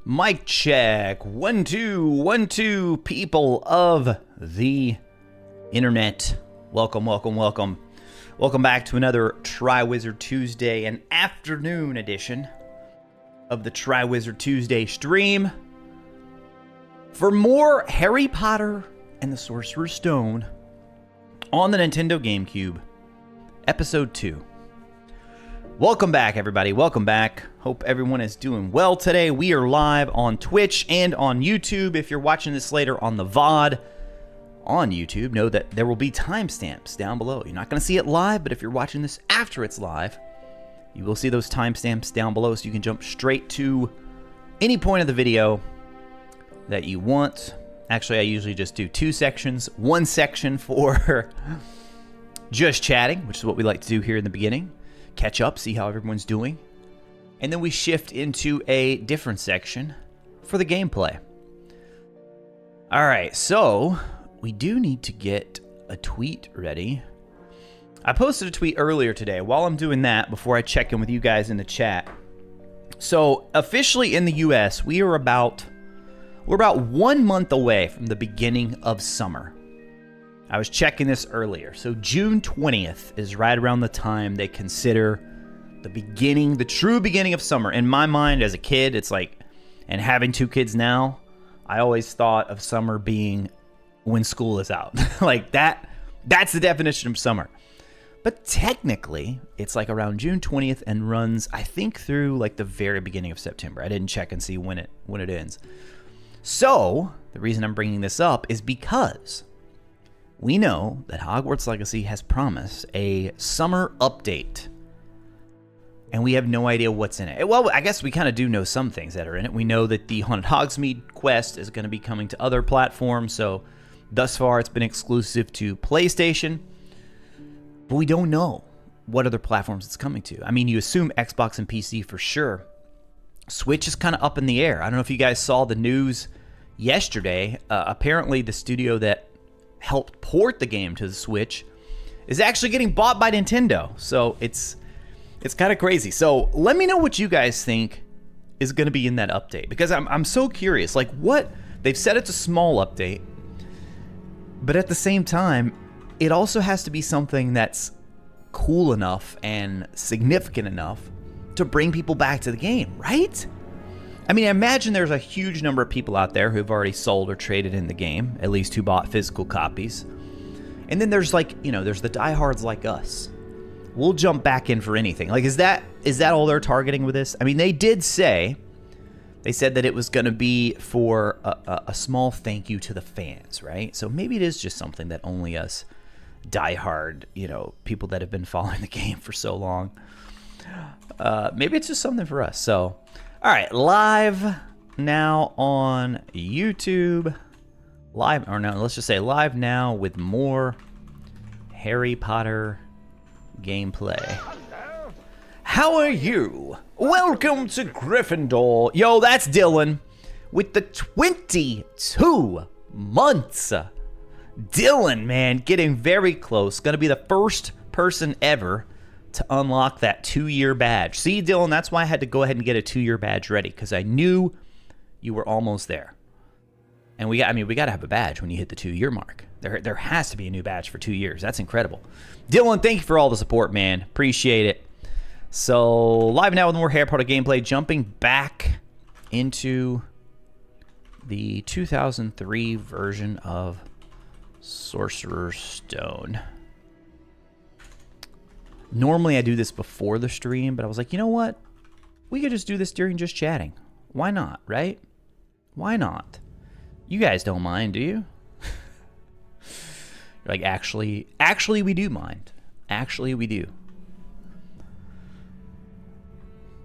Mic check. 1 2 1 2 people of the internet. Welcome back to another Triwizard Tuesday, an afternoon edition of the Triwizard Tuesday stream. For more Harry Potter and the Sorcerer's Stone on the Nintendo GameCube, episode 2. Welcome back, everybody. Welcome back. Hope everyone is doing well today. We are live on Twitch and on YouTube. If you're watching this later on the VOD on YouTube, know that there will be timestamps down below. You're not going to see it live, but if you're watching this after it's live, you will see those timestamps down below, so you can jump straight to any point of the video that you want. Actually, I usually just do 2 sections. 1 section for just chatting, which is what we like to do here in the beginning. Catch up, see how everyone's doing. And then we shift into a different section for the gameplay. Alright, so we do need to get a tweet ready. I posted a tweet earlier today. While I'm doing that, before I check in with you guys in the chat. So, officially in the US, we're about 1 month away from the beginning of summer. I was checking this earlier. So June 20th is right around the time they consider the true beginning of summer. In my mind as a kid, it's like, and having 2 kids now, I always thought of summer being when school is out. Like that's the definition of summer. But technically, it's like around June 20th and runs, I think, through like the very beginning of September. I didn't check and see when it ends. So, the reason I'm bringing this up is because we know that Hogwarts Legacy has promised a summer update, and we have no idea what's in it. Well, I guess we kind of do know some things that are in it. We know that the Haunted Hogsmeade quest is going to be coming to other platforms, so thus far it's been exclusive to PlayStation, but we don't know what other platforms it's coming to. I mean, you assume Xbox and PC for sure. Switch is kind of up in the air. I don't know if you guys saw the news yesterday. Apparently, the studio that helped port the game to the Switch is actually getting bought by Nintendo. So it's kind of crazy. So let me know what you guys think is going to be in that update, because I'm so curious. Like, what they've said, it's a small update, but at the same time, it also has to be something that's cool enough and significant enough to bring people back to the game, right? I mean, I imagine there's a huge number of people out there who've already sold or traded in the game, at least who bought physical copies. And then there's there's the diehards like us. We'll jump back in for anything. Like, is that all they're targeting with this? I mean, they said that it was going to be for a small thank you to the fans, right? So maybe it is just something that only us diehard, people that have been following the game for so long. Maybe it's just something for us. So, all right, live now on YouTube. Let's just say live now with more Harry Potter gameplay. How are you? Welcome to Gryffindor. Yo, that's Dylan with the 22 months. Dylan, man, getting very close. Gonna be the first person ever to unlock that 2-year badge. See, Dylan, that's why I had to go ahead and get a 2-year badge ready, because I knew you were almost there. And we got to have a badge when you hit the 2-year mark. There has to be a new badge for 2 years. That's incredible. Dylan, thank you for all the support, man. Appreciate it. So, live now with more Harry Potter gameplay, jumping back into the 2003 version of Sorcerer's Stone. Normally I do this before the stream, but I was like, you know what? We could just do this during just chatting. Why not, right? Why not? You guys don't mind, do you? You're like, actually we do mind. Actually we do.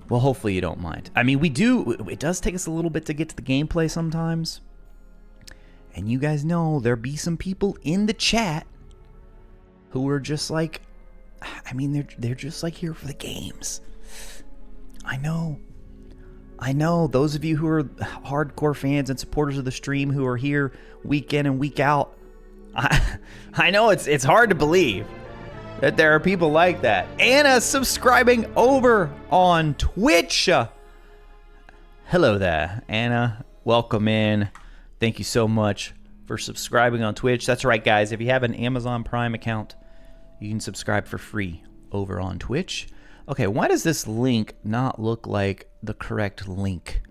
Well, hopefully you don't mind. I mean, we do. It does take us a little bit to get to the gameplay sometimes. And you guys know there'll be some people in the chat who are just like, I mean, they're just like here for the games. I know. Those of you who are hardcore fans and supporters of the stream who are here week in and week out, I know it's hard to believe that there are people like that. Anna subscribing over on Twitch. Hello there, Anna. Welcome in. Thank you so much for subscribing on Twitch. That's right, guys. If you have an Amazon Prime account, you can subscribe for free over on Twitch. Okay, why does this link not look like the correct link?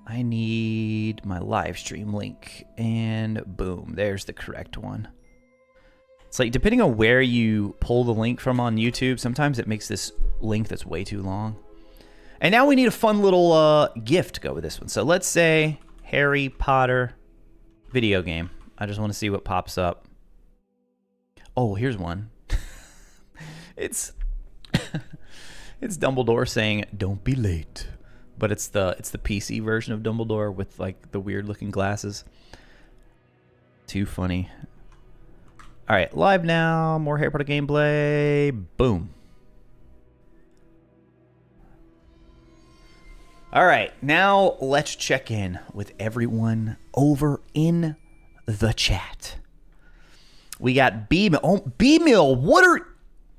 I need my live stream link, and boom, there's the correct one. It's like, depending on where you pull the link from on YouTube, sometimes it makes this link that's way too long. And now we need a fun little gift to go with this one. So let's say Harry Potter video game. I just want to see what pops up. Oh, here's one. It's Dumbledore saying, "Don't be late." But it's the PC version of Dumbledore with like the weird looking glasses. Too funny. All right, live now. More Harry Potter gameplay. Boom. All right, now let's check in with everyone over in the chat. We got B-Mill. Oh, B-Mill, what are...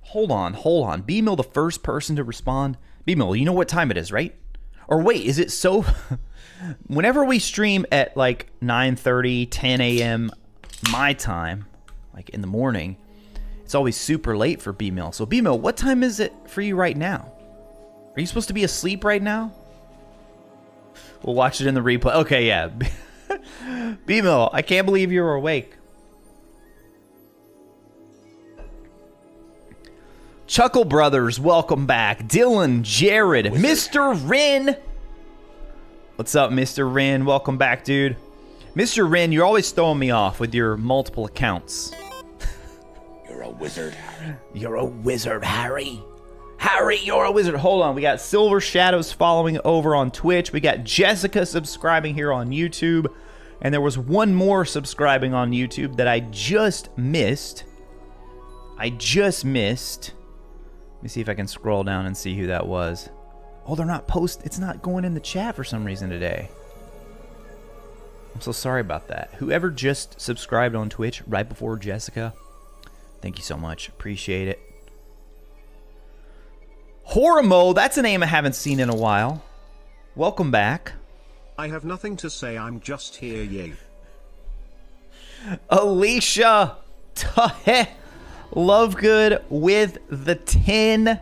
Hold on. B-Mill, the first person to respond. B-Mill, you know what time it is, right? Or wait, is it so... Whenever we stream at like 9:30, 10 a.m. my time, like in the morning, it's always super late for B-Mill. So B-Mill, what time is it for you right now? Are you supposed to be asleep right now? We'll watch it in the replay. Okay, yeah. B-Mill, I can't believe you were awake. Chuckle Brothers, welcome back. Dylan, Jared, Mr. Rin. What's up, Mr. Rin? Welcome back, dude. Mr. Rin, you're always throwing me off with your multiple accounts. You're a wizard, Harry. You're a wizard, Harry. Harry, you're a wizard. Hold on. We got Silver Shadows following over on Twitch. We got Jessica subscribing here on YouTube. And there was one more subscribing on YouTube that I just missed. Let me see if I can scroll down and see who that was. Oh, they're not it's not going in the chat for some reason today. I'm so sorry about that. Whoever just subscribed on Twitch right before Jessica, thank you so much. Appreciate it. Horimo, that's a name I haven't seen in a while. Welcome back. I have nothing to say, I'm just here, yay. Alicia Lovegood with the 10.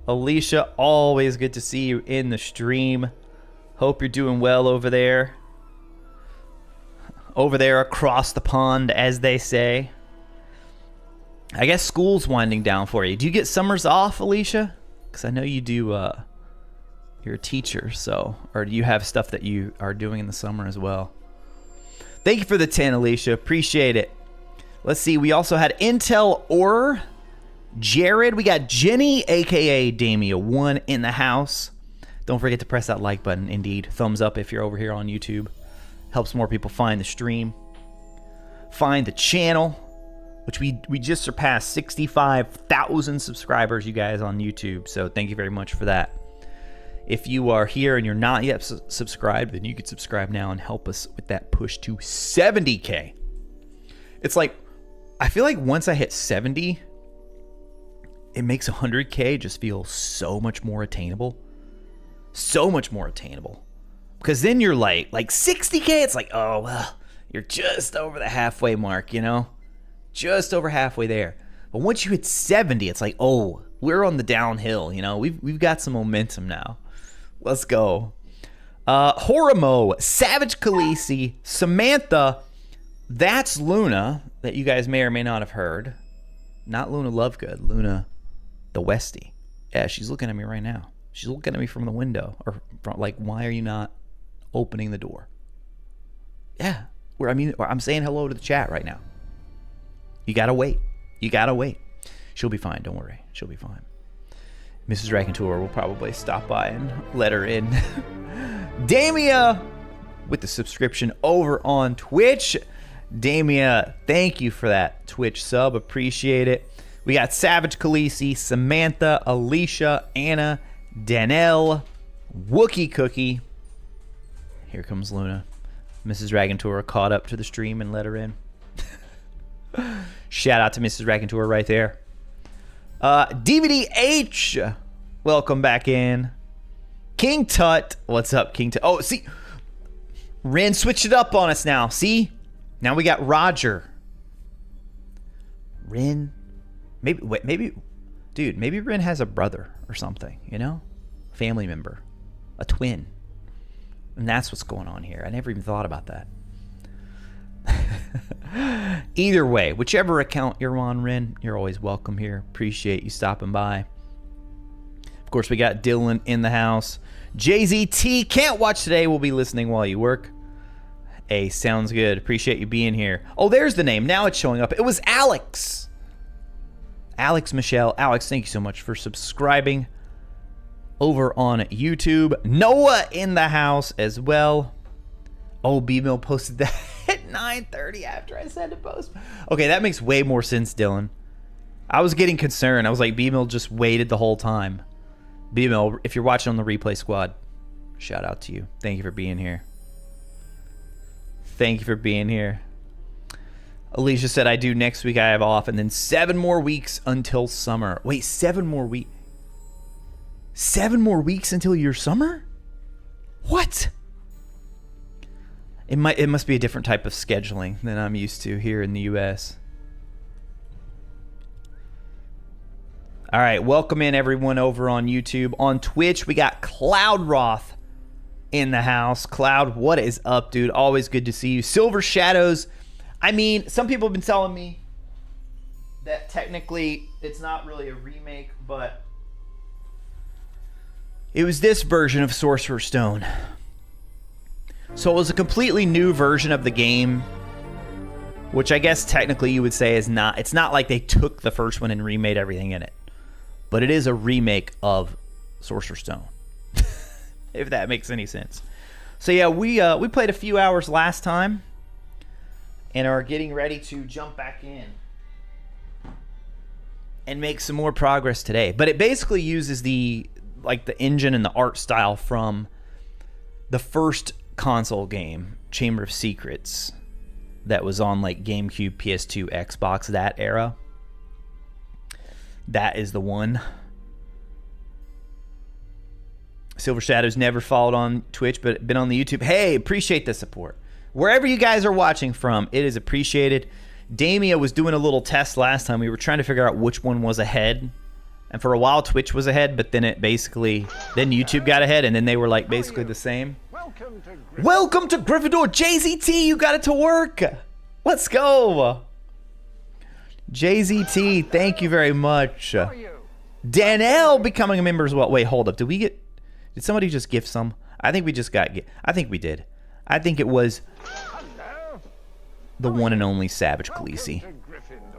Alicia, always good to see you in the stream. Hope you're doing well over there. Over there across the pond, as they say. I guess school's winding down for you. Do you get summers off, Alicia? Because I know you do, you're a teacher, so... Or do you have stuff that you are doing in the summer as well? Thank you for the 10, Alicia. Appreciate it. Let's see. We also had Intel or Jared. We got Jenny, a.k.a. Damia1, in the house. Don't forget to press that like button. Indeed. Thumbs up if you're over here on YouTube. Helps more people find the stream. Find the channel. Which we just surpassed 65,000 subscribers, you guys, on YouTube. So thank you very much for that. If you are here and you're not yet subscribed, then you can subscribe now and help us with that push to 70K. It's like, I feel like once I hit 70, it makes 100K just feel so much more attainable. So much more attainable. Because then you're like 60K, it's like, oh, well, you're just over the halfway mark, you know? Just over halfway there. But once you hit 70, it's like, oh, we're on the downhill, you know? We've got some momentum now. Let's go. Horimo, Savage Khaleesi, Samantha, that's Luna, that you guys may or may not have heard. Not Luna Lovegood, Luna the Westie. Yeah, she's looking at me right now. She's looking at me from the window. Or from, like, why are you not opening the door? Yeah, I'm saying hello to the chat right now. You gotta wait. You gotta wait. She'll be fine. Don't worry. She'll be fine. Mrs. Raconteur will probably stop by and let her in. Damia with the subscription over on Twitch. Damia, thank you for that Twitch sub. Appreciate it. We got Savage Khaleesi, Samantha, Alicia, Anna, Danelle, Wookie Cookie. Here comes Luna. Mrs. Raconteur caught up to the stream and let her in. Shout out to Mrs. Raconteur right there. DVD H, welcome back in. King Tut. What's up, King Tut? Oh, see, Ren switched it up on us now. See, now we got Roger. Ren, maybe, dude, maybe Ren has a brother or something. You know, family member, a twin, and that's what's going on here. I never even thought about that. Either way, whichever account you're on, Ren, you're always welcome here. Appreciate you stopping by. Of course, we got Dylan in the house. JZT can't watch today. We'll be listening while you work. Hey, sounds good. Appreciate you being here. Oh, there's the name. Now it's showing up. It was Alex. Alex Michelle. Alex, thank you so much for subscribing over on YouTube. Noah in the house as well. Oh, B-Mill posted that at 9:30 after I said to post. Okay, that makes way more sense, Dylan. I was getting concerned. I was like, B-Mill just waited the whole time. B-Mill, if you're watching on the replay squad, shout out to you. Thank you for being here. Thank you for being here. Alicia said, I do next week. I have off, and then 7 more weeks until summer. Wait, 7 more weeks? 7 more weeks until your summer? What? It must be a different type of scheduling than I'm used to here in the U.S. All right, welcome in everyone over on YouTube. On Twitch, we got Cloud Roth in the house. Cloud, what is up, dude? Always good to see you. Silver Shadows. I mean, some people have been telling me that technically it's not really a remake, but it was this version of Sorcerer's Stone. So it was a completely new version of the game, which I guess technically you would say is not, it's not like they took the first one and remade everything in it, but it is a remake of Sorcerer's Stone, if that makes any sense. So yeah, we played a few hours last time and are getting ready to jump back in and make some more progress today. But it basically uses the engine and the art style from the first console game, Chamber of Secrets, that was on like GameCube, PS2, Xbox, that era. That is the one. Silver Shadows never followed on Twitch, but been on the YouTube. Hey, appreciate the support. Wherever you guys are watching from, it is appreciated. Damia was doing a little test last time. We were trying to figure out which one was ahead. And for a while, Twitch was ahead, but then then YouTube got ahead, and then they were like basically the same. Welcome to Gryffindor. JZT, you got it to work. Let's go. JZT, thank you very much. Danielle becoming a member as well. Wait, hold up. Did somebody just gift some? I think we just got, I think we did. I think it was the one and only Savage Khaleesi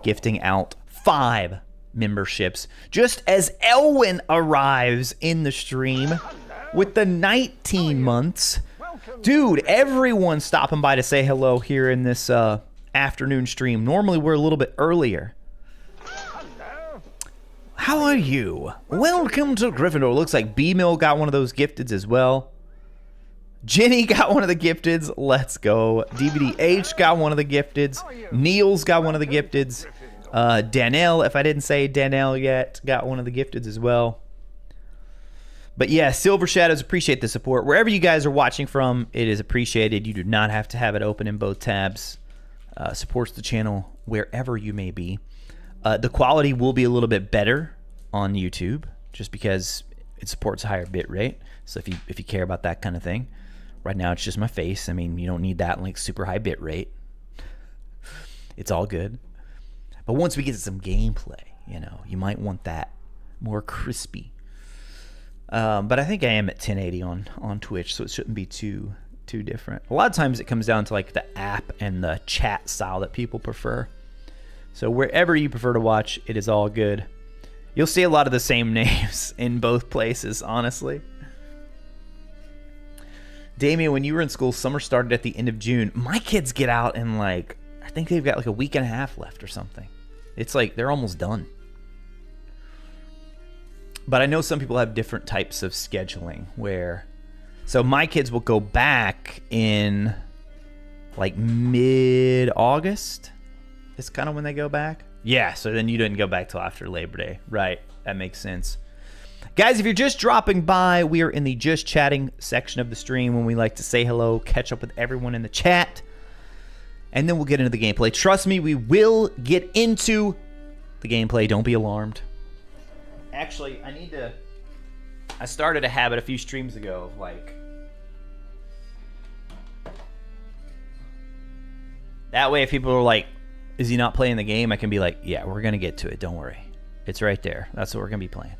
gifting out 5 memberships just as Elwin arrives in the stream with the 19 months. Dude, everyone's stopping by to say hello here in this afternoon stream. Normally we're a little bit earlier. How are you? Welcome to Gryffindor. Looks like B-Mill got one of those gifteds as well. Jenny got one of the gifteds. Let's go. DVDH got one of the gifteds. Neil's got one of the gifteds. Danelle, if I didn't say Danelle yet, got one of the gifteds as well. But yeah, Silver Shadows, appreciate the support. Wherever you guys are watching from, it is appreciated. You do not have to have it open in both tabs. Supports the channel wherever you may be. The quality will be a little bit better on YouTube, just because it supports a higher bit rate. So if you care about that kind of thing. Right now it's just my face. I mean, you don't need that like super high bit rate. It's all good. But once we get to some gameplay, you know, you might want that more crispy. But I think I am at 1080 on Twitch, so it shouldn't be too different. A lot of times it comes down to like the app and the chat style that people prefer. So wherever you prefer to watch, it is all good. You'll see a lot of the same names in both places, honestly. Damien, when you were in school, summer started at the end of June. My kids get out in like, I think they've got like a week and a half left or something. It's like they're almost done. But I know some people have different types of scheduling where, so my kids will go back in like mid-August. It's kind of when they go back. Yeah, so then you didn't go back till after Labor Day. Right, that makes sense. Guys, if you're just dropping by, we are in the just chatting section of the stream when we like to say hello, catch up with everyone in the chat, and then we'll get into the gameplay. Trust me, we will get into the gameplay. Don't be alarmed. Actually, I started a habit a few streams ago of like, that way if people are like, is he not playing the game? I can be like, yeah, we're going to get to it. Don't worry. It's right there. That's what we're going to be playing.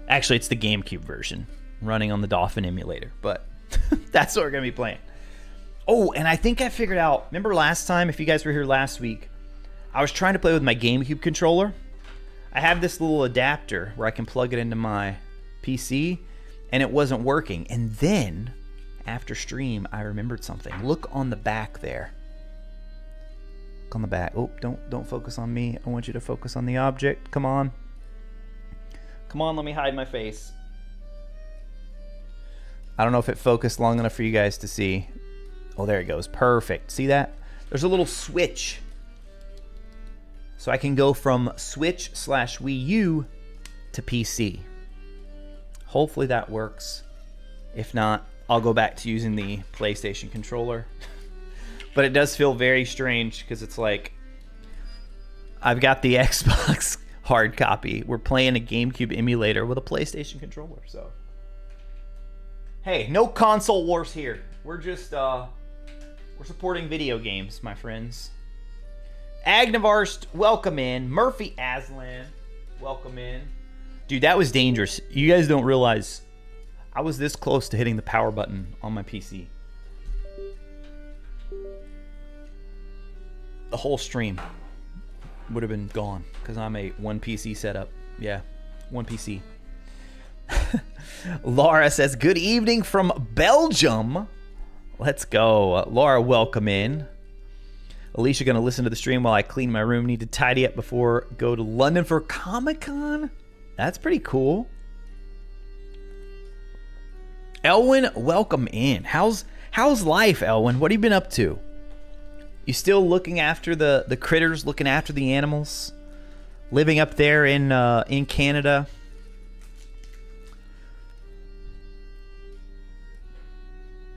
Actually, it's the GameCube version running on the Dolphin emulator, but that's what we're going to be playing. Oh, and I think I figured out, remember last time, if you guys were here last week, I was trying to play with my GameCube controller. I have this little adapter where I can plug it into my PC, and it wasn't working. And then, after stream, I remembered something. Look on the back there. Look on the back. Oh, don't focus on me. I want you to focus on the object. Come on. Come on, let me hide my face. I don't know if it focused long enough for you guys to see. Oh, there it goes. Perfect. See that? There's a little switch. So I can go from Switch/Wii U to PC. Hopefully that works. If not, I'll go back to using the PlayStation controller. But it does feel very strange because it's like I've got the Xbox hard copy. We're playing a GameCube emulator with a PlayStation controller. So, hey, no console wars here. We're just we're supporting video games, my friends. Agnavarst, welcome in. Murphy Aslan, welcome in. Dude, that was dangerous. You guys don't realize I was this close to hitting the power button on my PC. The whole stream would have been gone because I'm a one PC setup. Yeah, one PC. Laura says, good evening from Belgium. Let's go. Laura, welcome in. Alicia going to listen to the stream while I clean my room. Need to tidy up before go to London for Comic-Con. That's pretty cool. Elwin, welcome in. How's life, Elwin? What have you been up to? You still looking after the critters, looking after the animals, living up there in Canada?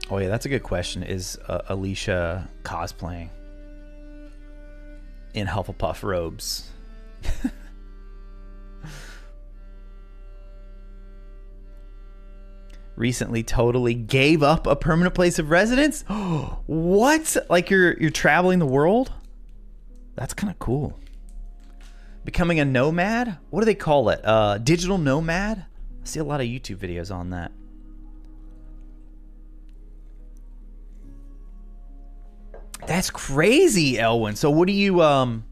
Oh yeah, that's a good question. Is Alicia cosplaying in Hufflepuff robes? Recently totally gave up a permanent place of residence? What? Like you're traveling the world? That's kind of cool. Becoming a nomad? What do they call it? Digital nomad? I see a lot of YouTube videos on that. That's crazy, Elwin. So what are you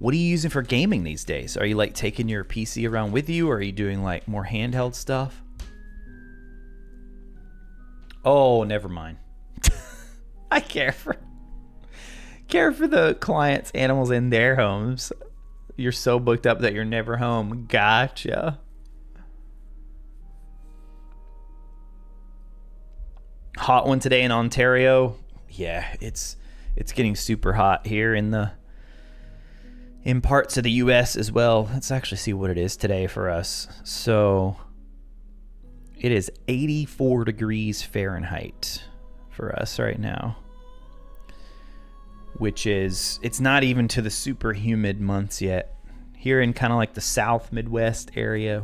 using for gaming these days? Are you like taking your PC around with you, or are you doing like more handheld stuff? Oh, never mind. I care for the clients' animals in their homes. You're so booked up that you're never home. Gotcha. Hot one today in Ontario. Yeah, it's getting super hot here in parts of the US as well. Let's actually see what it is today for us. So it is 84 degrees Fahrenheit for us right now, which is, it's not even to the super humid months yet. Here in kind of like the South Midwest area,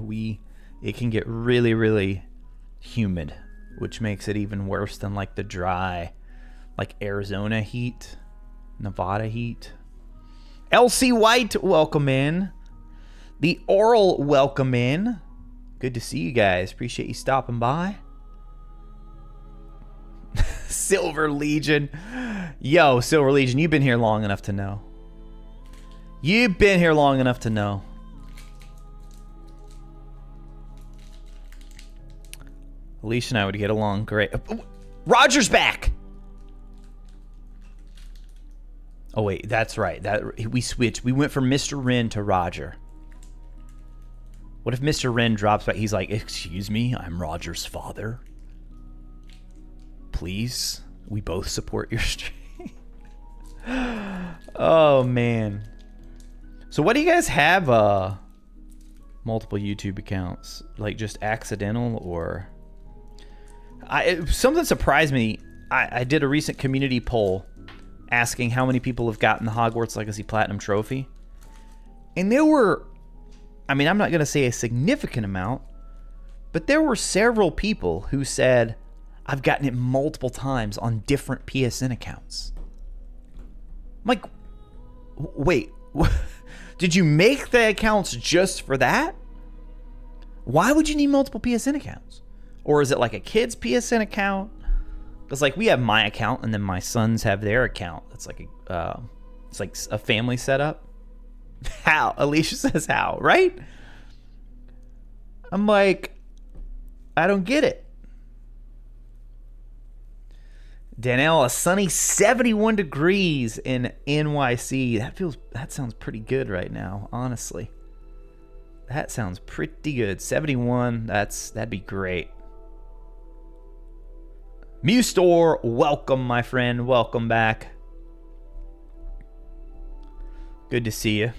it can get really, really humid, which makes it even worse than like the dry, like Arizona heat, Nevada heat. LC White, welcome in. The Oral, welcome in. Good to see you guys. Appreciate you stopping by. Silver Legion. Yo, Silver Legion, you've been here long enough to know. You've been here long enough to know. Alicia and I would get along great. Roger's back! Oh, wait, that's right. We switched. We went from Mr. Wren to Roger. What if Mr. Wren drops by? He's like, excuse me, I'm Roger's father. Please, we both support your stream. Oh, man. So what do you guys have multiple YouTube accounts? Like just accidental or... something surprised me. I did a recent community poll asking how many people have gotten the Hogwarts Legacy Platinum Trophy. And there were, I mean, I'm not going to say a significant amount, but there were several people who said, I've gotten it multiple times on different PSN accounts. I'm like, wait, did you make the accounts just for that? Why would you need multiple PSN accounts? Or is it like a kid's PSN account? Because like we have my account and then my sons have their account. It's like a family setup. How? Alicia says how, right? I'm like, I don't get it. Danelle, a sunny 71 degrees in NYC. That sounds pretty good right now, honestly. That sounds pretty good. 71, that'd be great. Mew Store, welcome, my friend. Welcome back. Good to see you.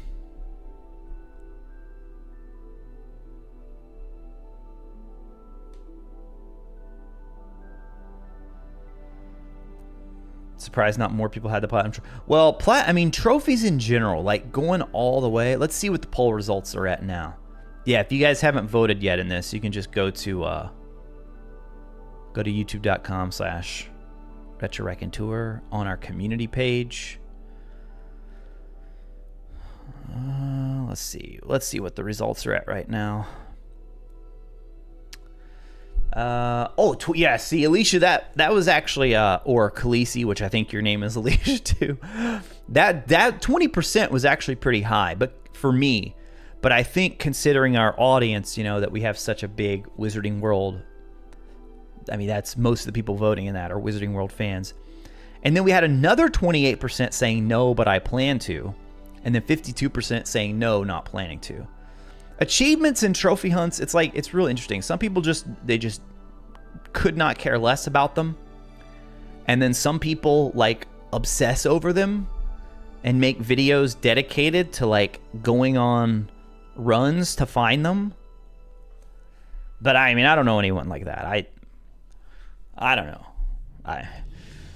Surprised not more people had the platinum. Well, I mean, trophies in general, like going all the way. Let's see what the poll results are at now. Yeah, if you guys haven't voted yet in this, you can just go to youtube.com/RetroRaconteur on our community page. Let's see what the results are at right now. Yeah, see, Alicia, that was actually or Khaleesi, which I think your name is Alicia too. That 20% was actually pretty high, but for me, but I think considering our audience, you know, that we have such a big Wizarding World, I mean, that's most of the people voting in that are Wizarding World fans. And then we had another 28% saying no, but I plan to, and then 52% saying no, not planning to. Achievements and trophy hunts, it's real interesting. Some people just could not care less about them. And then some people like obsess over them and make videos dedicated to like going on runs to find them. But I mean, I don't know anyone like that. I don't know.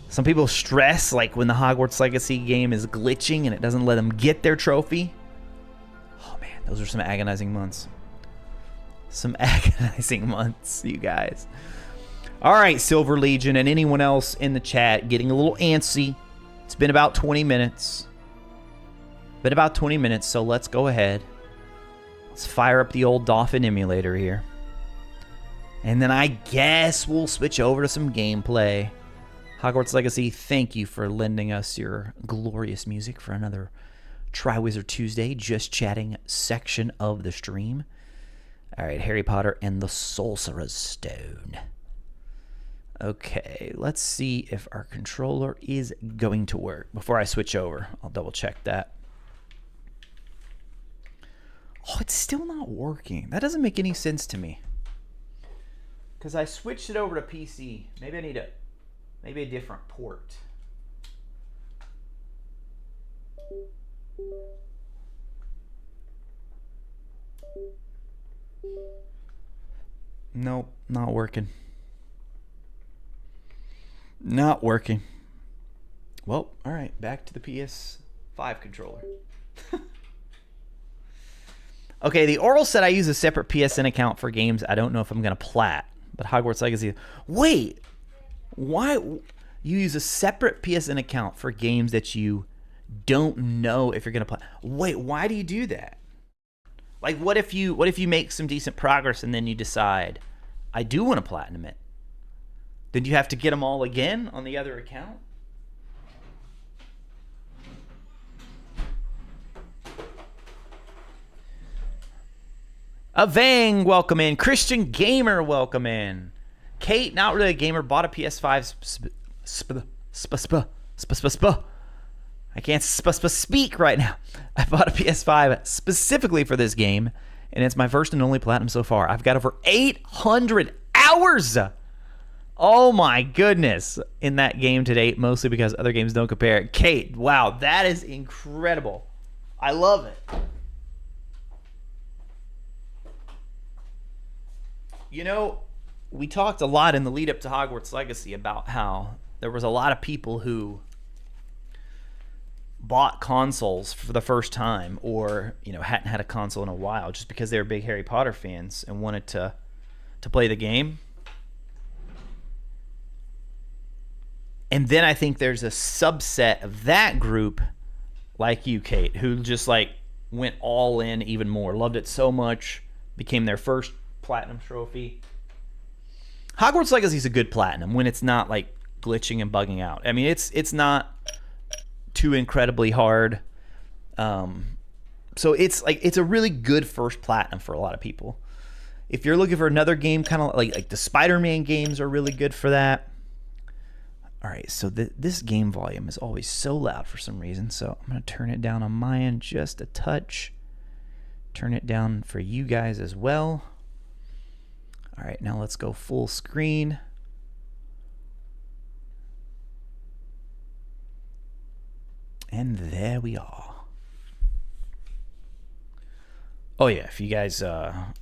Some people stress like when the Hogwarts Legacy game is glitching and it doesn't let them get their trophy. Those are some agonizing months. Some agonizing months, you guys. All right, Silver Legion and anyone else in the chat getting a little antsy. It's been about 20 minutes. So let's go ahead. Let's fire up the old Dolphin emulator here. And then I guess we'll switch over to some gameplay. Hogwarts Legacy, thank you for lending us your glorious music for another Triwizard Tuesday, just chatting section of the stream. All right, Harry Potter and the Sorcerer's Stone. Okay, let's see if our controller is going to work. Before I switch over, I'll double check that. Oh, it's still not working. That doesn't make any sense to me. Because I switched it over to PC. Maybe I need maybe a different port. Nope, not working. Not working. Well, all right, back to the PS5 controller. Okay, the Oral said I use a separate PSN account for games I don't know if I'm going to plat, but Hogwarts Legacy... Wait! Why... You use a separate PSN account for games that you don't know if you're going to play. Wait, why do you do that? Like, what if you make some decent progress and then you decide, I do want to platinum it? Then you have to get them all again on the other account? Avang, welcome in. Christian Gamer, welcome in. Kate, not really a gamer, bought a PS5. I can't speak right now. I bought a PS5 specifically for this game, and it's my first and only platinum so far. I've got over 800 hours. Oh my goodness, in that game to date, mostly because other games don't compare. Kate, wow, that is incredible. I love it. You know, we talked a lot in the lead up to Hogwarts Legacy about how there was a lot of people who bought consoles for the first time, or hadn't had a console in a while, just because they were big Harry Potter fans and wanted to play the game. And then I think there's a subset of that group, like you, Kate, who just like went all in even more, loved it so much, became their first platinum trophy. Hogwarts Legacy is a good platinum when it's not like glitching and bugging out. I mean, it's not too incredibly hard. So it's a really good first platinum for a lot of people. If you're looking for another game, kind of like the Spider-Man games are really good for that. All right, so this game volume is always so loud for some reason, so I'm going to turn it down on my end just a touch. Turn it down for you guys as well. All right, now let's go full screen. And there we are. Oh yeah, if you guys,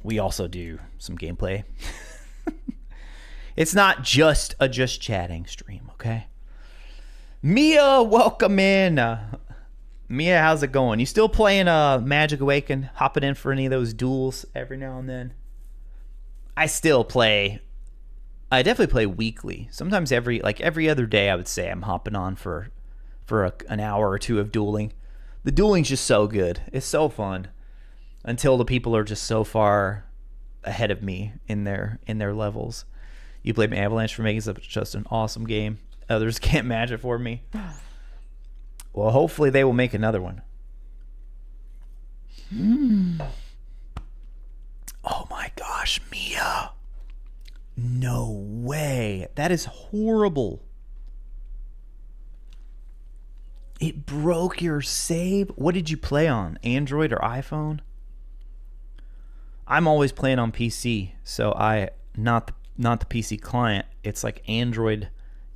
we also do some gameplay. It's not just a just chatting stream, okay? Mia, welcome in. Mia, how's it going? You still playing Magic Awaken? Hopping in for any of those duels every now and then? I still play. I definitely play weekly. Sometimes every other day, I would say I'm hopping on for an hour or two of dueling. The dueling's just so good. It's so fun. Until the people are just so far ahead of me in their levels. You blame Avalanche for making just an awesome game. Others can't match it for me. Well, hopefully they will make another one. Oh my gosh, Mia. No way. That is horrible. It broke your save? What did you play on? Android or iPhone? I'm always playing on PC, so not the PC client. It's like Android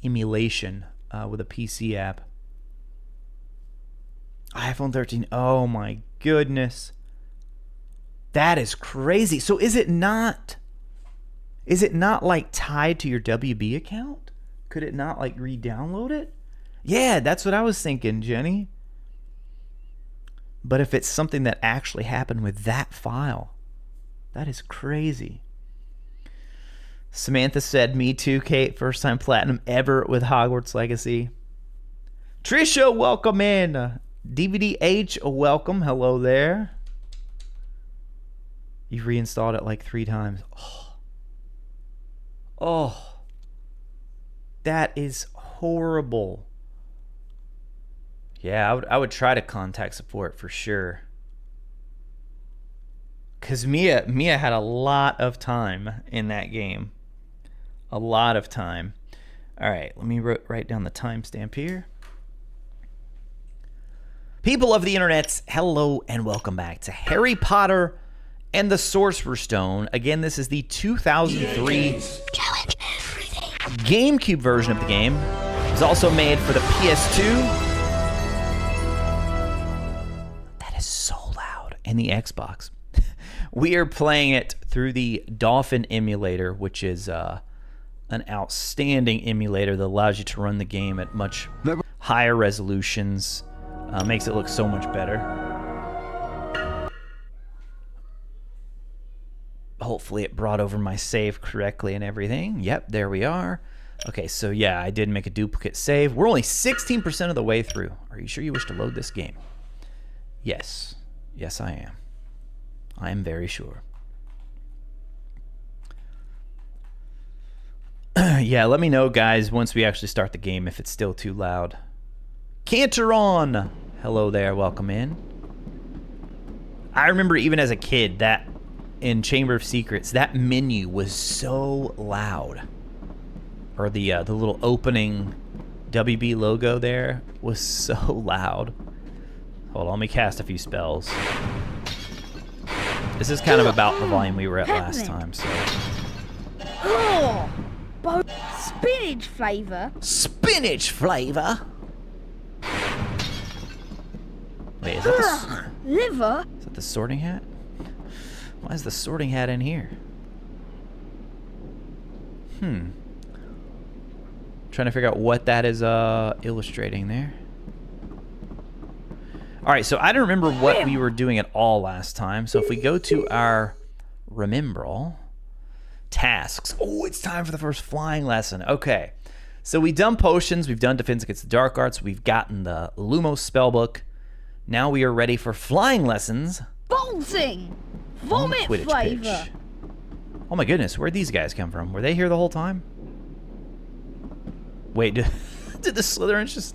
emulation with a PC app. iPhone 13. Oh my goodness. That is crazy. So is it not like tied to your WB account? Could it not like re-download it? Yeah, that's what I was thinking, Jenny. But if it's something that actually happened with that file, that is crazy. Samantha said, me too, Kate. First time platinum ever with Hogwarts Legacy. Trisha, welcome in. DVDH, welcome. Hello there. You've reinstalled it like 3 times. Oh. That is horrible. Yeah, I would try to contact support for sure. Because Mia had a lot of time in that game. A lot of time. All right, let me write down the timestamp here. People of the internets, hello and welcome back to Harry Potter and the Sorcerer's Stone. Again, this is the 2003 GameCube version of the game. It was also made for the PS2. That is so loud. And the Xbox. We are playing it through the Dolphin emulator, which is an outstanding emulator that allows you to run the game at much higher resolutions. Makes it look so much better. Hopefully it brought over my save correctly and everything. Yep, there we are. Okay, so yeah, I did make a duplicate save. We're only 16% of the way through. Are you sure you wish to load this game? Yes. Yes, I am. I am very sure. Yeah, let me know, guys, once we actually start the game if it's still too loud. Canteron! Hello there, welcome in. I remember even as a kid that in Chamber of Secrets, that menu was so loud. Or the little opening WB logo there was so loud. Hold on, let me cast a few spells. This is kind of about the volume we were at last time, so. Oh, spinach flavor. Spinach flavor? Wait, is that liver? Is that the sorting hat? Why is the sorting hat in here? Trying to figure out what that is illustrating there. All right, so I don't remember what we were doing at all last time. So if we go to our remember tasks. Oh, it's time for the first flying lesson. Okay. So we've done potions, we've done defense against the dark arts, we've gotten the Lumos spellbook. Now we are ready for flying lessons. Bolting! on the Vomit Quidditch flavour! pitch. Oh my goodness, where'd these guys come from? Were they here the whole time? Wait, did the Slytherins just...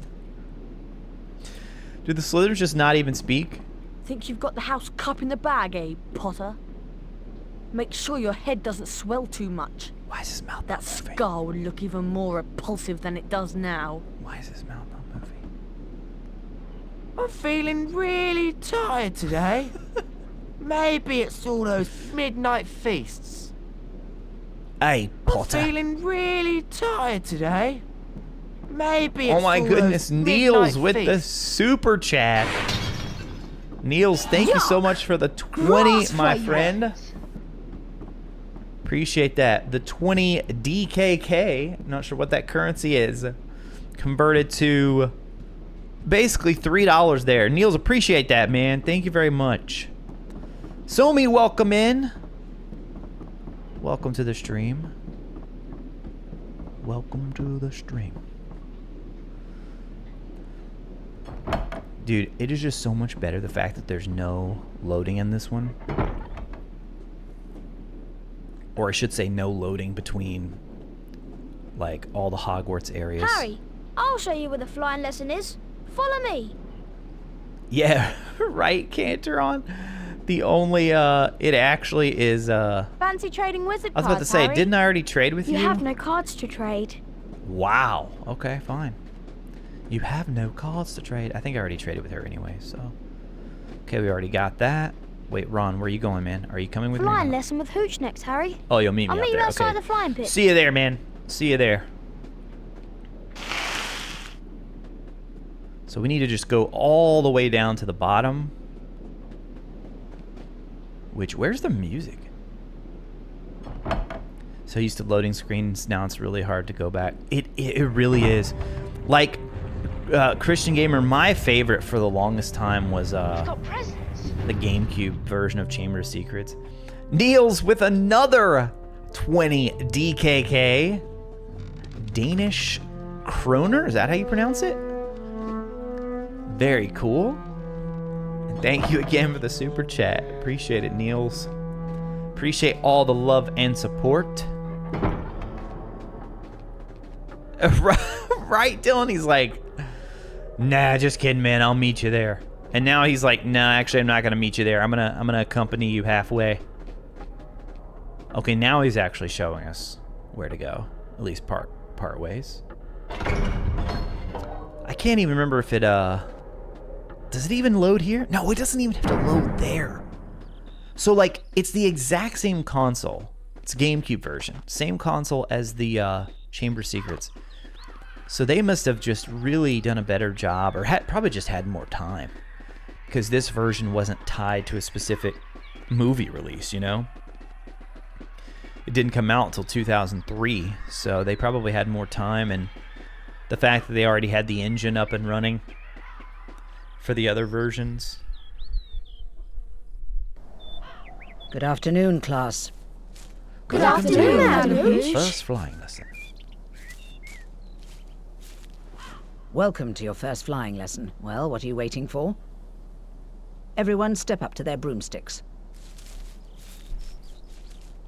Did the Slytherins just not even speak? Think you've got the house cup in the bag, eh, Potter? Make sure your head doesn't swell too much. Why is his mouth That not moving? scar would look even more repulsive than it does now. Why is his mouth not moving? I'm feeling really tired today. Maybe it's all those midnight feasts. Hey, I'm Potter. feeling really tired today. Maybe it's Oh my all goodness, those Niels midnight with the feasts. super chat. Niels, thank you so much for the 20, Grass my flavour. friend. Appreciate that. The 20 DKK, not sure what that currency is, converted to basically $3 there. Niels, appreciate that, man. Thank you very much. Somi, welcome in. Welcome to the stream. Welcome to the stream. Dude, it is just so much better the fact that there's no loading in this one. Or I should say no loading between, like, all the Hogwarts areas. Harry, I'll show you where the flying lesson is. Follow me. Yeah, right, Canteron? The only, it actually is, Fancy trading wizard I was about to cards, say, Harry? didn't I already trade with you? You have no cards to trade. Wow. Okay, fine. You have no cards to trade. I think I already traded with her anyway, so. Okay, we already got that. Wait, Ron, where are you going, man? Are you coming with me? or Flying not? lesson with Hooch next, Harry. Oh, you'll meet me I'll out meet you there. outside Okay. the flying pit. See you there, man. See you there. So we need to just go all the way down to the bottom. Which, where's the music? So used to loading screens, now it's really hard to go back. It really is. Like, Christian Gamer, my favorite for the longest time was the GameCube version of Chamber of Secrets. Niels with another 20 DKK. Danish Kroner, is that how you pronounce it? Very cool. And thank you again for the super chat. Appreciate it, Niels. Appreciate all the love and support. Right, Dylan? He's like, nah, just kidding, man. I'll meet you there. And now he's like, nah, actually, I'm not gonna meet you there. I'm gonna accompany you halfway. Okay, now he's actually showing us where to go. At least part ways. I can't even remember if it does it even load here? No, it doesn't even have to load there. So like, it's the exact same console. It's a GameCube version. Same console as the Chamber of Secrets. So they must have just really done a better job, or probably just had more time. Because this version wasn't tied to a specific movie release, you know? It didn't come out until 2003, so they probably had more time, and the fact that they already had the engine up and running for the other versions. Good afternoon, class. Good afternoon, Madam Hooch. First flying lesson. Welcome to your first flying lesson. Well, what are you waiting for? Everyone step up to their broomsticks.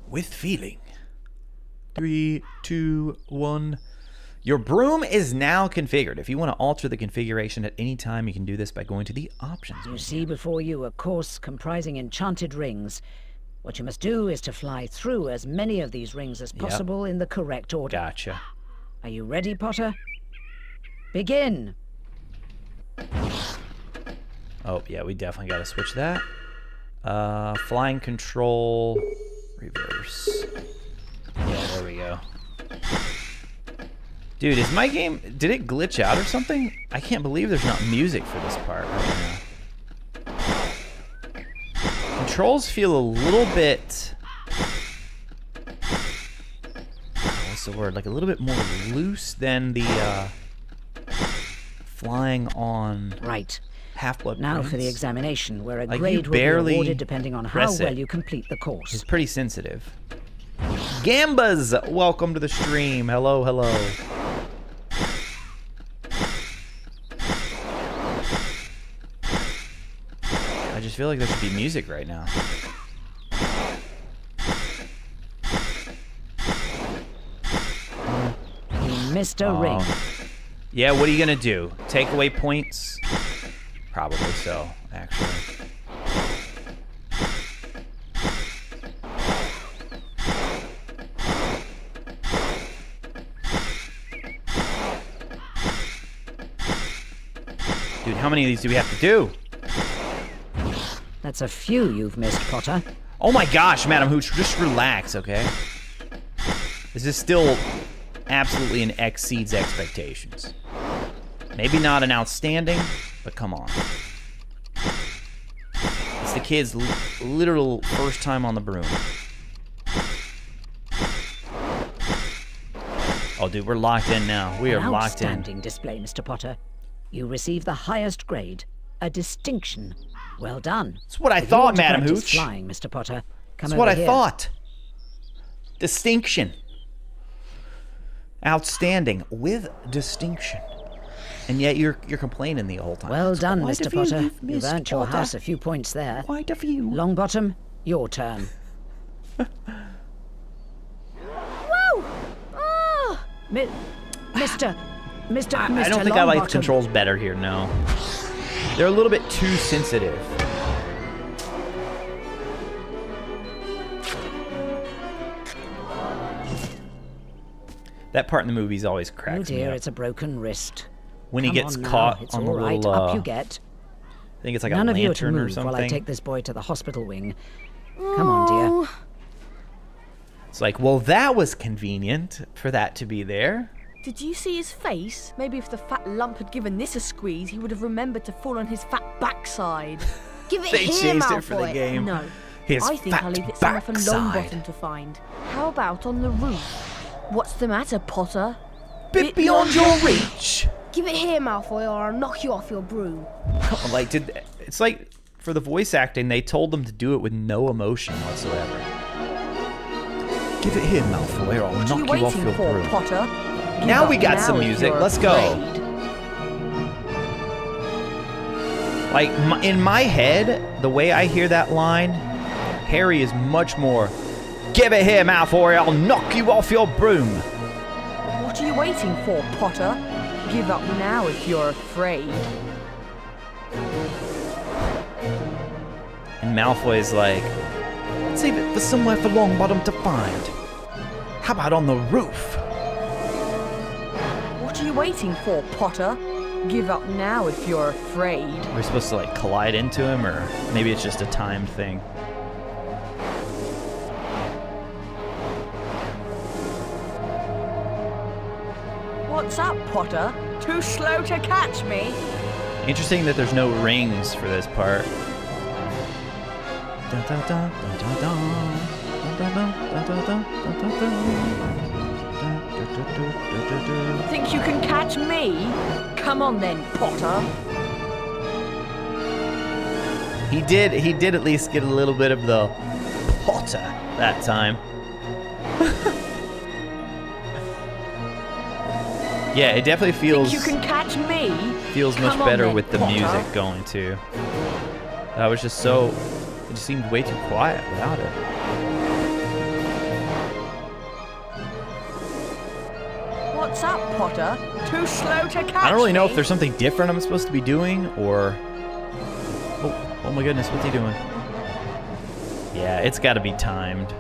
With feeling. 3, 2, 1. Your broom is now configured. If you want to alter the configuration at any time, you can do this by going to the options. You see before you a course comprising enchanted rings. What you must do is to fly through as many of these rings as possible in the correct order. Gotcha. Are you ready, Potter? Begin! Oh, yeah, we definitely got to switch that. Flying control, reverse. Yeah, there we go. Dude, is my game, did it glitch out or something? I can't believe there's not music for this part right now. Controls feel a little bit... Let's what's the word? Like a little bit more loose than the flying on Right. Half-Blood Now Prince. for the examination, where a Like, you grade will barely be awarded depending on how press it. well you complete the course. It's pretty sensitive. Gambas, welcome to the stream. Hello, hello. I just feel like there should be music right now. You missed a ring. Yeah, what are you gonna do? Take away points? Probably so, actually. Dude, how many of these do we have to do? That's a few you've missed, Potter. Oh my gosh, Madam Hooch, just relax, okay? This is still absolutely an exceeds expectations. Maybe not an outstanding, but come on. It's the kid's literal first time on the broom. Oh, dude, we're locked in now. We are An locked in. outstanding display, Mr. Potter. You received the highest grade, a distinction. Well done. That's what I If you thought, want to Madam practice Hooch. Flying, Mr. Potter. Come That's what over I here. thought. Distinction. Outstanding with distinction. And yet you're complaining the whole time. Well So done, quite Mr. a few Potter. you've You've missed, earned your Potter. house a few points there. Quite a few. Longbottom, your turn. Woo! Oh! Mr. I don't think I like the controls better here, no. They're a little bit too sensitive. That part in the movies always Oh cracks me dear, up. it's a broken wrist. When he Come gets on now, caught it's on the all right. little, Up you get. I think it's like None a of you are to lantern or move while I something. take this boy to the hospital wing. Come on, dear. It's like, well, that was convenient for that to be there. Did you see his face? Maybe if the fat lump had given this a squeeze, he would have remembered to fall on his fat backside. Give it They here, changed Malfoy. it for the game. No. His I think fat I'll leave it somewhere for backside. Longbottom to find. How about on the roof? What's the matter, Potter? Bit beyond your reach. Give it here, Malfoy, or I'll knock you off your broom. Come on, like, it's like for the voice acting, they told them to do it with no emotion whatsoever. Give it here, Malfoy, or I'll What are you knock you off waiting your for, broom. Potter? Give Now up we got some if music. you're Let's go. afraid. Like, in my head, the way I hear that line, Harry is much more, give it here, Malfoy, I'll knock you off your broom. What are you waiting for, Potter? Give up now if you're afraid. And Malfoy's like, save it for somewhere for Longbottom to find. How about on the roof? What are you waiting for, Potter? Give up now if you're afraid. We're supposed to, like, collide into him, or maybe it's just a timed thing. What's up, Potter? Too slow to catch me? Interesting that there's no rings for this part. Dun, dun, dun, dun, dun, dun. Dun, dun, dun, dun, dun, dun, dun, dun. Dun, dun, dun, dun, dun, dun, dun. Think you can catch me? Come on then, Potter. He did at least get a little bit of the Potter that time. Yeah, it definitely feels Think you can catch me? feels much Come on better then, with the Potter. music going too. That was just so, it just seemed way too quiet without it. What's up, Potter? Too slow to catch me? I don't really know if there's something different I'm supposed to be doing, or... Oh my goodness, what's he doing? Yeah, it's got to be timed.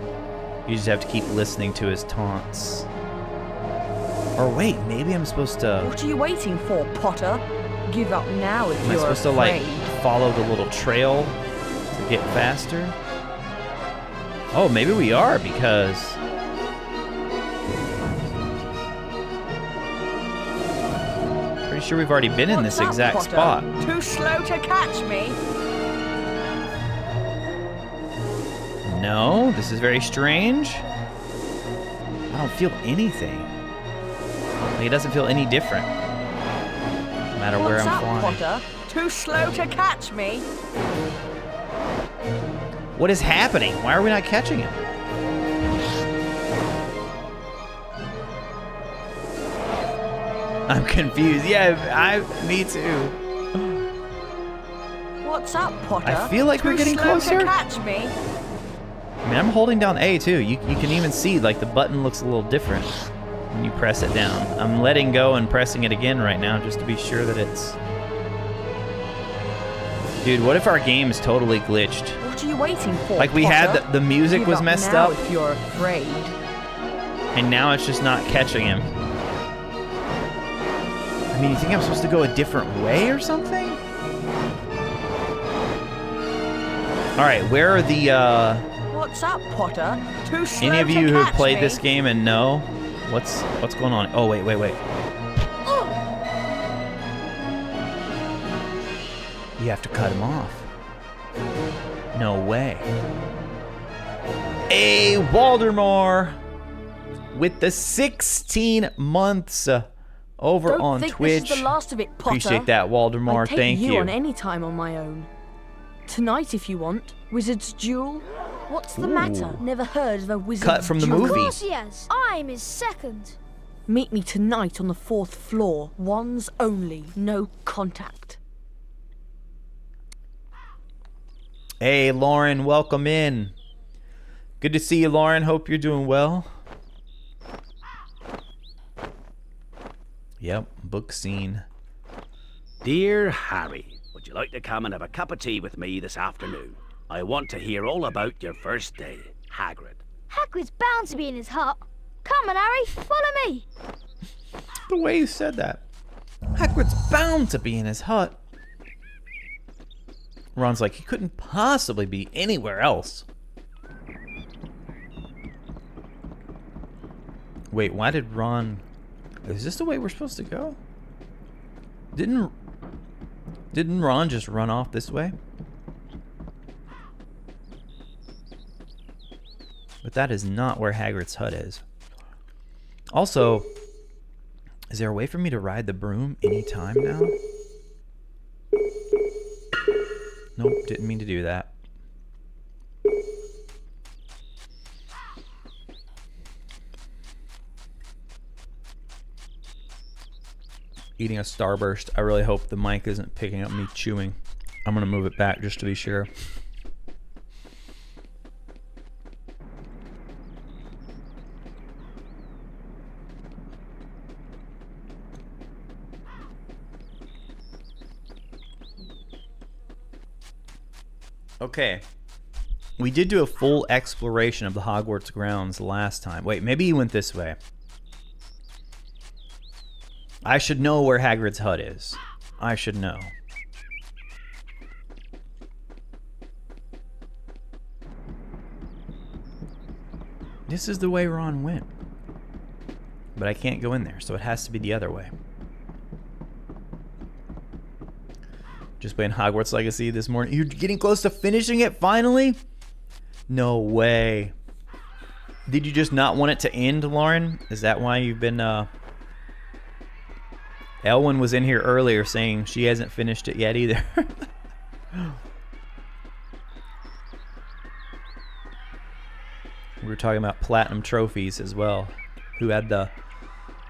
You just have to keep listening to his taunts. Or wait, maybe I'm supposed to... What are you waiting for, Potter? Give up now if Am I you're supposed to, afraid. like, follow the little trail to get faster? Oh, maybe we are, because... Pretty sure we've already been in this What's up, exact Potter? spot. Too slow to catch me? No, this is very strange. I don't feel anything. Like, it doesn't feel any different. No matter where What's I'm up, flying. Potter? Too slow to catch me? What is happening? Why are we not catching him? I'm confused. Yeah, me too. What's up, Potter? I feel like we're getting Too slow closer. to catch me? I mean, I'm holding down A too. You can even see, like, the button looks a little different when you press it down. I'm letting go and pressing it again right now just to be sure that it's... Dude, what if our game is totally glitched? What are you waiting for, Like, we Potter? had the music Give was up messed now up, if you're afraid. and now it's just not catching him. I mean, you think I'm supposed to go a different way or something? Alright, where are the, What's up, Potter? Too slow any of to you who have catch played me? this game and know what's going on? Oh, wait. You have to cut him off. No way. A Voldemort with the 16 months over Don't on think Twitch. This is the last of it, Potter. Appreciate that, Voldemort. I'd take Thank you. on any time on my own. Tonight, if you want. Wizard's Duel. What's the matter? Never heard of a Wizard's Cut from the Duel? movie. Of course he has. I'm his second. Meet me tonight on the 4th floor. Ones only. No contact. Hey, Lauren, welcome in. Good to see you, Lauren. Hope you're doing well. Yep, book scene. Dear Harry, would you like to come and have a cup of tea with me this afternoon? I want to hear all about your first day, Hagrid. Hagrid's bound to be in his hut. Come on, Harry, follow me. The way you said that. Hagrid's bound to be in his hut. Ron's like, he couldn't possibly be anywhere else. Wait, why did Ron... Is this the way we're supposed to go? Didn't Ron just run off this way? But that is not where Hagrid's hut is. Also, is there a way for me to ride the broom anytime now? Nope, didn't mean to do that. Eating a Starburst. I really hope the mic isn't picking up me chewing. I'm gonna move it back just to be sure. Okay. We did do a full exploration of the Hogwarts grounds last time. Wait, maybe he went this way. I should know where Hagrid's hut is. I should know. This is the way Ron went. But I can't go in there, so it has to be the other way. Just playing Hogwarts Legacy this morning. You're getting close to finishing it finally? No way. Did you just not want it to end, Lauren? Is that why you've been, Elwyn was in here earlier saying she hasn't finished it yet either. We were talking about platinum trophies as well. Who had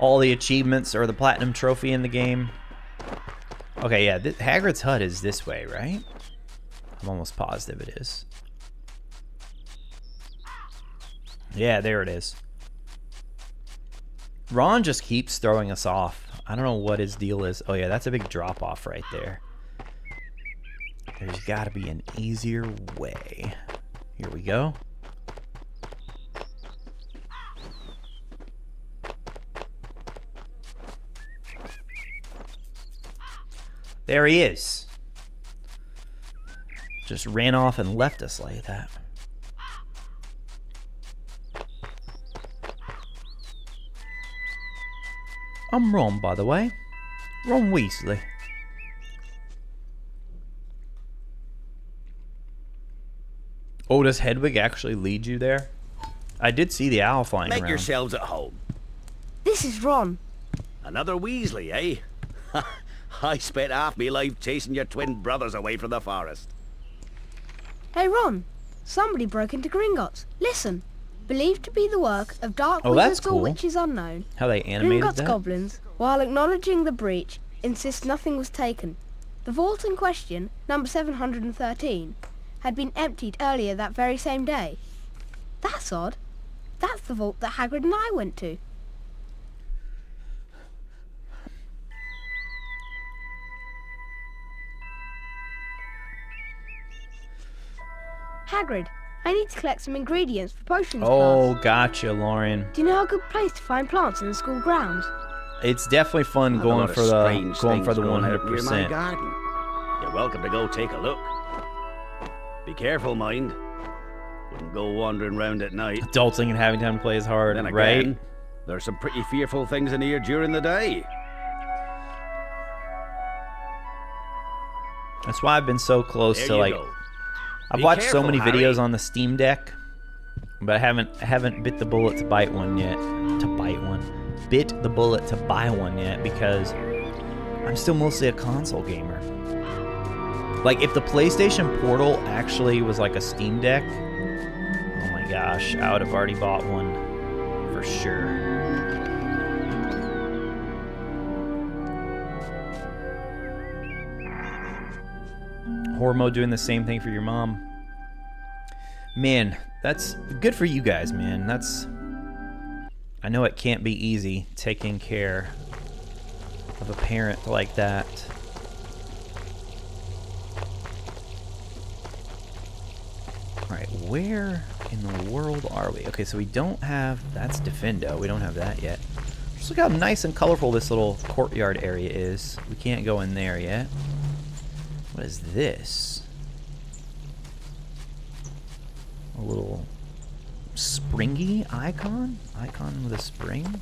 all the achievements or the platinum trophy in the game. Okay, yeah, Hagrid's hut is this way, right? I'm almost positive it is. Yeah, there it is. Ron just keeps throwing us off. I don't know what his deal is. Oh yeah, that's a big drop off right there. There's got to be an easier way. Here we go. There he is. Just ran off and left us like that. I'm Ron, by the way. Ron Weasley. Oh, does Hedwig actually lead you there? I did see the owl flying Make around. yourselves at home. This is Ron. Another Weasley, eh? I spent half me life chasing your twin brothers away from the forest. Hey Ron, somebody broke into Gringotts. Listen. Believed to be the work of dark Oh, that's wizards or cool. witches unknown. How they animated Gringotts that? goblins, while acknowledging the breach, insist nothing was taken. The vault in question, number 713, had been emptied earlier that very same day. That's odd. That's the vault that Hagrid and I went to. Hagrid, I need to collect some ingredients for potions Oh, class. gotcha, Lauren. Do you know a good place to find plants in the school grounds? It's definitely fun I've a going lot of for the strange things growing out near my 100%. garden. You're welcome to go take a look. Be careful, mind. Wouldn't go wandering round at night. Adulting and having time to play is hard, Then right? again, there's some pretty fearful things in here during the day. That's why I've been so close There to you like. go. I've Be watched so careful, many Harry. videos on the Steam Deck, but I haven't bit the bullet to bite one yet. Bit the bullet to buy one yet because I'm still mostly a console gamer. Like if the PlayStation Portal actually was like a Steam Deck, oh my gosh, I would have already bought one for sure. Horror mode doing the same thing for your mom. Man, that's good for you guys, man. I know it can't be easy taking care of a parent like that. Alright, where in the world are we? Okay, so we don't have... That's Defendo. We don't have that yet. Just look how nice and colorful this little courtyard area is. We can't go in there yet. What is this? A little springy icon? Icon with a spring?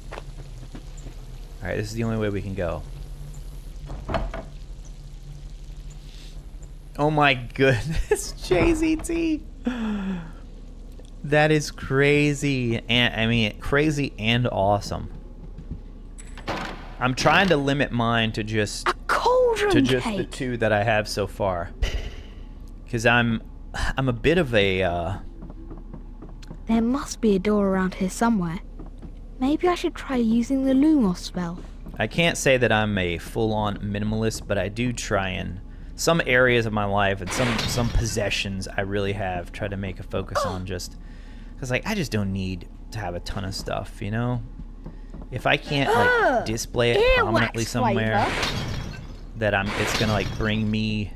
Alright, this is the only way we can go. Oh my goodness, JZT! That is crazy. And I mean, crazy and awesome. I'm trying to limit mine to just... A cauldron to just cake. the two that I have so far, because I'm a bit of a There must be a door around here somewhere. Maybe I should try using the Lumos spell. I can't say that I'm a full-on minimalist, but I do try and some areas of my life and some possessions I really have tried to make a focus on, just because like I just don't need to have a ton of stuff, you know. If I can't like display it prominently earwax somewhere, flavor. that it's gonna like bring me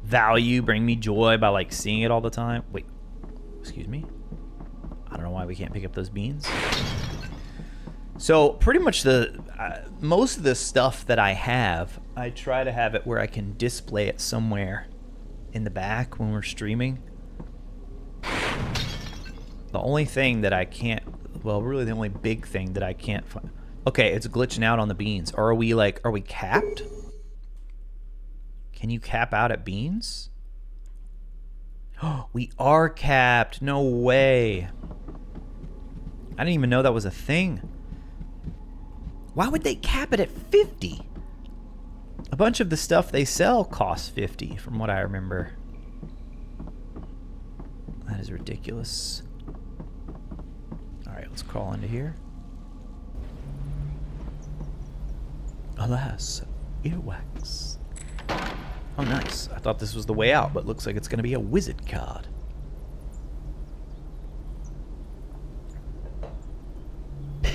value, bring me joy by like seeing it all the time. Wait, excuse me. I don't know why we can't pick up those beans. So pretty much the most of the stuff that I have, I try to have it where I can display it somewhere in the back when we're streaming. The only thing that I can't, well, really the only big thing that I can't find. Okay, it's glitching out on the beans. Or are we capped? Can you cap out at beans? We are capped. No way. I didn't even know that was a thing. Why would they cap it at 50? A bunch of the stuff they sell costs 50, from what I remember. That is ridiculous. Alright, let's crawl into here. Alas, earwax. Oh, nice. I thought this was the way out, but looks like it's going to be a wizard card.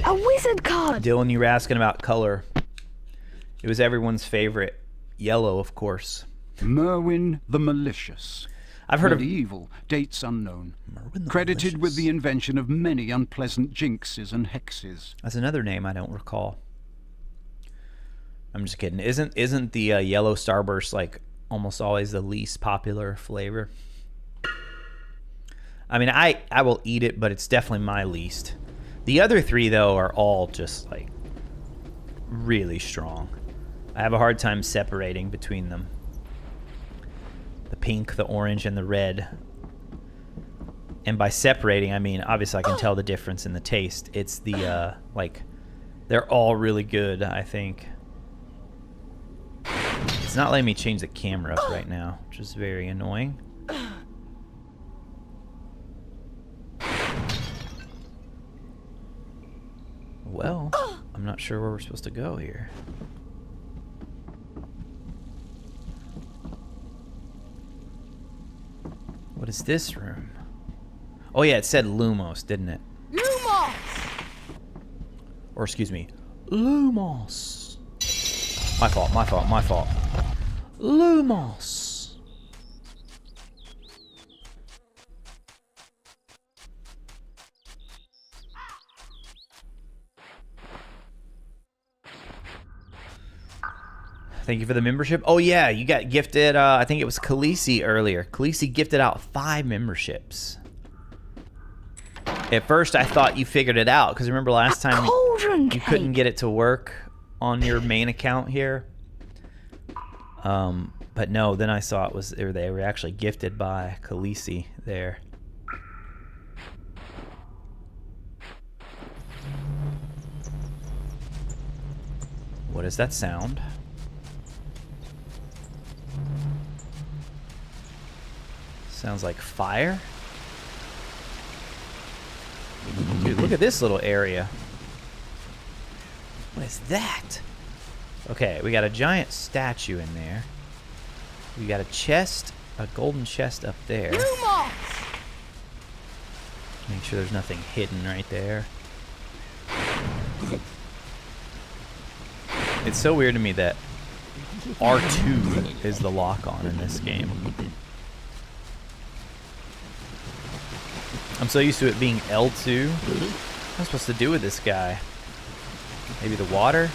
A wizard card! Dylan, you were asking about color. It was everyone's favorite. Yellow, of course. Merwin the Malicious. I've heard of Medieval, dates unknown. Merwin the Credited with the Malicious. invention of many unpleasant jinxes and hexes. That's another name I don't recall. I'm just kidding. Isn't the yellow Starburst like almost always the least popular flavor? I mean, I will eat it, but it's definitely my least. The other three, though, are all just like really strong. I have a hard time separating between them. The pink, the orange, and the red. And by separating, I mean, obviously I can tell the difference in the taste. It's the, like, they're all really good, I think. It's not letting me change the camera up right now, which is very annoying. Well, I'm not sure where we're supposed to go here. What is this room? Oh yeah, it said Lumos, didn't it? Lumos! Or excuse me, Lumos. My fault, my fault, my fault. Lumos. Thank you for the membership. Oh yeah, you got gifted, I think it was Khaleesi earlier. Khaleesi gifted out 5 memberships. At first I thought you figured it out, because remember last time you couldn't get it to work on your main account here. But no, then I saw it was they were actually gifted by Khaleesi there. What is that sound? Sounds like fire. Dude, look at this little area. What is that? Okay, we got a giant statue in there. We got a chest, a golden chest up there. Make sure there's nothing hidden right there. It's so weird to me that R2 is the lock-on in this game. I'm so used to it being L2. What am I supposed to do with this guy? Maybe the water?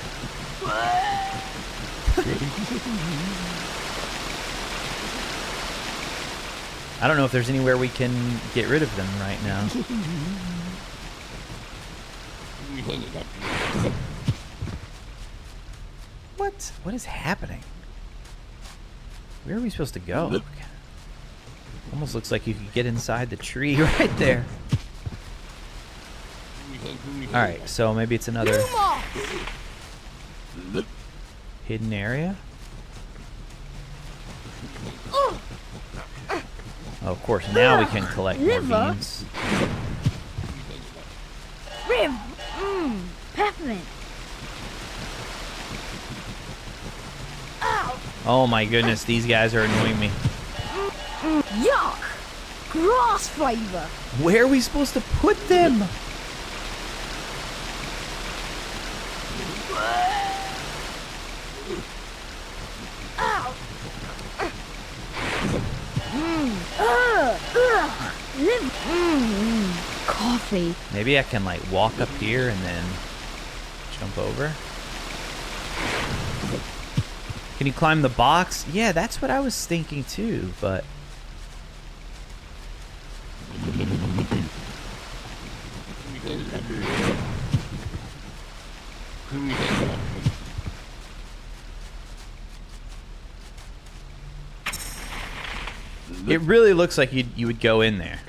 I don't know if there's anywhere we can get rid of them right now. What? What is happening? Where are we supposed to go? Almost looks like you could get inside the tree right there. Alright, so maybe it's another hidden area? Oh, of course, now we can collect more beans. Rim! Peppermint! Oh my goodness, these guys are annoying me. Yuck! Grass flavor! Where are we supposed to put them? Coffee. Maybe I can like walk up here and then jump over. Can you climb the box? Yeah, that's what I was thinking too, but it really looks like you would go in there.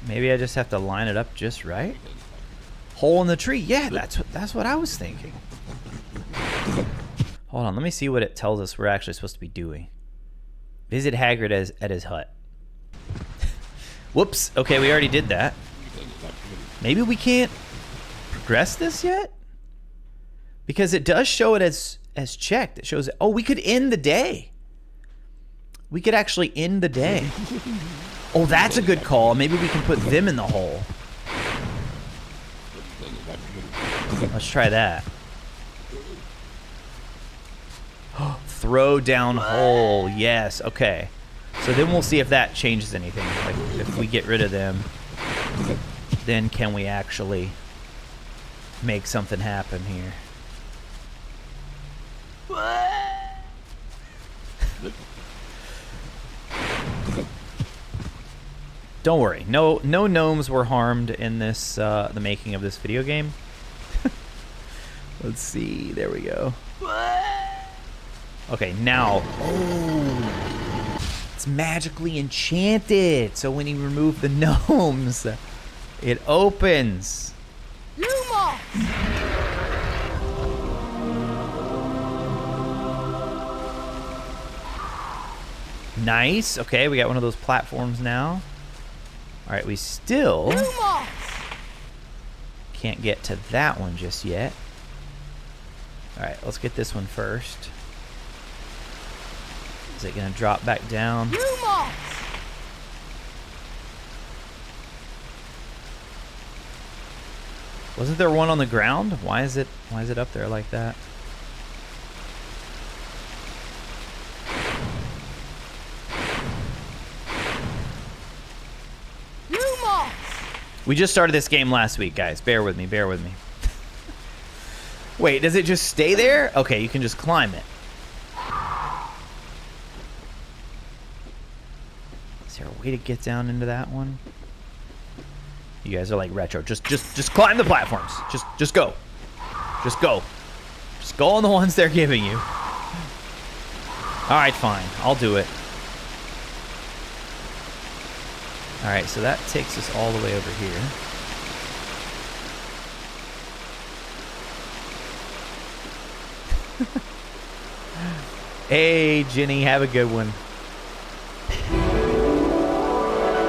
Maybe I just have to line it up just right. Hole in the tree. Yeah, that's what I was thinking. Hold on, let me see what it tells us we're actually supposed to be doing. Visit Hagrid at his hut. Whoops. Okay, we already did that. Maybe we can't progress this yet? Because it does show it as checked. It shows, oh, we could end the day. We could actually end the day. Oh, that's a good call. Maybe we can put them in the hole. Let's try that. Throw down hole. Yes. Okay. So then we'll see if that changes anything. Like if we get rid of them, then can we actually make something happen here? Don't worry. No gnomes were harmed in this the making of this video game. Let's see. There we go. Okay, now. Oh. It's magically enchanted, so when you remove the gnomes, it opens. Lumos! Nice. Okay, we got one of those platforms now. All right, we still Lumos! can't get to that one just yet. All right, let's get this one first. Is it gonna drop back down? Lumos! Wasn't there one on the ground? Why is it up there like that? Lumos! We just started this game last week, guys. Bear with me, bear with me. Wait, does it just stay there? Okay, you can just climb it. Is there a way to get down into that one? You guys are like retro. Just climb the platforms. Just go. Just go. Just go on the ones they're giving you. All right, fine. I'll do it. All right, so that takes us all the way over here. Hey, Jenny, have a good one.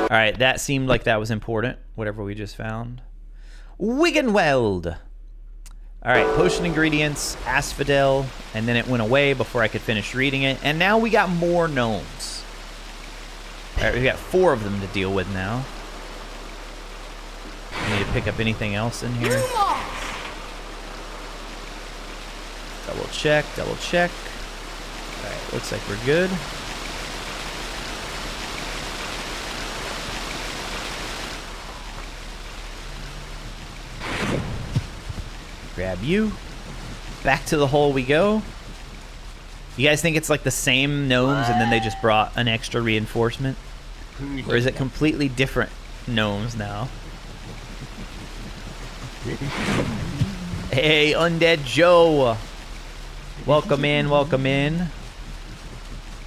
All right, that seemed like that was important, whatever we just found. Wiggenweld. All right, potion ingredients, asphodel, and then it went away before I could finish reading it. And now we got more gnomes. All right, we got 4 of them to deal with now. I need to pick up anything else in here. Double check, double check. All right, looks like we're good. Grab you. Back to the hole we go. You guys think it's like the same gnomes and then they just brought an extra reinforcement? Or is it completely different gnomes now? Hey, Undead Joe. Welcome in, welcome in.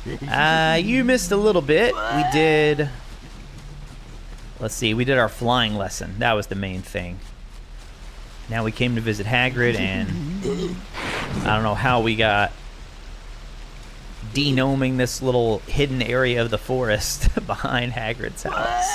You missed a little bit. We did... Let's see, we did our flying lesson. That was the main thing. Now we came to visit Hagrid, and I don't know how we got de-gnoming this little hidden area of the forest behind Hagrid's house.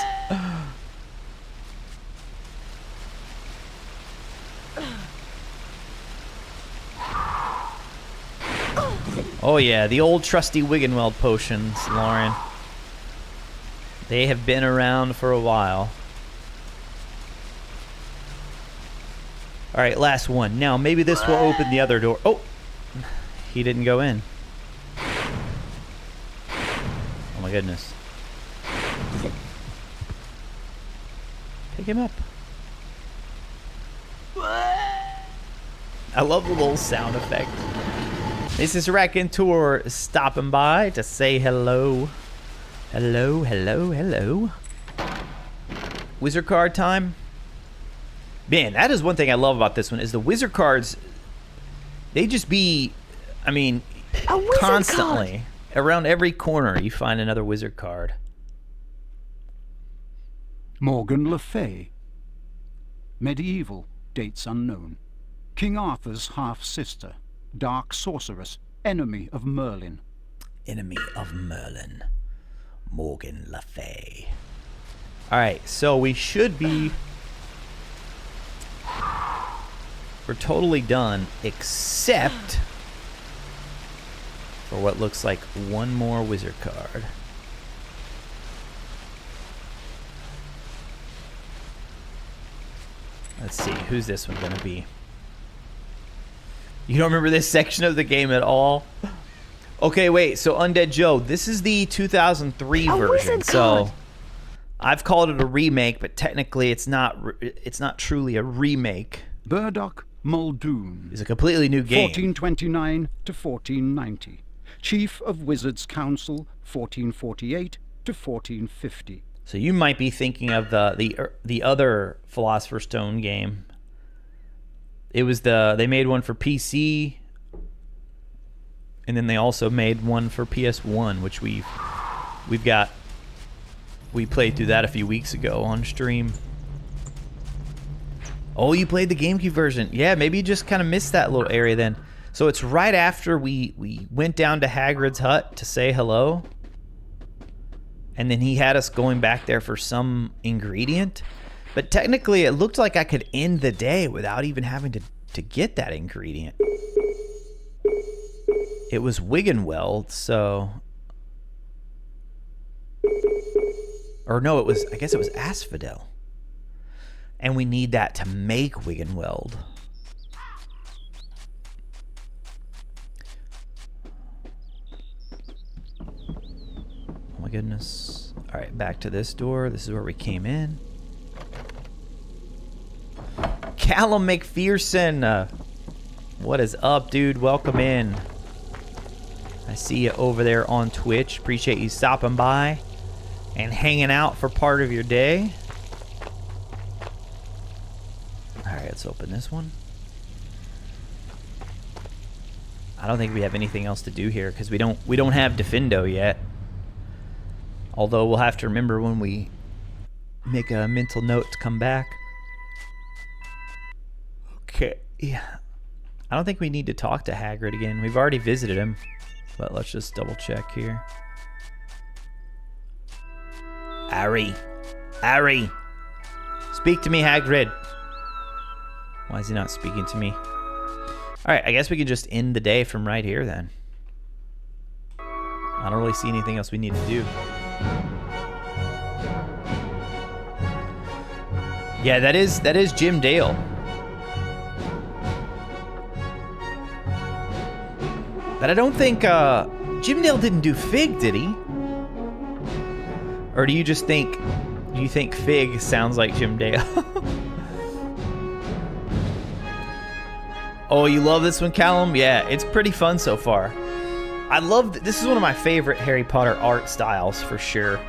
Oh yeah, the old trusty Wiggenweld potions, Lauren. They have been around for a while. All right, last one. Now, maybe this will open the other door. Oh, he didn't go in. Oh my goodness. Pick him up. I love the little sound effect. This is RACONTEUR stopping by to say hello. Hello, hello, hello. Wizard card time. Man, that is one thing I love about this one, is the wizard cards, they just be, I mean, constantly. Around every corner, you find another wizard card. Morgan Le Fay. Medieval, dates unknown. King Arthur's half-sister. Dark sorceress, enemy of Merlin. Enemy of Merlin. Morgan Le Fay. All right, so we should be... We're totally done, except for what looks like one more wizard card. Let's see, who's this one gonna be? You don't remember this section of the game at all? Okay, wait, so Undead Joe, this is the 2003 version, so I've called it a remake, but technically it's not truly a remake. Burdock Muldoon. It's a completely new game. 1429 to 1490. Chief of Wizards Council, 1448 to 1450. So you might be thinking of the other Philosopher's Stone game. It was they made one for PC, and then they also made one for PS1, which we've We played through that a few weeks ago on stream. Oh, you played the GameCube version. Yeah, maybe you just kind of missed that little area then. So it's right after we went down to Hagrid's hut to say hello. And then he had us going back there for some ingredient. But technically, it looked like I could end the day without even having to get that ingredient. It was Wiggenweld, so... Or no, it was... I guess it was Asphodel. And we need that to make Wiggenweld. Oh my goodness. Alright, back to this door. This is where we came in. Callum McPherson. What is up, dude? Welcome in. I see you over there on Twitch. Appreciate you stopping by and hanging out for part of your day. Alright, let's open this one. I don't think we have anything else to do here because we don't have Defendo yet. Although we'll have to remember when we make a mental note to come back. Okay, yeah. I don't think we need to talk to Hagrid again. We've already visited him. But let's just double check here. Harry. Harry. Speak to me, Hagrid. Why is he not speaking to me? Alright, I guess we can just end the day from right here then. I don't really see anything else we need to do. Yeah, that is Jim Dale. But I don't think Jim Dale didn't do Fig, did he? Or do you just think Fig sounds like Jim Dale? Oh, you love this one, Callum? Yeah, it's pretty fun so far. I love this is one of my favorite Harry Potter art styles for sure.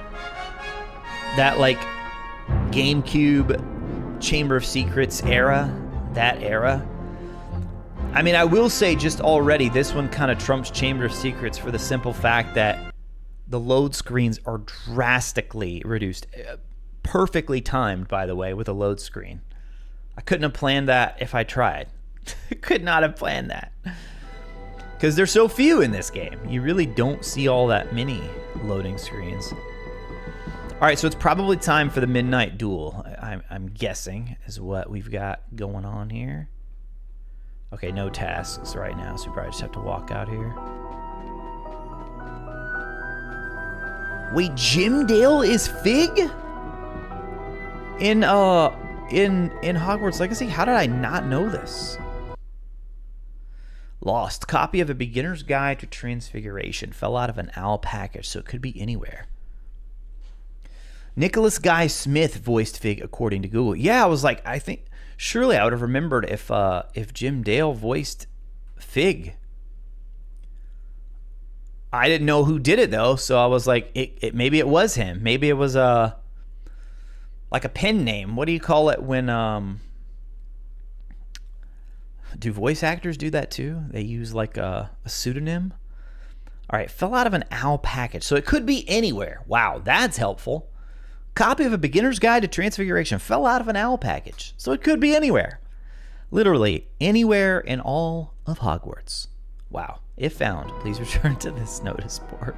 That like GameCube Chamber of Secrets era, that era. I mean, I will say just already, this one kind of trumps Chamber of Secrets for the simple fact that the load screens are drastically reduced. Perfectly timed, by the way, with a load screen. I couldn't have planned that if I tried. Could not have planned that. Because there's so few in this game. You really don't see all that many loading screens. Alright, so it's probably time for the midnight duel. I'm guessing is what we've got going on here. Okay, no tasks right now, so we probably just have to walk out here. Wait, Jim Dale is Fig? In Hogwarts Legacy? How did I not know this? Lost. Copy of a beginner's guide to transfiguration. Fell out of an owl package, so it could be anywhere. Nicholas Guy Smith voiced Fig according to Google. Yeah, I was like, I think surely I would have remembered if Jim Dale voiced Fig. I didn't know who did it though, so I was like, maybe it was him. Maybe it was like a pen name. What do you call it when do voice actors do that too? They use like a pseudonym. All right, fell out of an owl package, so it could be anywhere. Wow, that's helpful. Copy of a beginner's guide to transfiguration. Fell out of an owl package, so it could be anywhere. Literally anywhere in all of Hogwarts. Wow. If found, please return to this notice board.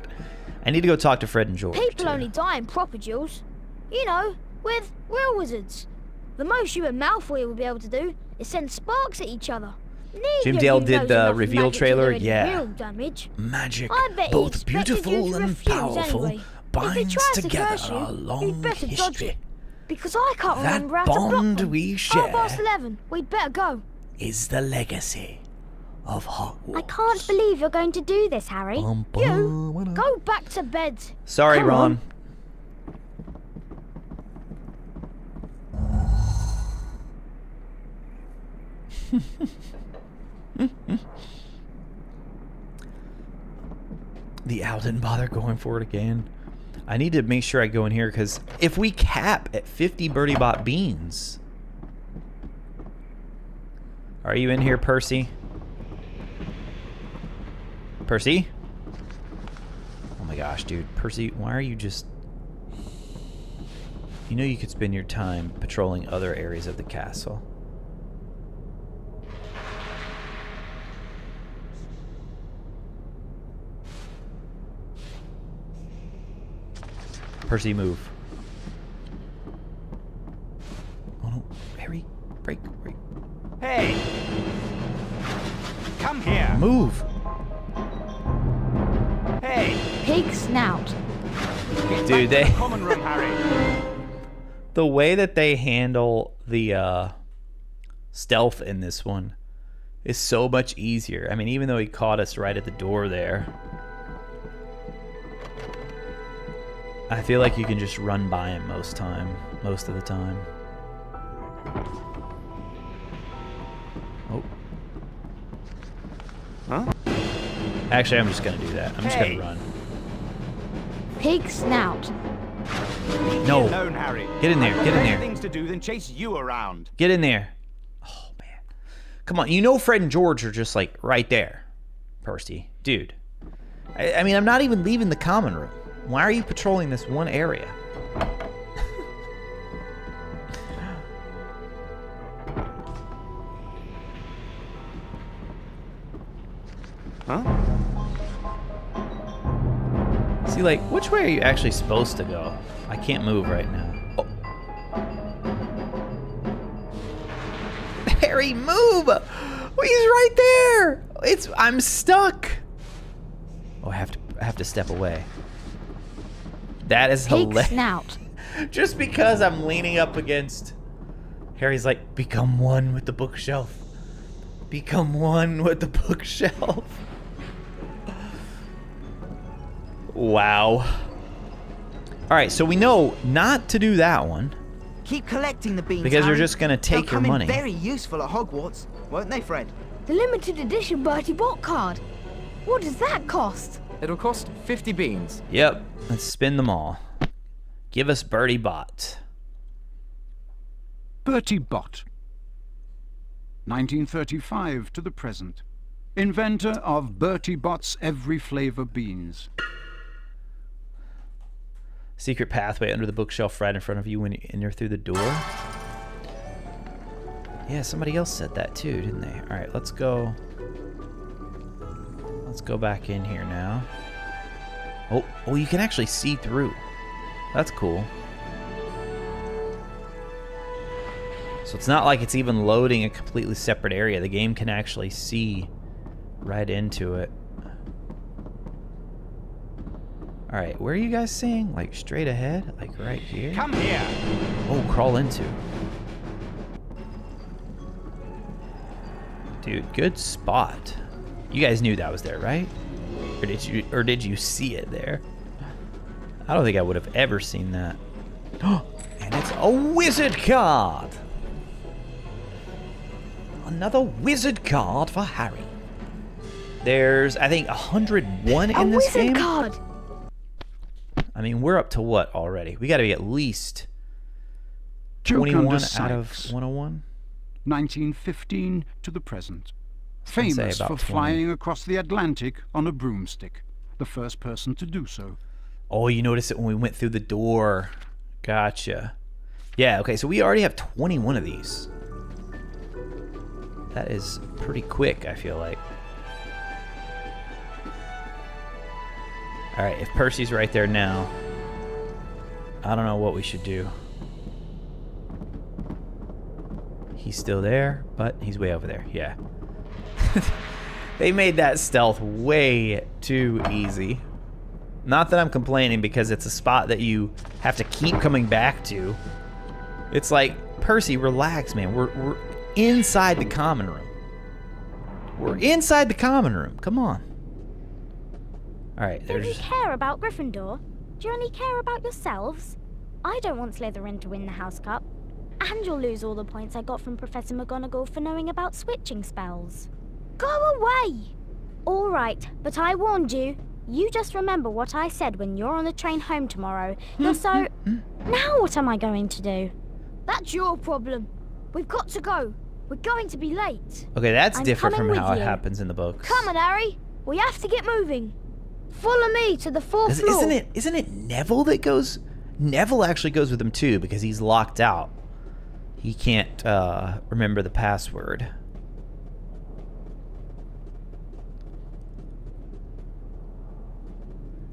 I need to go talk to Fred and George. People only die in proper duels. You know, with real wizards. The most you and Malfoy will be able to do is send sparks at each other. Jim Dale did the reveal trailer. Yeah. Real damage. Magic, I bet both beautiful and powerful, anyway. binds together a long history. Because I can't That remember how to block bond them. we share 11. We'd better go. is the legacy of Hogwarts. I can't believe you're going to do this, Harry. You go back to bed. Sorry, Come Ron. The owl didn't bother going for it again. I need to make sure I go in here because if we cap at 50 Birdie Bot beans. Are you in here, Percy? Percy? Oh my my gosh, dude. Percy, why are you just... You know you could spend your time patrolling other areas of the castle. Percy, move. Oh no, Harry, break. Hey! Come here! Move! Hey! Pig snout. Dude, they... Common room, Harry. The way that they handle the stealth in this one is so much easier. I mean, even though he caught us right at the door there, I feel like you can just run by him most of the time. Oh. Huh? Actually, I'm just gonna do that. I'm just gonna run. Pig snout. No. Alone, Harry. Get in there. Get in Better there. things to do than chase you around. Get in there. Oh, man. Come on. You know Fred and George are just, like, right there. Percy. Dude. I mean, I'm not even leaving the common room. Why are you patrolling this one area? Huh? See, like, which way are you actually supposed to go? I can't move right now. Oh. Harry, move! Oh, he's right there! I'm stuck! Oh, I have to step away. That is Pig hilarious. snout. Just because I'm leaning up against... Harry's like, become one with the bookshelf. Become one with the bookshelf. Wow. Alright, so we know not to do that one. Keep collecting the beans, because Harry. they're just going to take They'll your come money. in very useful at Hogwarts, won't they, Fred? The limited edition Bertie Bott card. What does that cost? It'll cost 50 beans. Yep, let's spin them all. Give us Bertie Bott. Bertie Bott. 1935 to the present. Inventor of Bertie Bott's every flavor beans. Secret pathway under the bookshelf right in front of you when you enter through the door. Yeah, somebody else said that too, didn't they? All right, let's go. Let's go back in here now. Oh, you can actually see through. That's cool. So it's not like it's even loading a completely separate area. The game can actually see right into it. All right, where are you guys seeing? Like straight ahead? Like right here? Come here. Oh, crawl into. Dude, good spot. You guys knew that was there, right? Or did you see it there? I don't think I would have ever seen that. And it's a wizard card. Another wizard card for Harry. There's, I think, 101 in this game. A wizard card. I mean, we're up to what already? We got to be at least Joke 21 under out of Sykes. 101. 1915 to the present. gonna say Famous about for 20. flying across the Atlantic on a broomstick. The first person to do so. Oh, you noticed it when we went through the door. Gotcha. Yeah, okay, so we already have 21 of these. That is pretty quick, I feel like. Alright, if Percy's right there now, I don't know what we should do. He's still there, but he's way over there. Yeah. They made that stealth way too easy. Not that I'm complaining, because it's a spot that you have to keep coming back to. It's like, Percy, relax, man. We're inside the common room. We're inside the common room. Come on. Alright, Don't you there's... care about Gryffindor? Do you only care about yourselves? I don't want Slytherin to win the House Cup. And you'll lose all the points I got from Professor McGonagall for knowing about switching spells. Go away! All right, but I warned you. You just remember what I said when you're on the train home tomorrow. You're so... Now what am I going to do? That's your problem. We've got to go. We're going to be late. Okay, that's I'm different coming from how with it you. happens in the books. Come on, Harry. We have to get moving. Follow me to the fourth floor. Isn't it Neville that goes? Neville actually goes with him too because he's locked out. He can't remember the password.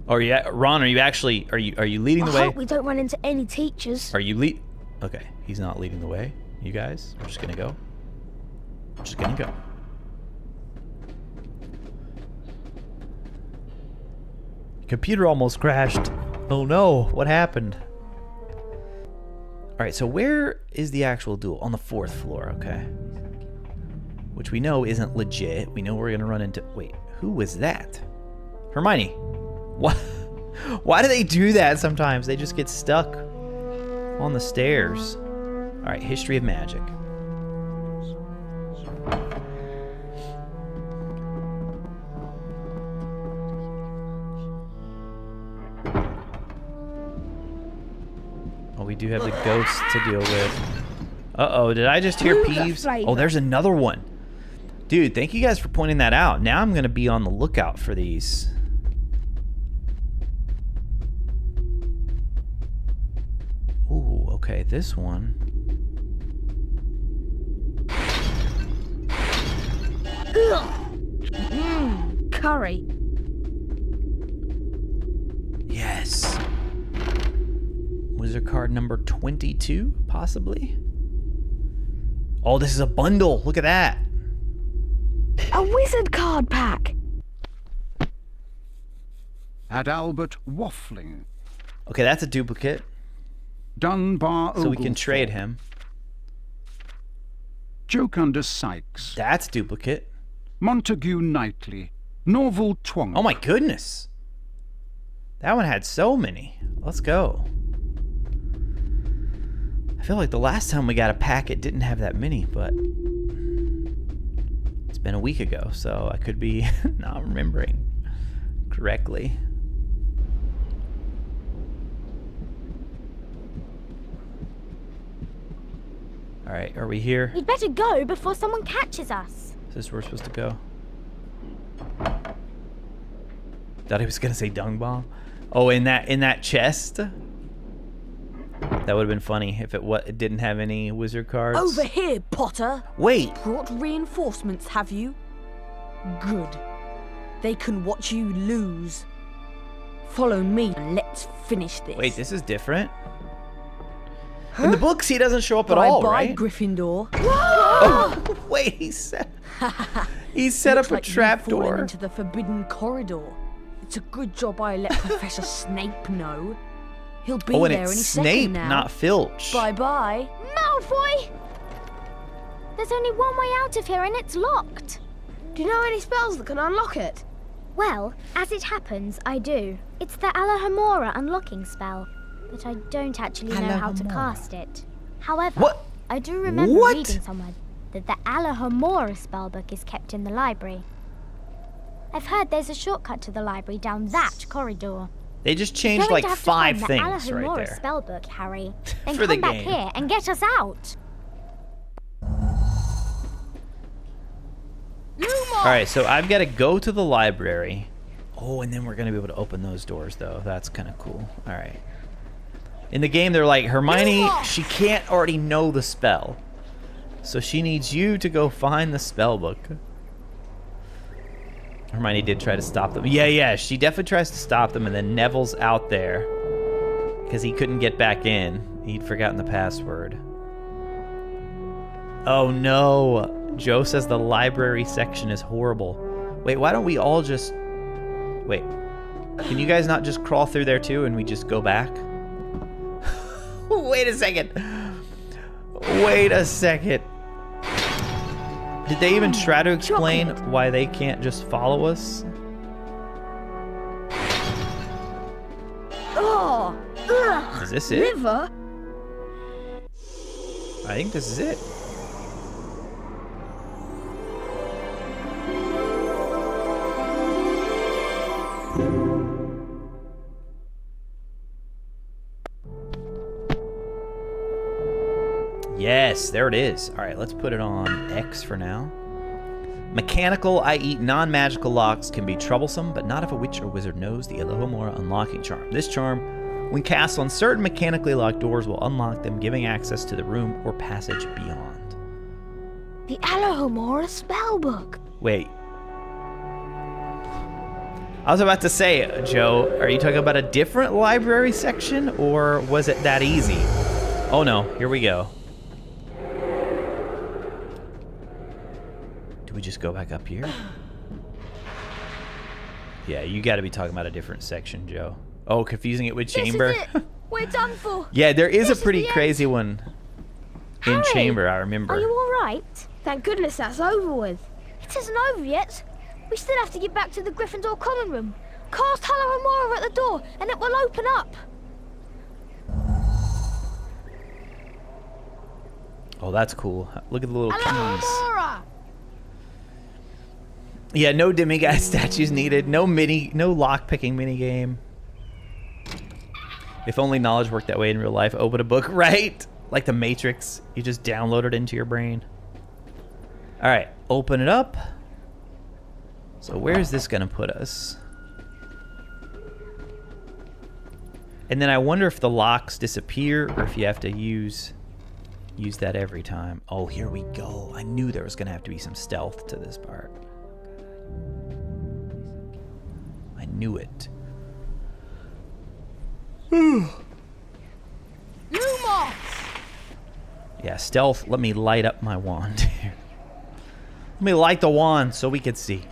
Or Ron, are you leading the way? I hope we don't run into any teachers. Are you Okay, he's not leading the way. You guys are just gonna go. Just gonna go. Computer almost crashed. Oh no, what happened? Alright, so where is the actual duel? On the 4th floor, okay. Which we know isn't legit. We know we're gonna run into... Wait, who was that? Hermione. What? Why do they do that sometimes? They just get stuck on the stairs. Alright, history of magic. Oh, we do have the ghosts to deal with. Uh-oh, did I just hear Peeves? Oh, there's another one. Dude, thank you guys for pointing that out. Now I'm going to be on the lookout for these. Ooh, okay, this one. Curry. Yes. Wizard card number 22, possibly? Oh, this is a bundle. Look at that. A wizard card pack. Had Albert Waffling. Okay, that's a duplicate. Dunbar So we can trade him. Jokunder Sykes. That's duplicate. Montague Knightley. Norval Twonk. Oh my goodness. That one had so many. Let's go. I feel like the last time we got a pack, it didn't have that many, but it's been a week ago, so I could be not remembering correctly. All right, are we here? We'd better go before someone catches us. Is this where we're supposed to go? Thought he was gonna say dung bomb. Oh, in that chest. That would have been funny if it didn't have any wizard cards. Over here, Potter. Wait. Brought reinforcements, have you? Good. They can watch you lose. Follow me and let's finish this. Wait, this is different. In the books, he doesn't show up at all, right? Bye, Gryffindor. Oh, wait, he set up a like trapdoor. into the forbidden corridor. It's a good job I let Professor Snape know. He'll be Oh, and there it's any Snape, second now. not Filch. Bye-bye. Malfoy! There's only one way out of here and it's locked. Do you know any spells that can unlock it? Well, as it happens, I do. It's the Alohomora unlocking spell, but I don't actually know how to cast it. However, What? I do remember What? reading somewhere that the Alohomora spellbook is kept in the library. I've heard there's a shortcut to the library down that corridor. They just You're changed going like to have to 5 find things the right Alohomora there. spellbook, Harry. Then For the come back game. here and get us out. All right, so I've got to go to the library. Oh, and then we're going to be able to open those doors, though. That's kind of cool. All right. In the game, they're like, Hermione, she can't already know the spell. So she needs you to go find the spell book. Hermione did try to stop them. Yeah, she definitely tries to stop them, and then Neville's out there because he couldn't get back in. He'd forgotten the password. Oh, no. Joe says the library section is horrible. Wait, why don't we all just... Wait. Can you guys not just crawl through there, too, and we just go back? Wait a second. Wait a second. Did they even try to explain why they can't just follow us? Oh! Is this it? Liver? I think this is it. Yes, there it is. All right, let's put it on X for now. Mechanical, i.e. non-magical locks can be troublesome, but not if a witch or wizard knows the Alohomora unlocking charm. This charm, when cast on certain mechanically locked doors, will unlock them, giving access to the room or passage beyond. The Alohomora spellbook. Wait. I was about to say, Joe, are you talking about a different library section, or was it that easy? Oh no, here we go. Do we just go back up here? Yeah, you got to be talking about a different section, Joe. Oh, confusing it with chamber. This is it. We're done for. Yeah, there is This a pretty the crazy one in Harry, chamber, I remember. Are you all right? Thank goodness that's over with. It isn't over yet. We still have to get back to the Gryffindor common room. Cast Alohomora at the door, and it will open up. Oh, that's cool. Look at the little keys. Alohomora! Yeah, no demiguise statues needed. No lock-picking minigame. If only knowledge worked that way in real life. Open a book, right? Like the Matrix. You just download it into your brain. All right, open it up. So where's this gonna put us? And then I wonder if the locks disappear or if you have to use that every time. Oh, here we go. I knew there was gonna have to be some stealth to this part. I knew it. Lumos! Yeah, stealth. Let me light up my wand here. Let me light the wand so we can see.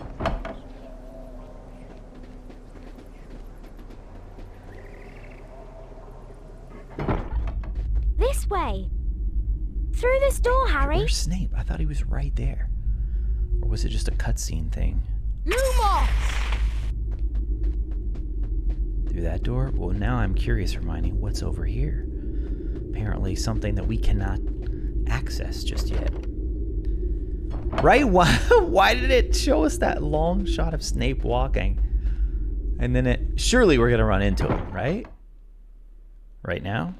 This way. Through this door, Harry. Where's Snape? I thought he was right there. Or was it just a cutscene thing? Lumos! Through that door? Well, now I'm curious, Hermione. What's over here? Apparently something that we cannot access just yet. Right? Why did it show us that long shot of Snape walking? And then surely we're going to run into him, right? Right now?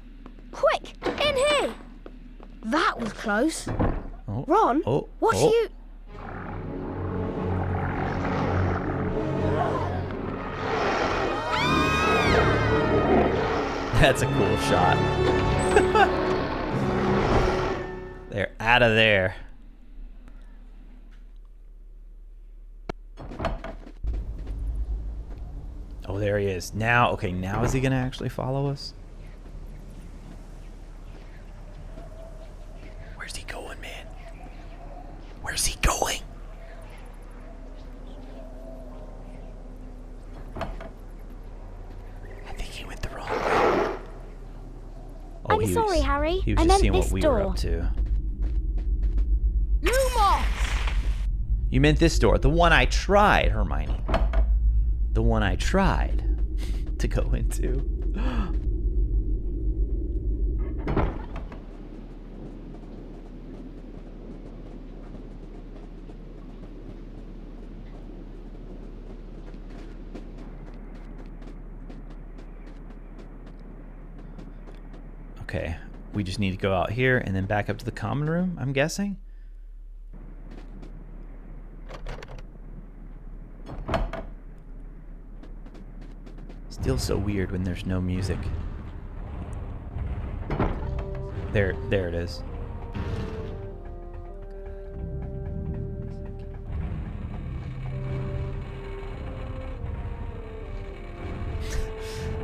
Quick, in here! That was close. Oh, Ron, what are you... That's a cool shot. They're out of there. Oh, there he is. Now, okay, now is he gonna actually follow us? Where's he going, man? Where's he going? I think he went the wrong way. Oh, I'm sorry, Harry. He was I just meant seeing this what we door. were up to. Lumos! You meant this door. The one I tried, Hermione. The one I tried to go into. Okay, we just need to go out here and then back up to the common room, I'm guessing. Still so weird when there's no music. There it is.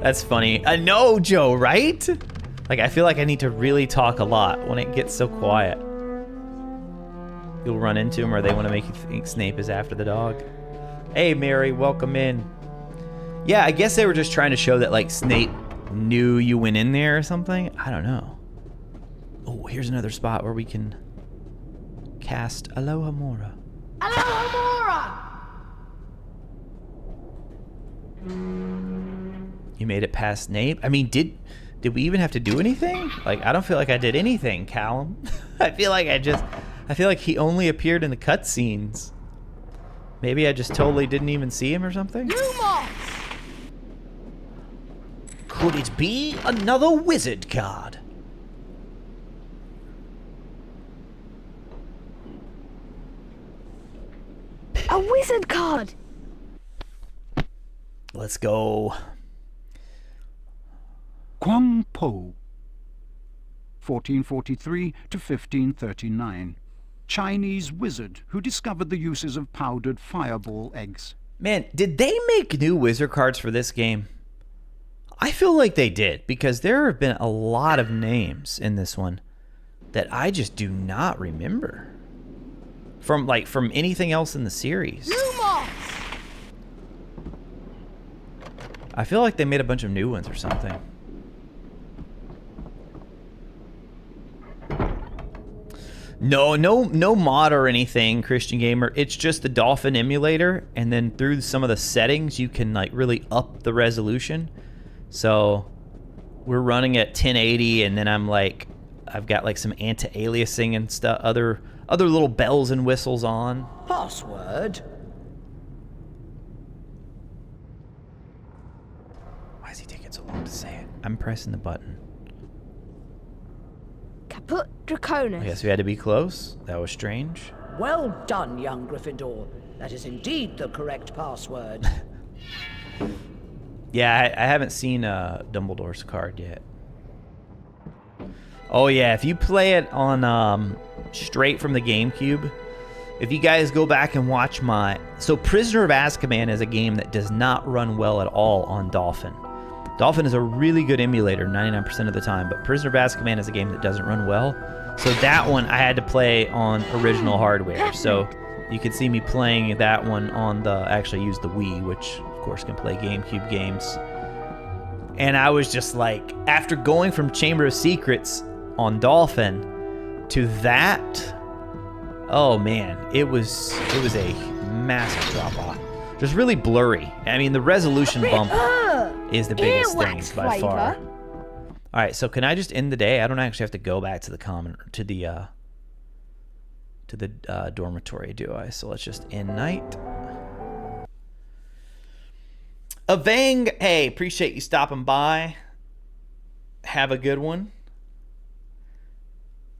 That's funny. I know, Joe, right? Like, I feel like I need to really talk a lot when it gets so quiet. You'll run into him, or they want to make you think Snape is after the dog. Hey, Mary, welcome in. Yeah, I guess they were just trying to show that, like, Snape knew you went in there or something. I don't know. Oh, here's another spot where we can cast Alohomora. Alohomora! You made it past Snape? I mean, did we even have to do anything? Like, I don't feel like I did anything, Callum. I feel like he only appeared in the cutscenes. Maybe I just totally didn't even see him or something? Lumos! Could it be another wizard card? A wizard card! Let's go. Quang Po, 1443 to 1539. Chinese wizard who discovered the uses of powdered fireball eggs. Man, did they make new wizard cards for this game? I feel like they did, because there have been a lot of names in this one that I just do not remember from anything else in the series. I feel like they made a bunch of new ones or something. No mod or anything, Christian Gamer. It's just the Dolphin emulator, and then through some of the settings, you can like really up the resolution. So we're running at 1080, and then I've got like some anti-aliasing and stuff, other little bells and whistles on. Password. Why is he taking so long to say it? I'm pressing the button. Caput Draconis. I guess we had to be close. That was strange. Well done, young Gryffindor. That is indeed the correct password. Yeah, I haven't seen Dumbledore's card yet. Oh yeah, if you play it on straight from the GameCube, if you guys go back and watch so Prisoner of Azkaban is a game that does not run well at all on Dolphin. Dolphin is a really good emulator 99% of the time, but Prisoner of Azkaban is a game that doesn't run well. So that one I had to play on original hardware. So you could see me playing that one on actually use the Wii, which of course can play GameCube games. And I was just like, after going from Chamber of Secrets on Dolphin to that, oh man, it was a massive drop off. Just really blurry. I mean, the resolution bump is the biggest thing by far. All right, so can I just end the day? I don't actually have to go back to the dormitory, do I? So let's just end night. Avang, hey, appreciate you stopping by. Have a good one.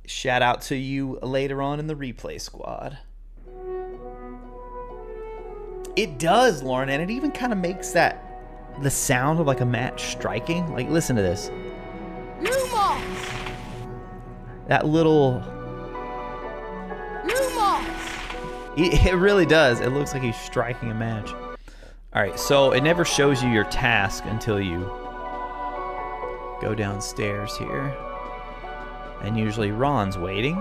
Shout out to you later on in the replay squad. It does, Lauren, and it even kind of makes the sound of like a match striking. Like, listen to this. Lumos! That little... Lumos! It really does. It looks like he's striking a match. All right, so it never shows you your task until you go downstairs here. And usually Ron's waiting.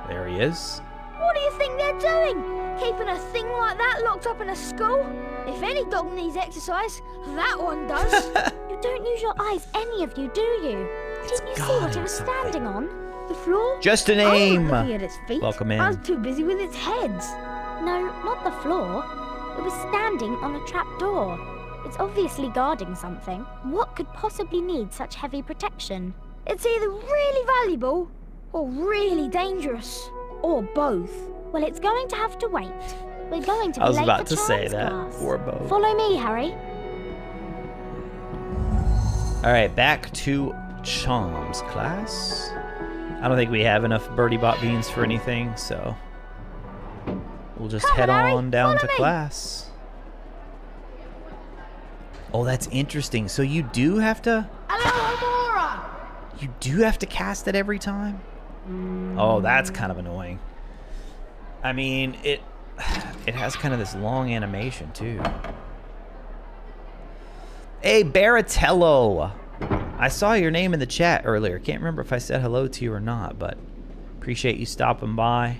There he is. What do you think they're doing? Keeping a thing like that locked up in a school? If any dog needs exercise, that one does. You don't use your eyes, any of you, do you? Didn't you see what it was standing on? The floor? Just a name. I wasn't looking at its feet. Welcome in. I was too busy with its heads. No, not the floor. It was standing on a trap door. It's obviously guarding something. What could possibly need such heavy protection? It's either really valuable or really dangerous. Or both. Well, it's going to have to wait. We're going to be I was late about for to say Charms that. class. Or both. Follow me, Harry. All right, back to Charms class. I don't think we have enough birdie bot beans for anything, so we'll just head on down to class. Oh, that's interesting. So you do have to... You do have to cast it every time? Oh, that's kind of annoying. I mean, it has kind of this long animation, too. Hey, Baratello. I saw your name in the chat earlier. Can't remember if I said hello to you or not, but appreciate you stopping by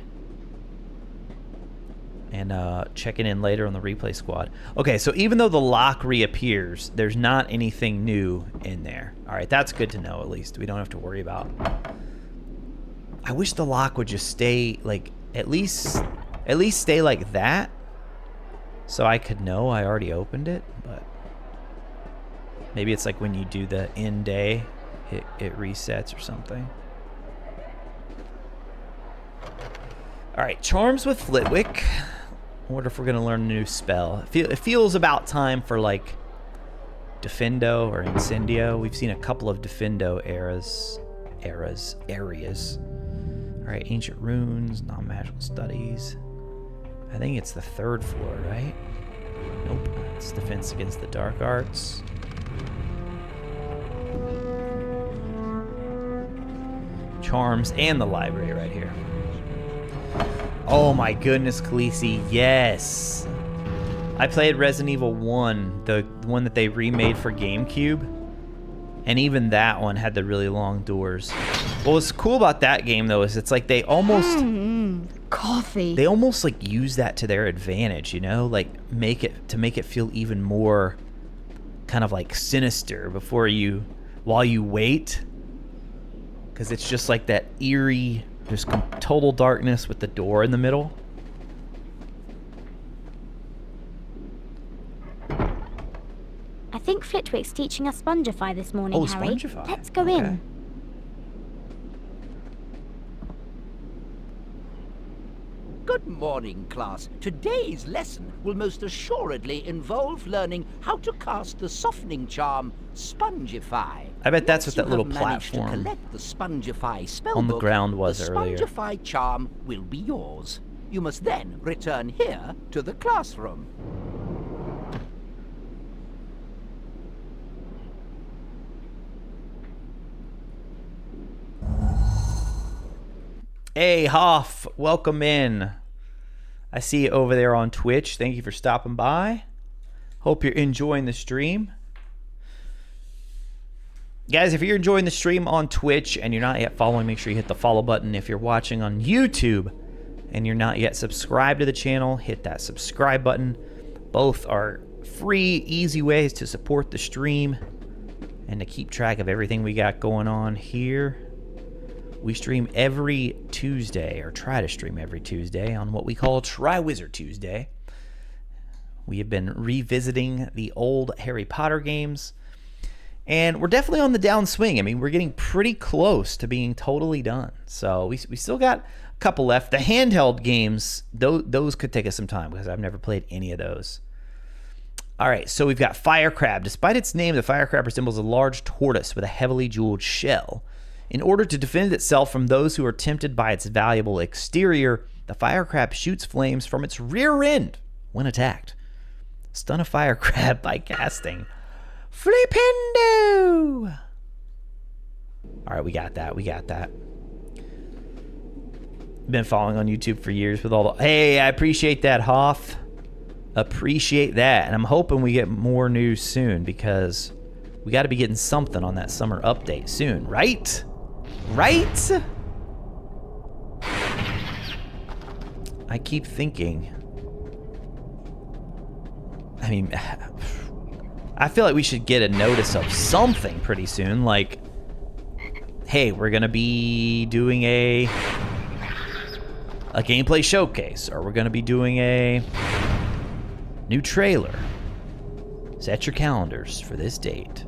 and checking in later on the replay squad. Okay, so even though the lock reappears, there's not anything new in there. All right, that's good to know, at least. We don't have to worry about. I wish the lock would just stay, like, at least stay like that, so I could know I already opened it, but maybe it's like when you do the end day, it resets or something. All right, Charms with Flitwick. I wonder if we're going to learn a new spell. It feels about time for, like, Defendo or Incendio. We've seen a couple of Defendo areas. All right, Ancient Runes, Non-Magical Studies. I think it's the 3rd floor, right? Nope. It's defense against the dark arts. Charms and the library right here. Oh my goodness, Khaleesi, yes! I played Resident Evil 1, the one that they remade for GameCube, and even that one had the really long doors. What was cool about that game, though, is it's like they almost... coffee. They almost, like, use that to their advantage, you know? Like, make it feel even more kind of, like, sinister while you wait. Because it's just like that eerie, just total darkness with the door in the middle. I think Flitwick's teaching us Spongify this morning, Oh, Harry. Spongify. Let's go Okay. in. Good morning, class. Today's lesson will most assuredly involve learning how to cast the softening charm, Spongify. I bet that's what Once that little you have managed platform to collect the Spongify spellbook, on the ground was the earlier. Spongify charm will be yours. You must then return here to the classroom. Hey, Hoff, welcome in. I see you over there on Twitch. Thank you for stopping by. Hope you're enjoying the stream. Guys, if you're enjoying the stream on Twitch and you're not yet following, make sure you hit the follow button. If you're watching on YouTube and you're not yet subscribed to the channel, hit that subscribe button. Both are free, easy ways to support the stream and to keep track of everything we got going on here. We stream every Tuesday, or try to stream every Tuesday, on what we call Triwizard Tuesday. We have been revisiting the old Harry Potter games, and we're definitely on the downswing. I mean, we're getting pretty close to being totally done. So we still got a couple left. The handheld games, those could take us some time, because I've never played any of those. All right, so we've got Fire Crab. Despite its name, the Fire Crab resembles a large tortoise with a heavily jeweled shell. In order to defend itself from those who are tempted by its valuable exterior, the fire crab shoots flames from its rear end when attacked. Stun a fire crab by casting Flipendo! Alright, we got that. Been following on YouTube for years with all the... Hey, I appreciate that, Hoff. Appreciate that. And I'm hoping we get more news soon, because we got to be getting something on that summer update soon, right? Right? I keep thinking. I mean, I feel like we should get a notice of something pretty soon. Like, hey, we're going to be doing a gameplay showcase, or we're going to be doing a new trailer. Set your calendars for this date.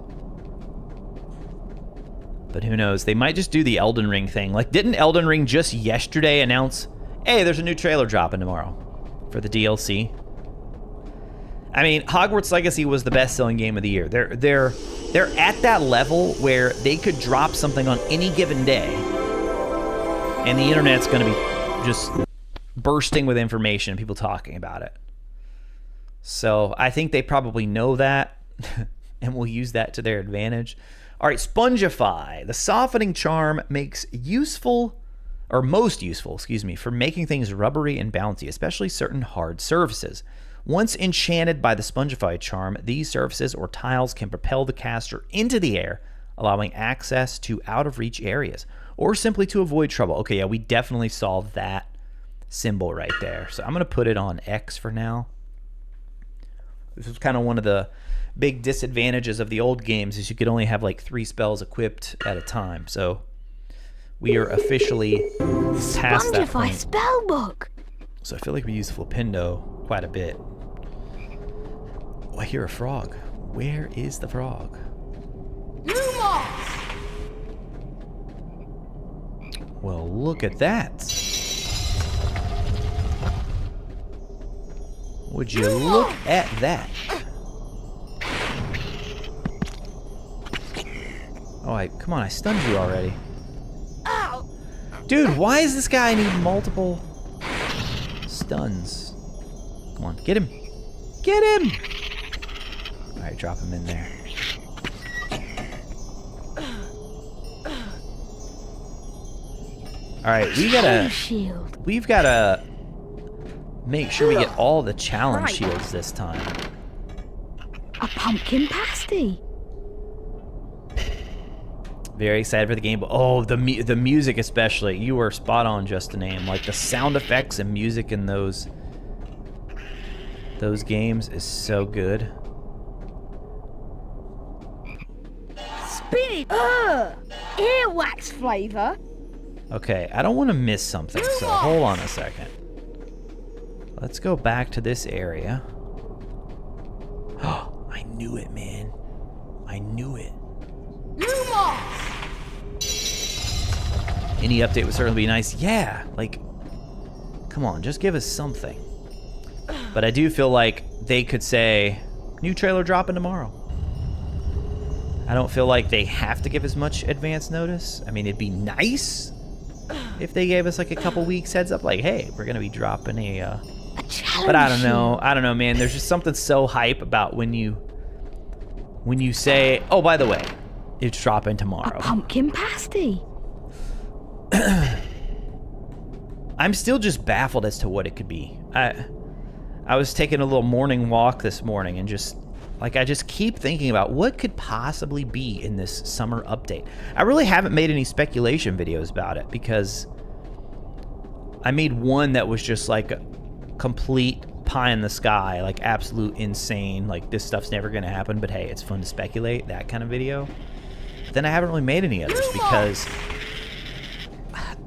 But who knows? They might just do the Elden Ring thing. Like, didn't Elden Ring just yesterday announce, hey, there's a new trailer dropping tomorrow for the DLC? I mean, Hogwarts Legacy was the best-selling game of the year. They're at that level where they could drop something on any given day, and the internet's going to be just bursting with information and people talking about it. So I think they probably know that and will use that to their advantage. All right, Spongify. The softening charm makes most useful, for making things rubbery and bouncy, especially certain hard surfaces. Once enchanted by the Spongify charm, these surfaces or tiles can propel the caster into the air, allowing access to out-of-reach areas, or simply to avoid trouble. Okay, yeah, we definitely saw that symbol right there. So I'm going to put it on X for now. This was kind of one of the big disadvantages of the old games, is you could only have like 3 spells equipped at a time. So we are officially past that point. Spellbook. So I feel like we use Flipendo quite a bit. Oh, I hear a frog. Where is the frog? Lumos! Well, look at that. Would you look at that? Oh, come on, I stunned you already. Ow! Dude, why does this guy need multiple stuns? Come on, get him. Get him! Alright, drop him in there. Alright, we've gotta make sure we get all the challenge shields this time. A pumpkin pasty. Very excited for the game. Oh, the music especially. You were spot on, just to name. Like the sound effects and music in those games is so good. Spinny! Earwax flavor. Okay, I don't want to miss something, so hold on a second. Let's go back to this area. Oh, I knew it, man. I knew it. Any update would certainly be nice. Yeah, like, come on, just give us something. But I do feel like they could say, new trailer dropping tomorrow. I don't feel like they have to give as much advance notice. I mean, it'd be nice if they gave us like a couple weeks heads up, like, hey, we're gonna be dropping a but I don't know, man. There's just something so hype about when you say, oh, by the way, it's dropping tomorrow. A pumpkin pasty. I'm still just baffled as to what it could be. I was taking a little morning walk this morning and just, like, I just keep thinking about what could possibly be in this summer update. I really haven't made any speculation videos about it because I made one that was just like a complete pie in the sky, like absolute insane, like this stuff's never gonna happen, but hey, it's fun to speculate, that kind of video. But then I haven't really made any others because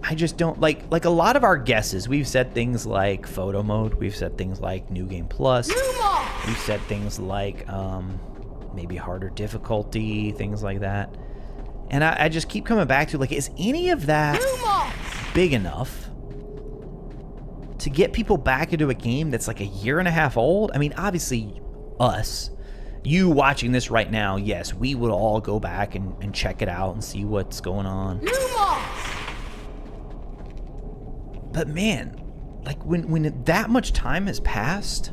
I just don't like a lot of our guesses. We've said things like photo mode, we've said things like new game plus, we've said things like maybe harder difficulty, things like that. And I just keep coming back to, like, is any of that big enough to get people back into a game that's like a year and a half old? I mean, obviously us, you watching this right now, yes, we would all go back and check it out and see what's going on. But man, like when that much time has passed,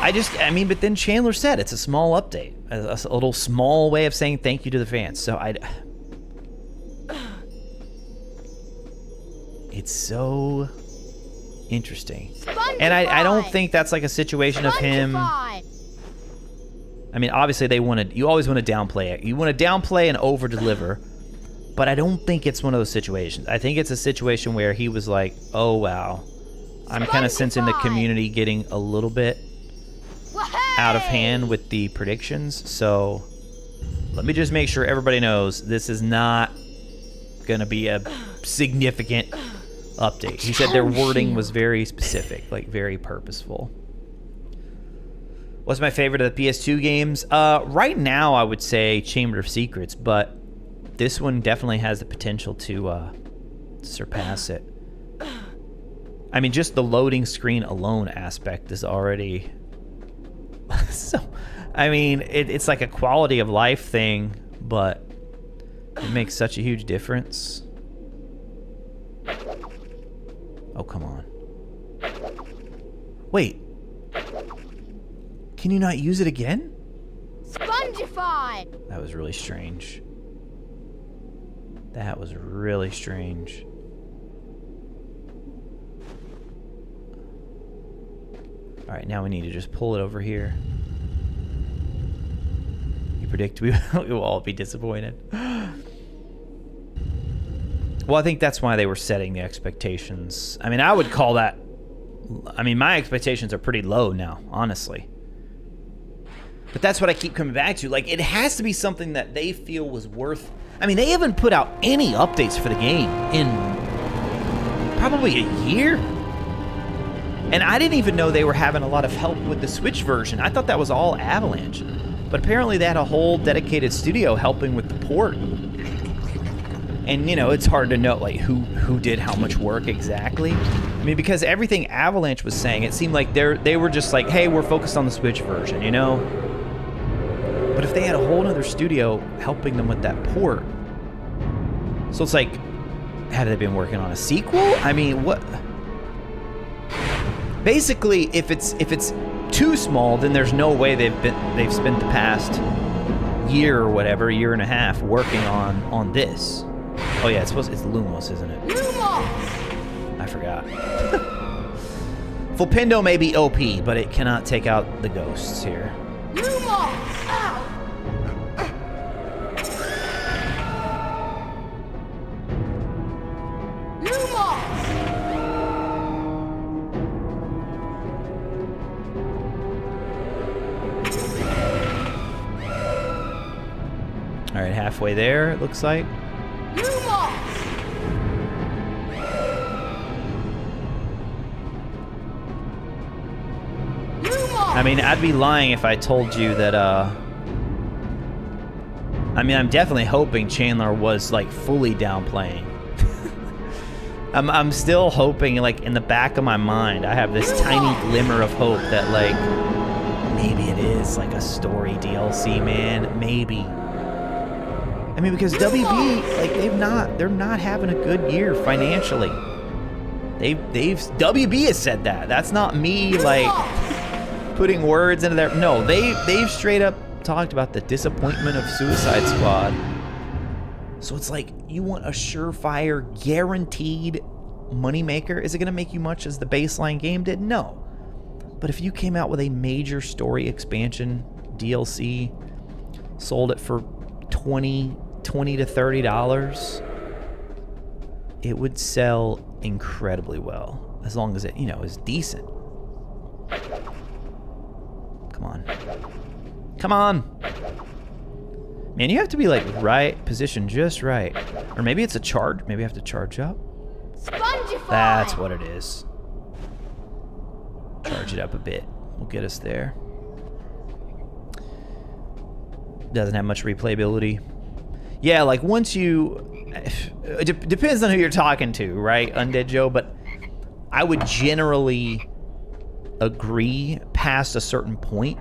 I mean, but then Chandler said it's a small update, a little small way of saying thank you to the fans. So it's so interesting. And I don't think that's like a situation of him. I mean, obviously you always want to downplay it. You want to downplay and over-deliver. But I don't think it's one of those situations. I think it's a situation where he was like, oh, wow. I'm kind of sensing the community getting a little bit out of hand with the predictions. So let me just make sure everybody knows this is not going to be a significant update. He said their wording was very specific, like very purposeful. What's my favorite of the PS2 games? Right now, I would say Chamber of Secrets, but this one definitely has the potential to surpass it. I mean, just the loading screen alone aspect is already so. I mean, it's like a quality of life thing, but it makes such a huge difference. Oh, come on. Wait. Can you not use it again? Spongify! That was really strange. That was really strange. Alright, now we need to just pull it over here. You predict we will all be disappointed. Well, I think that's why they were setting the expectations. I mean, I would call that... I mean, my expectations are pretty low now, honestly. But that's what I keep coming back to. Like, it has to be something that they feel was worth... I mean, they haven't put out any updates for the game in probably a year. And I didn't even know they were having a lot of help with the Switch version. I thought that was all Avalanche. But apparently they had a whole dedicated studio helping with the port. And, you know, it's hard to know, like, who did how much work exactly. I mean, because everything Avalanche was saying, it seemed like they were just like, hey, we're focused on the Switch version, you know? But if they had a whole other studio helping them with that port, so it's like, have they been working on a sequel? I mean, what? Basically, if it's too small, then there's no way they've spent the past year or whatever, year and a half, working on this. Oh yeah, it's Lumos, isn't it? I forgot. Fulpindo may be OP, but it cannot take out the ghosts here. All right, halfway there, it looks like. I mean, I'd be lying if I told you that, I mean, I'm definitely hoping Chandler was, like, fully downplaying. I'm still hoping, like, in the back of my mind, I have this tiny glimmer of hope that, like, maybe it is, like, a story DLC, man. Maybe. I mean, because WB, like, they're not having a good year financially. WB has said that. That's not me, like, putting words into their... No, they've straight up talked about the disappointment of Suicide Squad. So it's like, you want a surefire, guaranteed moneymaker? Is it going to make you much as the baseline game did? No. But if you came out with a major story expansion, DLC, sold it for $20 to $30, it would sell incredibly well, as long as it, you know, is decent. Come on. Come on! Man, you have to be, like, right, positioned just right. Or maybe it's a charge. Maybe I have to charge up. Spongify! That's what it is. Charge it up a bit. We'll get us there. Doesn't have much replayability. Yeah, like, once you... It depends on who you're talking to, right, Undead Joe? But I would generally agree past a certain point.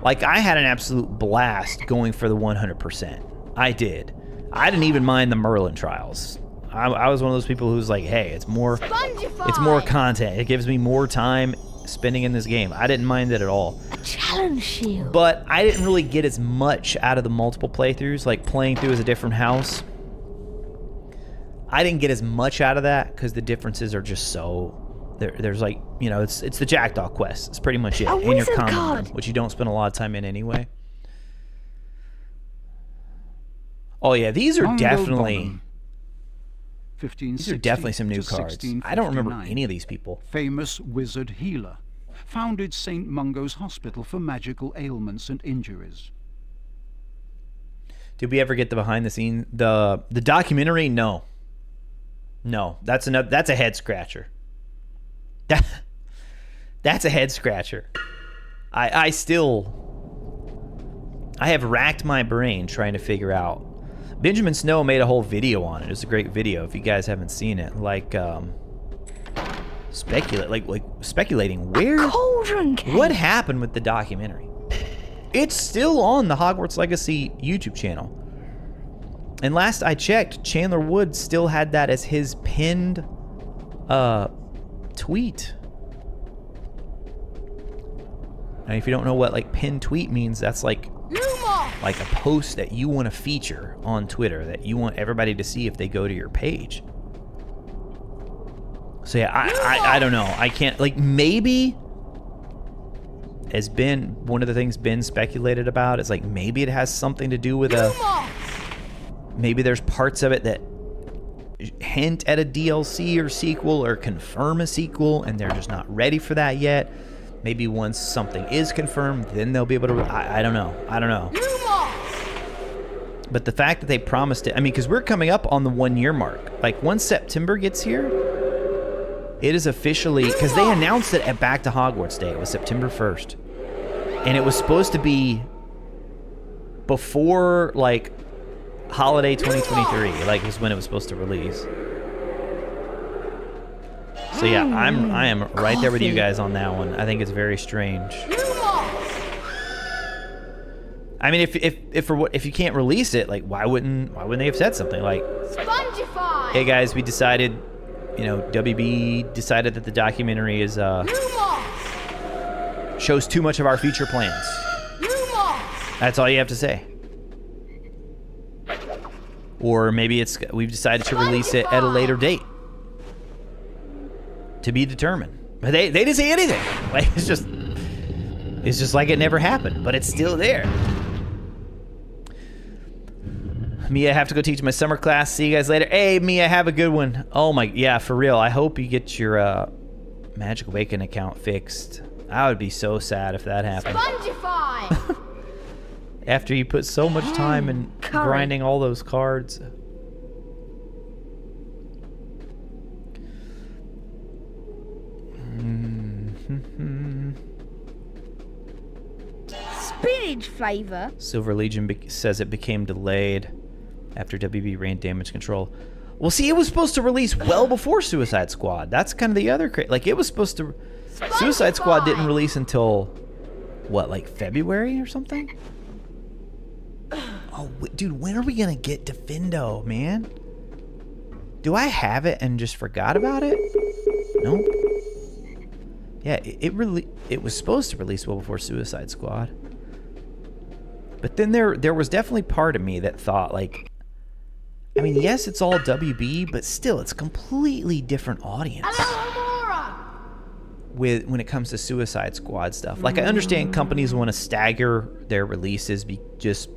Like, I had an absolute blast going for the 100%. I did. I didn't even mind the Merlin trials. I was one of those people who's like, hey, it's more content. It gives me more time spending in this game. I didn't mind it at all. A challenge shield. But I didn't really get as much out of the multiple playthroughs, like playing through as a different house. I didn't get as much out of that because the differences are just so... There's like, you know, it's the Jackdaw quest. It's pretty much it. A And your wizard common card. room, which you don't spend a lot of time in anyway. Oh yeah, these are definitely... These are definitely some new cards. I don't remember any of these people. Famous wizard healer. Founded St. Mungo's Hospital for magical ailments and injuries. Did we ever get the behind the scenes, the documentary? No. No, that's a head scratcher. That's a head scratcher. I have racked my brain trying to figure out. Benjamin Snow made a whole video on it. It's a great video if you guys haven't seen it. Like speculating where what happened with the documentary. It's still on the Hogwarts Legacy YouTube channel. And last I checked, Chandler Wood still had that as his pinned tweet. And if you don't know what like pinned tweet means, that's like a post that you want to feature on Twitter that you want everybody to see if they go to your page. So yeah, I don't know. I can't, like, maybe has been one of the things Ben speculated about is like maybe it has something to do with maybe there's parts of it that hint at a DLC or sequel or confirm a sequel and they're just not ready for that yet. Maybe once something is confirmed, then they'll be able to... I don't know. I don't know. But the fact that they promised it... I mean, because we're coming up on the 1 year mark. Like, once September gets here, it is officially... Because they announced it at Back to Hogwarts Day. It was September 1st. And it was supposed to be before, like, holiday 2023. Like, was when it was supposed to release. So yeah, I am right there with you guys on that one. I think it's very strange. I mean, if you can't release it, like why wouldn't they have said something like, Spongify! hey guys, we decided you know, WB decided that the documentary is shows too much of our future plans. That's all you have to say. Or maybe we've decided to release it at a later date. To be determined. But they didn't say anything. Like it's just like it never happened, but it's still there. Mia, I have to go teach my summer class. See you guys later. Hey, Mia, have a good one. Oh my, yeah, for real. I hope you get your Magic Awaken account fixed. I would be so sad if that happened. Spongify! After you put so much time in grinding all those cards. Spinach flavor. Silver Legion says it became delayed after WB ran damage control. Well, see, it was supposed to release well before Suicide Squad. That's kind of the other like it was supposed to. Suicide Squad didn't release until what, like February or something? Oh, dude, when are we gonna get Defendo, man? Do I have it and just forgot about it? Nope. Yeah, it was supposed to release well before Suicide Squad. But then there was definitely part of me that thought, like, I mean, yes, it's all WB, but still, it's a completely different audience. When it comes to Suicide Squad stuff. Like, I understand companies want to stagger their releases just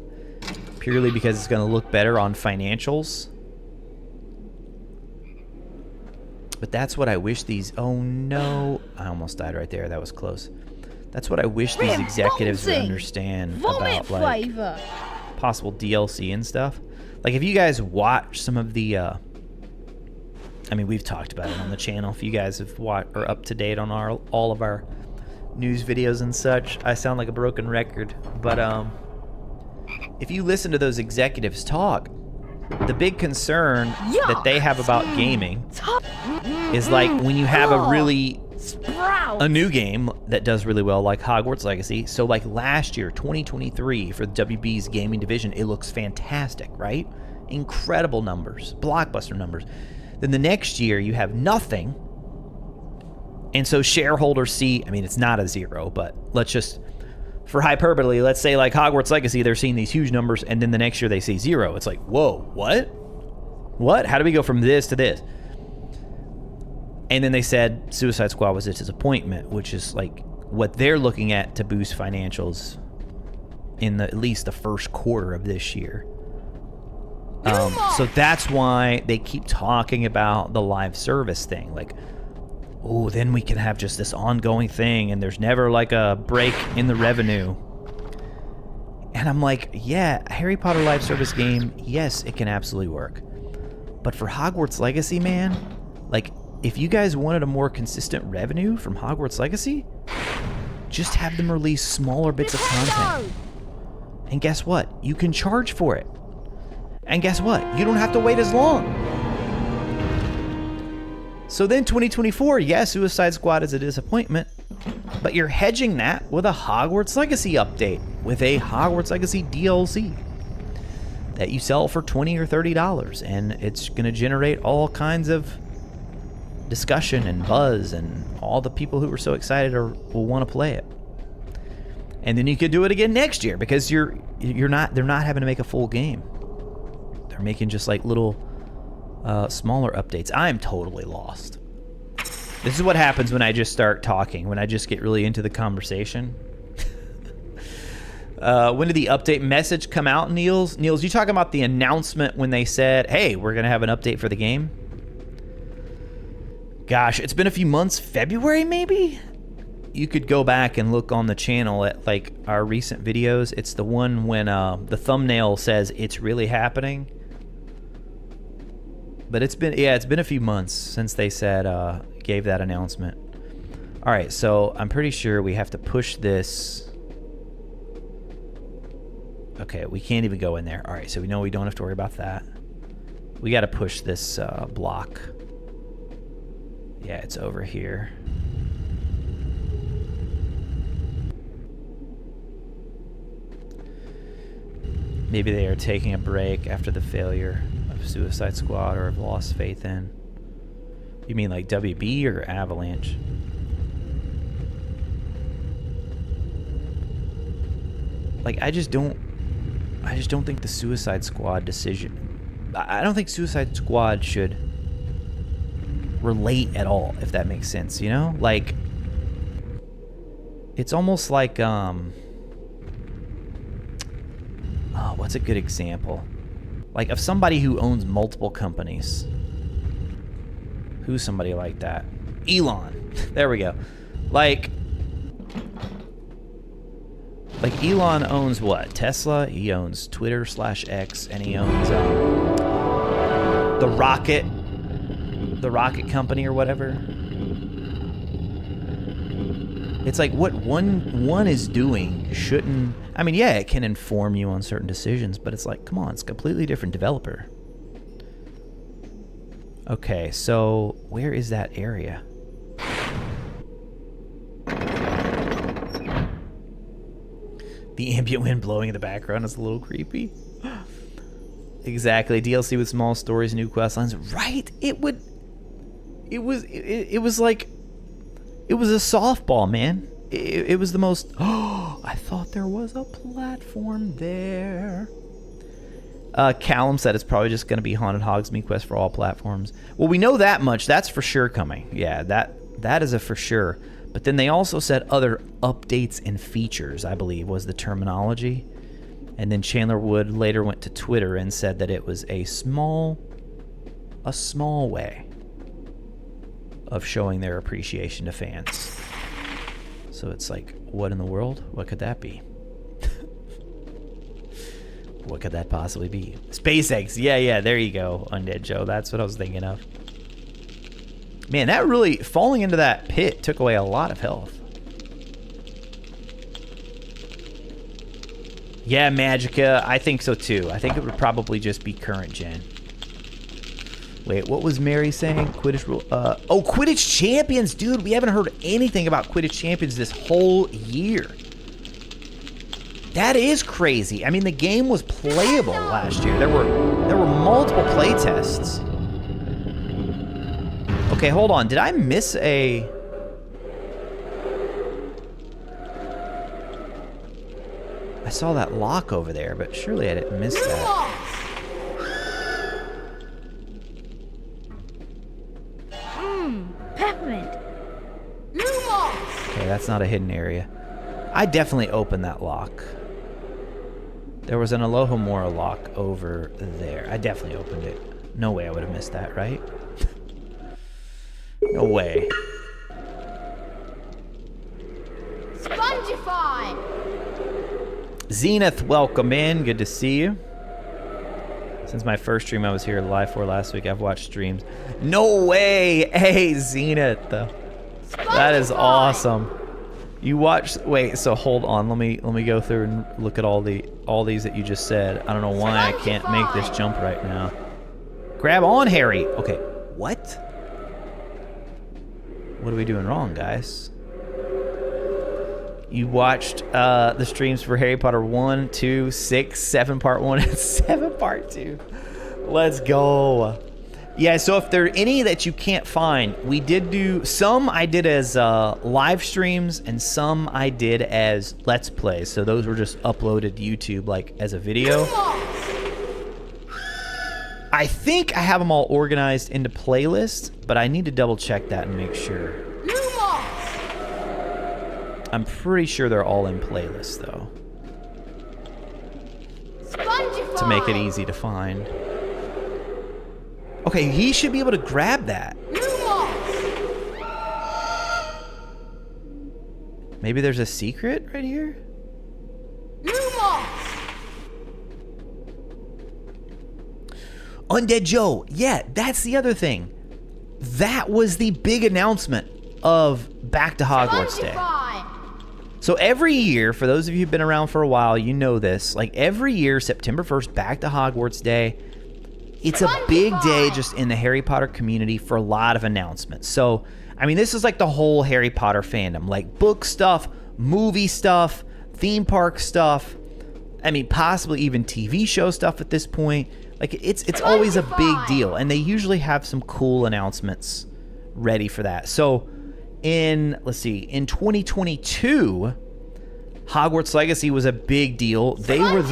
purely because it's going to look better on financials. But that's what I wish these... Oh, no. I almost died right there. That was close. That's what I wish these executives would understand about, like, possible DLC and stuff. Like, if you guys watch some of the... I mean, we've talked about it on the channel. If you guys have are up to date on all of our news videos and such, I sound like a broken record. But if you listen to those executives talk, the big concern that they have about gaming is like when you have a new game that does really well, like Hogwarts Legacy. So like last year, 2023, for the WB's gaming division, it looks fantastic, right? Incredible numbers, blockbuster numbers. Then the next year you have nothing, and so shareholders see, I mean, it's not a zero, but let's just, for hyperbole, let's say like Hogwarts Legacy, they're seeing these huge numbers, and then the next year they see zero. It's like, whoa, what? How do we go from this to this? And then they said Suicide Squad was a disappointment, which is like what they're looking at to boost financials in at least the first quarter of this year. So that's why they keep talking about the live service thing. Like, oh, then we can have just this ongoing thing, and there's never like a break in the revenue. And I'm like, yeah, Harry Potter live service game, yes, it can absolutely work. But for Hogwarts Legacy, man, like, if you guys wanted a more consistent revenue from Hogwarts Legacy, just have them release smaller bits of content. And guess what? You can charge for it. And guess what? You don't have to wait as long. So then 2024, yes, Suicide Squad is a disappointment, but you're hedging that with a Hogwarts Legacy update, with a Hogwarts Legacy DLC that you sell for $20 or $30, and it's going to generate all kinds of discussion and buzz, and all the people who were so excited will want to play it. And then you could do it again next year, because they're not having to make a full game. They're making just like little smaller updates. I'm totally lost. This is what happens when I just start talking, when I just get really into the conversation. When did the update message come out, Niels? Niels, you talking about the announcement when they said, hey, we're going to have an update for the game? Gosh, it's been a few months. February, maybe? You could go back and look on the channel at like our recent videos. It's the one when the thumbnail says it's really happening. But it's been a few months since they said gave that announcement. All right, so I'm pretty sure we have to push this. Okay, we can't even go in there. All right, so we know we don't have to worry about that. We got to push this block. Yeah, it's over here. Maybe they are taking a break after the failure of Suicide Squad, or have lost faith in. You mean like WB or Avalanche? Like, I just don't think the Suicide Squad decision... I don't think Suicide Squad should relate at all, if that makes sense, you know? Like, it's almost like, what's a good example? Like, of somebody who owns multiple companies. Who's somebody like that? Elon. There we go. Like Elon owns what? Tesla? He owns Twitter/X, and he owns the rocket company or whatever. It's like what one is doing shouldn't... I mean, yeah, it can inform you on certain decisions, but it's like, come on, it's a completely different developer. Okay, so where is that area? The ambient wind blowing in the background is a little creepy. Exactly. DLC with small stories, new quest lines. Right? It was like... It was a softball, man. It was the most... Oh, I thought there was a platform there. Callum said it's probably just going to be Haunted Hogsmeade quest for all platforms. Well, we know that much. That's for sure coming. Yeah, that is a for sure. But then they also said other updates and features, I believe, was the terminology. And then Chandler Wood later went to Twitter and said that it was a small way of showing their appreciation to fans. So it's like, what in the world? What could that be? What could that possibly be? SpaceX. Yeah, there you go, Undead Joe. That's what I was thinking of. Man, that really, falling into that pit took away a lot of health. Yeah, Magica, I think so too. I think it would probably just be current gen. Wait, what was Mary saying? Quidditch rule. Oh, Quidditch Champions, dude. We haven't heard anything about Quidditch Champions this whole year. That is crazy. I mean, the game was playable last year. There were multiple play tests. Okay, hold on. Did I miss a... I saw that lock over there, but surely I didn't miss that. Peppermint. Okay, that's not a hidden area. I definitely opened that lock. There was an Alohomora lock over there. I definitely opened it. No way I would have missed that, right? No way. Spongify! Zenith, welcome in. Good to see you. Since my first stream I was here live for last week, I've watched streams. No way! Hey, Zenith. That is awesome. You watched... Wait, so hold on. Let me go through and look at all these that you just said. I don't know why I can't make this jump right now. Grab on, Harry. Okay, what? What are we doing wrong, guys? You watched the streams for Harry Potter 1, 2, 6, 7 part 1, and 7 part 2. Let's go. Yeah, so if there are any that you can't find, we did do... Some I did as live streams, and some I did as Let's Plays. So those were just uploaded to YouTube, like, as a video. I think I have them all organized into playlists, but I need to double check that and make sure. I'm pretty sure they're all in playlists, though. Spongify! To make it easy to find. Okay, he should be able to grab that. Maybe there's a secret right here? Undead Joe. Yeah, that's the other thing. That was the big announcement of Back to Hogwarts Day. So every year, for those of you who've been around for a while, you know this. Like every year, September 1st, Back to Hogwarts Day. It's a big day just in the Harry Potter community for a lot of announcements. So, I mean, this is like the whole Harry Potter fandom. Like book stuff, movie stuff, theme park stuff. I mean, possibly even TV show stuff at this point. Like, it's always a big deal. And they usually have some cool announcements ready for that. So let's see, in 2022, Hogwarts Legacy was a big deal. They were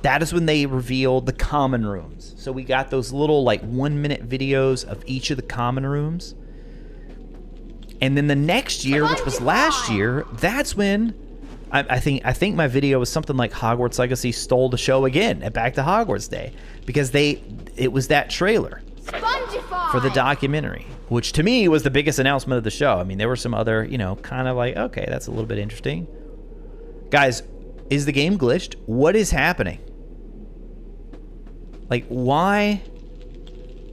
that is when they revealed the common rooms. So we got those little like 1-minute videos of each of the common rooms. And then the next year, which was last year, that's when I think my video was something like Hogwarts Legacy stole the show again at Back to Hogwarts Day, because it was that trailer for the documentary, which to me was the biggest announcement of the show. I mean, there were some other, you know, kind of like, okay, that's a little bit interesting. Guys, is the game glitched? What is happening? Like, why?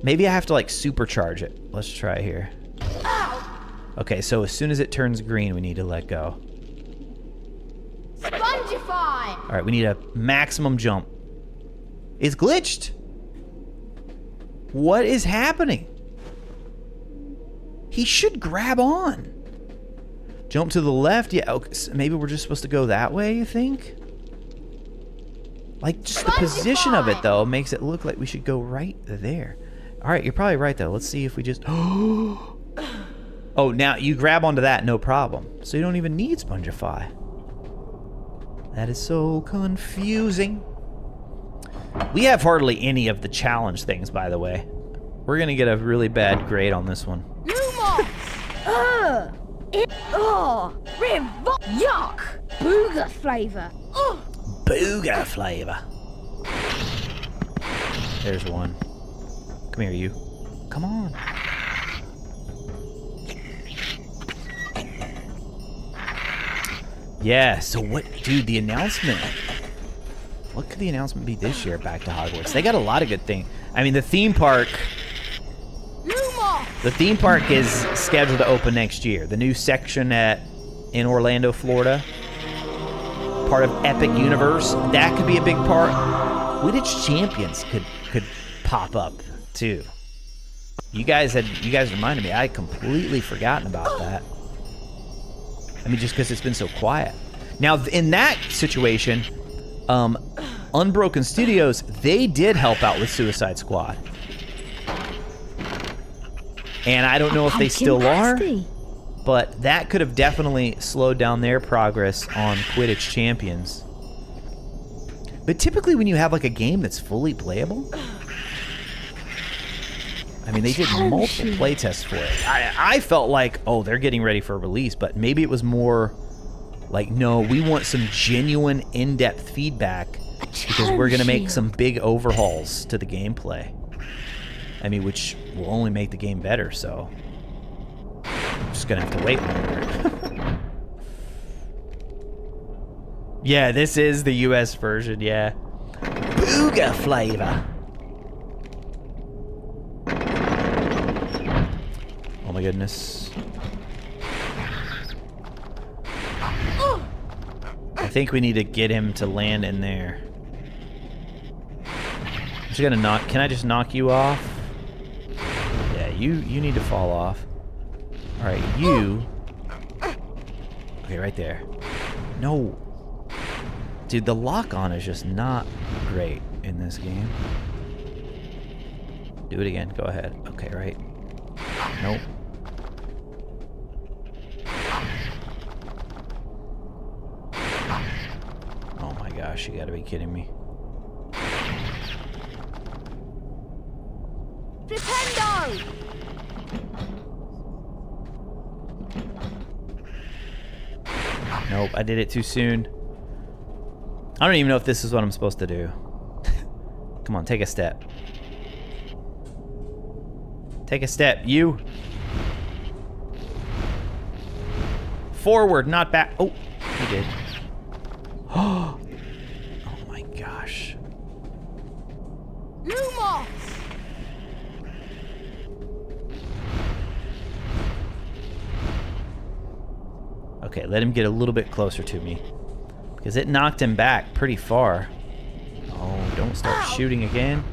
Maybe I have to like supercharge it. Let's try here. Okay, so as soon as it turns green, we need to let go. Spongify! All right, we need a maximum jump. It's glitched. What is happening? He should grab on. Jump to the left. Yeah, okay, so maybe we're just supposed to go that way, you think? Like, just the position of it, though, makes it look like we should go right there. All right, you're probably right, though. Let's see if we just... Oh, now you grab onto that, no problem. So you don't even need Spongify. That is so confusing. We have hardly any of the challenge things, by the way. We're going to get a really bad grade on this one. Lumos! Yuck! Booger flavor. Booger flavor. There's one. Come here, you. Come on. Yeah, so what, dude, the announcement. What could the announcement be this year, Back to Hogwarts? They got a lot of good things. I mean, the theme park. The theme park is scheduled to open next year. The new section in Orlando, Florida. Part of Epic Universe. That could be a big part. Quidditch Champions could pop up too. You guys reminded me. I had completely forgotten about that. I mean, just because it's been so quiet. Now, in that situation, Unbroken Studios, they did help out with Suicide Squad. And I don't know if they still are, but that could have definitely slowed down their progress on Quidditch Champions. But typically when you have like a game that's fully playable, I mean, they did multiple playtests for it. I felt like, oh, they're getting ready for a release, but maybe it was more like, no, we want some genuine in-depth feedback because we're going to make some big overhauls to the gameplay. I mean, which will only make the game better, so I'm just going to have to wait longer. Yeah, this is the US version, yeah. Booga flavor. Oh my goodness. I think we need to get him to land in there. I'm just gonna can I just knock you off? Yeah, you need to fall off. Alright, you. Okay, right there. No. Dude, the lock-on is just not great in this game. Do it again, go ahead. Okay, right. Nope. Oh my gosh, you gotta be kidding me. Flipendo! Nope, I did it too soon. I don't even know if this is what I'm supposed to do. Come on, take a step. Take a step, you. Forward, not back. Oh, he did. Oh my gosh. Lumos! Okay, let him get a little bit closer to me. Because it knocked him back pretty far. Oh, don't start shooting again.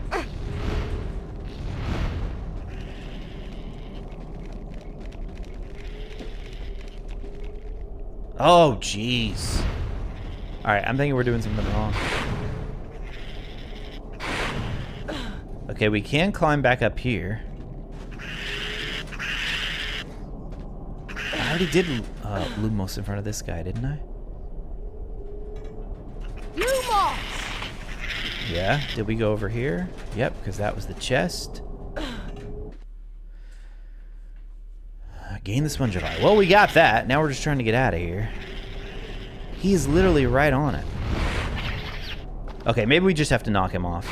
Oh, jeez. Alright, I'm thinking we're doing something wrong. Okay, we can climb back up here. already did Lumos in front of this guy, didn't I? Lumos! Yeah, did we go over here? Yep, because that was the chest. Gain the sponge of eye. Well, we got that. Now we're just trying to get out of here. He is literally right on it. Okay, maybe we just have to knock him off.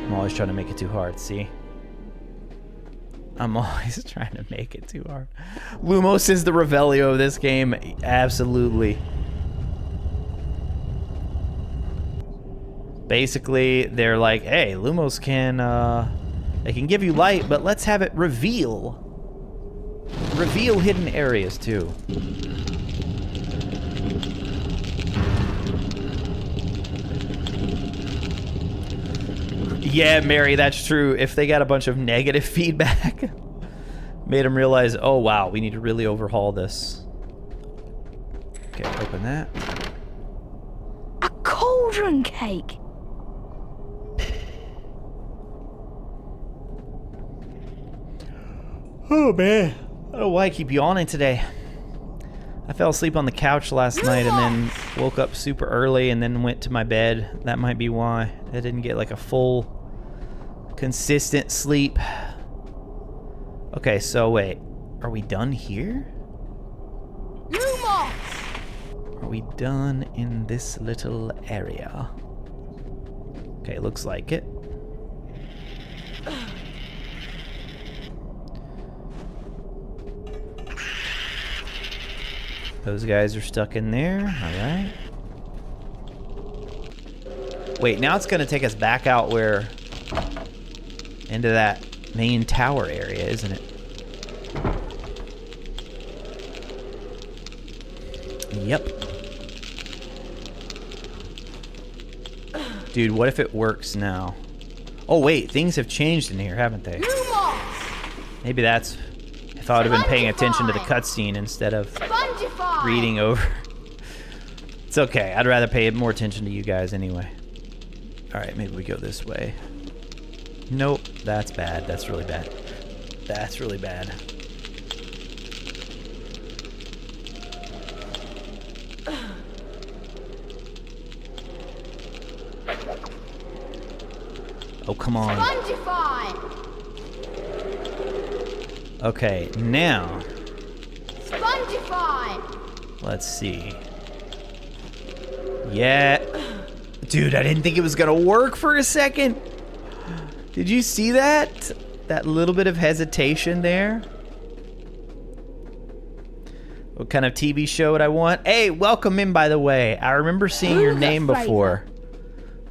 I'm always trying to make it too hard, see? I'm always trying to make it too hard. Lumos is the Revelio of this game. Absolutely. Basically, they're like, hey, Lumos can, they can give you light, but let's have it reveal hidden areas, too. Yeah, Mary, that's true. If they got a bunch of negative feedback, made them realize, oh, wow, we need to really overhaul this. Okay, open that. A cauldron cake! Oh, man. I don't know why I keep yawning today. I fell asleep on the couch last night and then woke up super early and then went to my bed. That might be why. I didn't get like a full, consistent sleep. Okay, so wait. Are we done here? Are we done in this little area? Okay, looks like it. Those guys are stuck in there. Alright. Wait, now it's gonna take us back out where... into that main tower area, isn't it? Yep. Dude, what if it works now? Oh wait, things have changed in here, haven't they? Maybe that's... if I would have been paying attention to the cutscene instead of reading over. It's okay. I'd rather pay more attention to you guys anyway. Alright, maybe we go this way. Nope, that's bad. That's really bad. That's really bad. Oh, come on. Okay, now. Let's see. Yeah. Dude, I didn't think it was gonna work for a second. Did you see that? That little bit of hesitation there? What kind of TV show would I want? Hey, welcome in, by the way. I remember seeing your name before.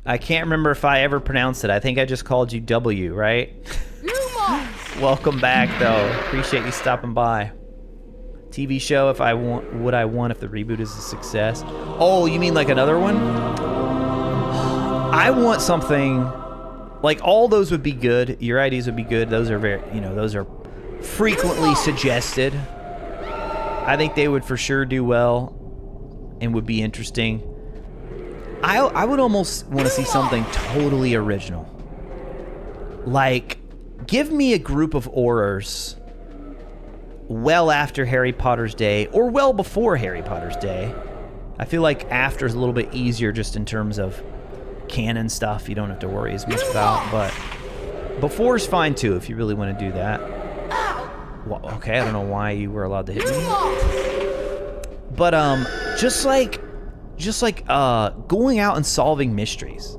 I can't remember if I ever pronounced it. I think I just called you W, right? Welcome back, though. Appreciate you stopping by. TV show, if I want, would I want if the reboot is a success? Oh, you mean like another one? I want something like all those would be good. Your ideas would be good. Those are very, you know, those are frequently suggested. I think they would for sure do well and would be interesting. I would almost want to see something totally original. Like, give me a group of Aurors well after Harry Potter's day, or well before Harry Potter's day. I feel like after is a little bit easier just in terms of canon stuff you don't have to worry as much about, but before is fine too if you really want to do that. Well, okay, I don't know why you were allowed to hit me. But just like going out and solving mysteries.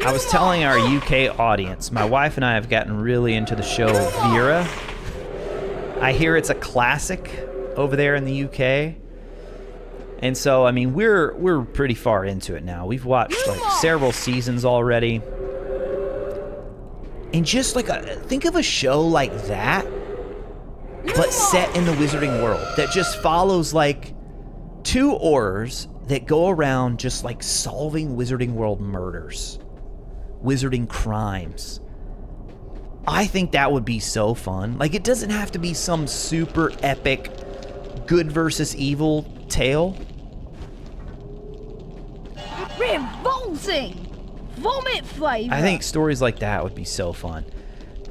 I was telling our UK audience, my wife and I have gotten really into the show Vera. I hear it's a classic over there in the UK. And so, I mean, we're pretty far into it now. We've watched like several seasons already. And just like think of a show like that, but set in the wizarding world that just follows like two Aurors that go around just like solving wizarding world murders, wizarding crimes. I think that would be so fun. Like, it doesn't have to be some super epic good versus evil tale. Revolting! Vomit flavor! I think stories like that would be so fun.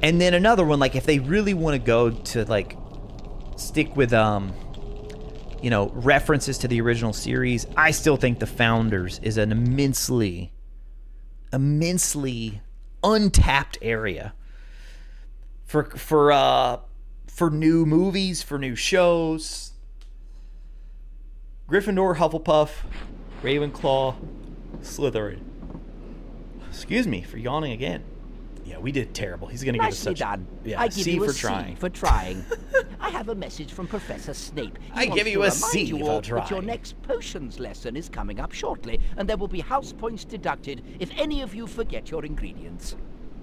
And then another one, like if they really want to go to like stick with you know, references to the original series, I still think The Founders is an immensely untapped area for new movies, for new shows. Gryffindor, Hufflepuff, Ravenclaw, Slytherin. Excuse me for yawning again. Yeah, we did terrible. He's gonna give us Nicely such done. yeah, I give C you a for C trying. for trying. I have a message from Professor Snape. I give you a C you for all that your trying. next potions lesson is coming up shortly, and there will be house points deducted if any of you forget your ingredients.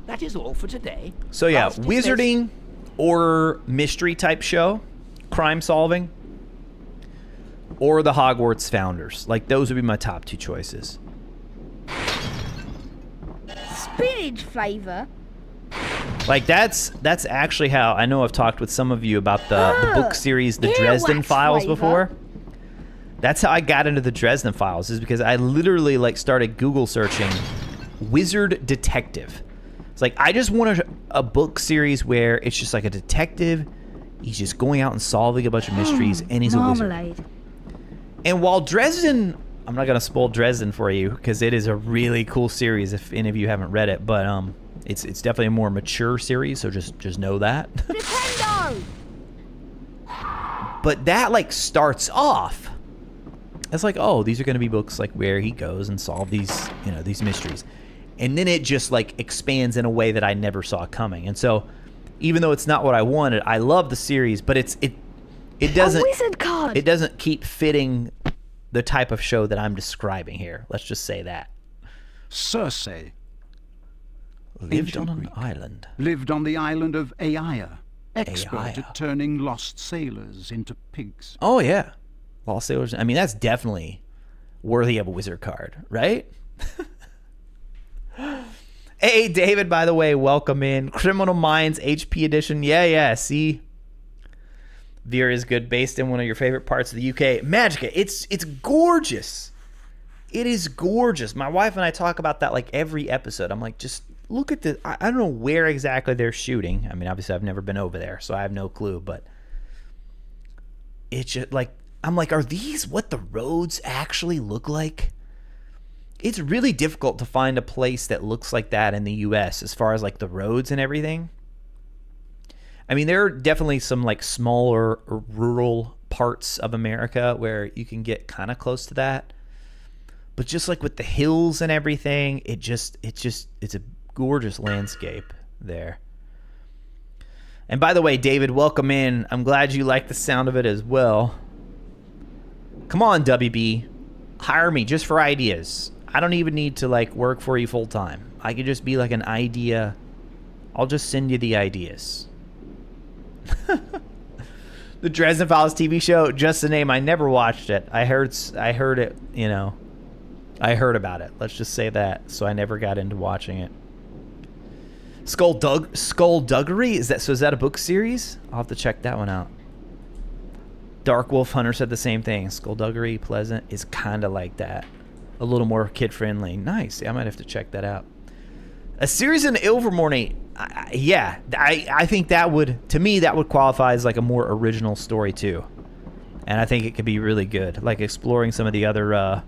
That is all for today. So yeah, Class dismissed. wizarding or mystery type show, crime solving, or the Hogwarts Founders. Like those would be my top two choices. Spinach flavor? Like that's actually how I know I've talked with some of you about the book series, the Dresden earwax Files flavor. before. That's how I got into the Dresden Files, is because I literally like started Google searching wizard detective. It's like I just wanted a book series where it's just like a detective. He's just going out and solving a bunch of mysteries, and he's a wizard. Marmalade. And while Dresden, I'm not gonna spoil Dresden for you because it is a really cool series if any of you haven't read it, but it's definitely a more mature series, so just know that. Nintendo! But that like starts off. It's like, oh, these are gonna be books like where he goes and solve these, you know, these mysteries. And then it just like expands in a way that I never saw coming. And so even though it's not what I wanted, I love the series, but it doesn't A wizard card! it doesn't keep fitting the type of show that I'm describing here. Let's just say that. Circe Lived on Ancient an Greek. island. lived on the island of Aia, expert Aia. at turning lost sailors into pigs. Oh yeah. Lost Sailors. I mean, that's definitely worthy of a wizard card, right? Hey, David, by the way, welcome in. Criminal Minds HP edition. Yeah, see? Veer is good, based in one of your favorite parts of the UK. Magica, it's gorgeous. It is gorgeous. My wife and I talk about that like every episode. I'm like, just look at the... I don't know where exactly they're shooting. I mean, obviously, I've never been over there, so I have no clue, but it's just like... I'm like, are these what the roads actually look like? It's really difficult to find a place that looks like that in the US as far as like the roads and everything. I mean, there are definitely some like smaller rural parts of America where you can get kind of close to that. But just like with the hills and everything, it's a gorgeous landscape there. And by the way, David, welcome in. I'm glad you like the sound of it as well. Come on, WB. Hire me just for ideas. I don't even need to like work for you full time. I could just be like an idea. I'll just send you the ideas. The Dresden Files TV show, just the name. I never watched it. I heard it, you know. I heard about it. Let's just say that. So I never got into watching it. Skullduggery? Is that a book series? I'll have to check that one out. Dark Wolf Hunter said the same thing. Skullduggery, Pleasant is kind of like that. A little more kid-friendly. Nice. I might have to check that out. A series in Ilvermorny. Yeah. I think that would, to me, that would qualify as like a more original story too. And I think it could be really good. Like exploring some of the other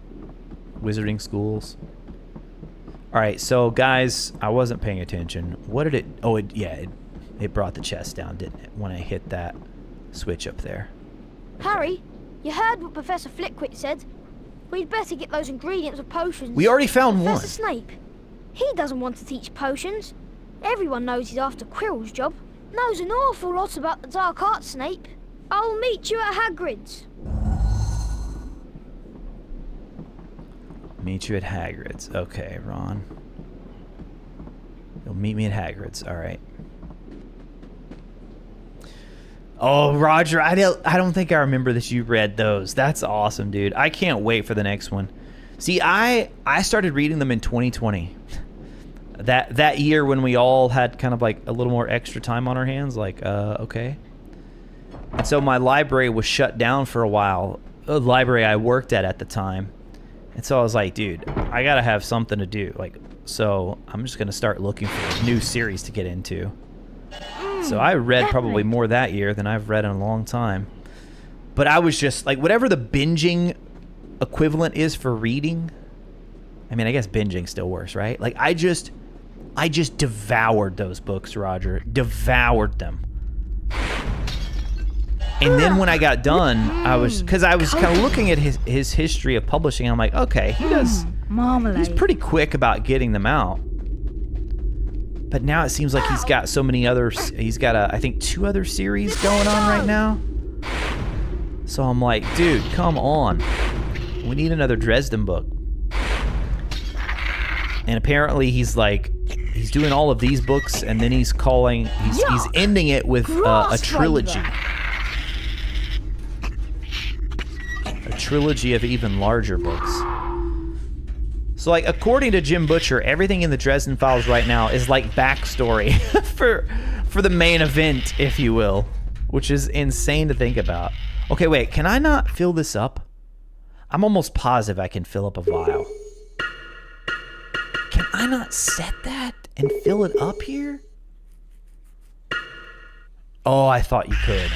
wizarding schools. All right. So, guys, I wasn't paying attention. What did it... Oh, it brought the chest down, didn't it? When I hit that switch up there. Harry, you heard what Professor Flitwick said. We'd better get those ingredients of potions. We already found one. Professor Snape. He doesn't want to teach potions. Everyone knows he's after Quirrell's job. Knows an awful lot about the dark arts, Snape. I'll meet you at Hagrid's. Meet you at Hagrid's. Okay, Ron. You'll meet me at Hagrid's. All right. Oh, Roger, I don't think I remember that you read those. That's awesome, dude. I can't wait for the next one. See, I started reading them in 2020. That year when we all had kind of like a little more extra time on our hands, like, okay. And so my library was shut down for a while, the library I worked at the time. And so I was like, dude, I gotta have something to do. Like, so I'm just gonna start looking for a new series to get into. So I read probably more that year than I've read in a long time. But I was just like, whatever the binging equivalent is for reading. I mean, I guess binging still works, right? Like, I just devoured those books, Roger. Devoured them. And then when I got done, I was kind of looking at his history of publishing. I'm like, okay, he's pretty quick about getting them out. But now it seems like he's got so many others. He's got, I think, 2 other series going on right now. So I'm like, dude, come on. We need another Dresden book. And apparently he's doing all of these books, and then he's ending it with a trilogy. A trilogy of even larger books. So, like, according to Jim Butcher, everything in the Dresden Files right now is like backstory for the main event, if you will, which is insane to think about. Okay, wait, can I not fill this up? I'm almost positive I can fill up a vial. Can I not set that and fill it up here? Oh, I thought you could.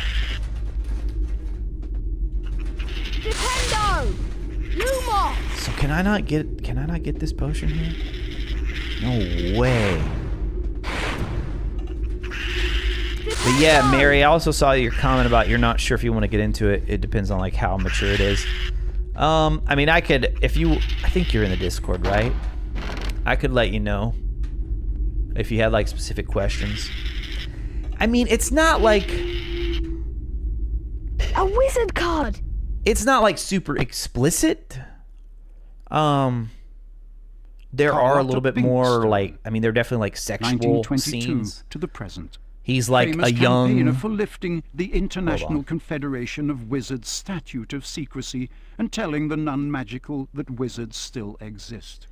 Nintendo! Lumos! So can I not get this potion here? No way. But yeah, Mary, I also saw your comment about you're not sure if you want to get into it. It depends on like how mature it is. I mean, I could, I think you're in the Discord, right? I could let you know if you had like specific questions. I mean, it's not like a wizard card. It's not like super explicit. There are a little bit more like, I mean, they're definitely like sexual scenes. To the present. He's like Famous a young campaigner for lifting the International Confederation of Wizards Statute of Secrecy and telling the non-magical that wizards still exist.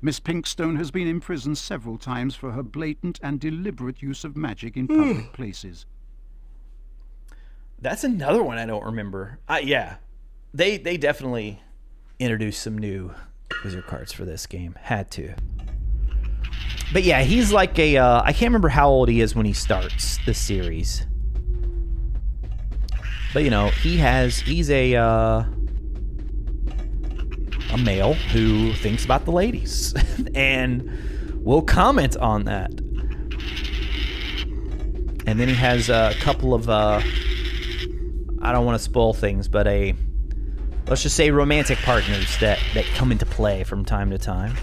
Miss Pinkstone has been imprisoned several times for her blatant and deliberate use of magic in public places. That's another one I don't remember. Yeah, they definitely introduced some new wizard cards for this game. Had to. But yeah, he's like a, I can't remember how old he is when he starts the series. But you know, he's a male who thinks about the ladies and will comment on that. And then he has a couple of, I don't want to spoil things, but let's just say romantic partners that come into play from time to time.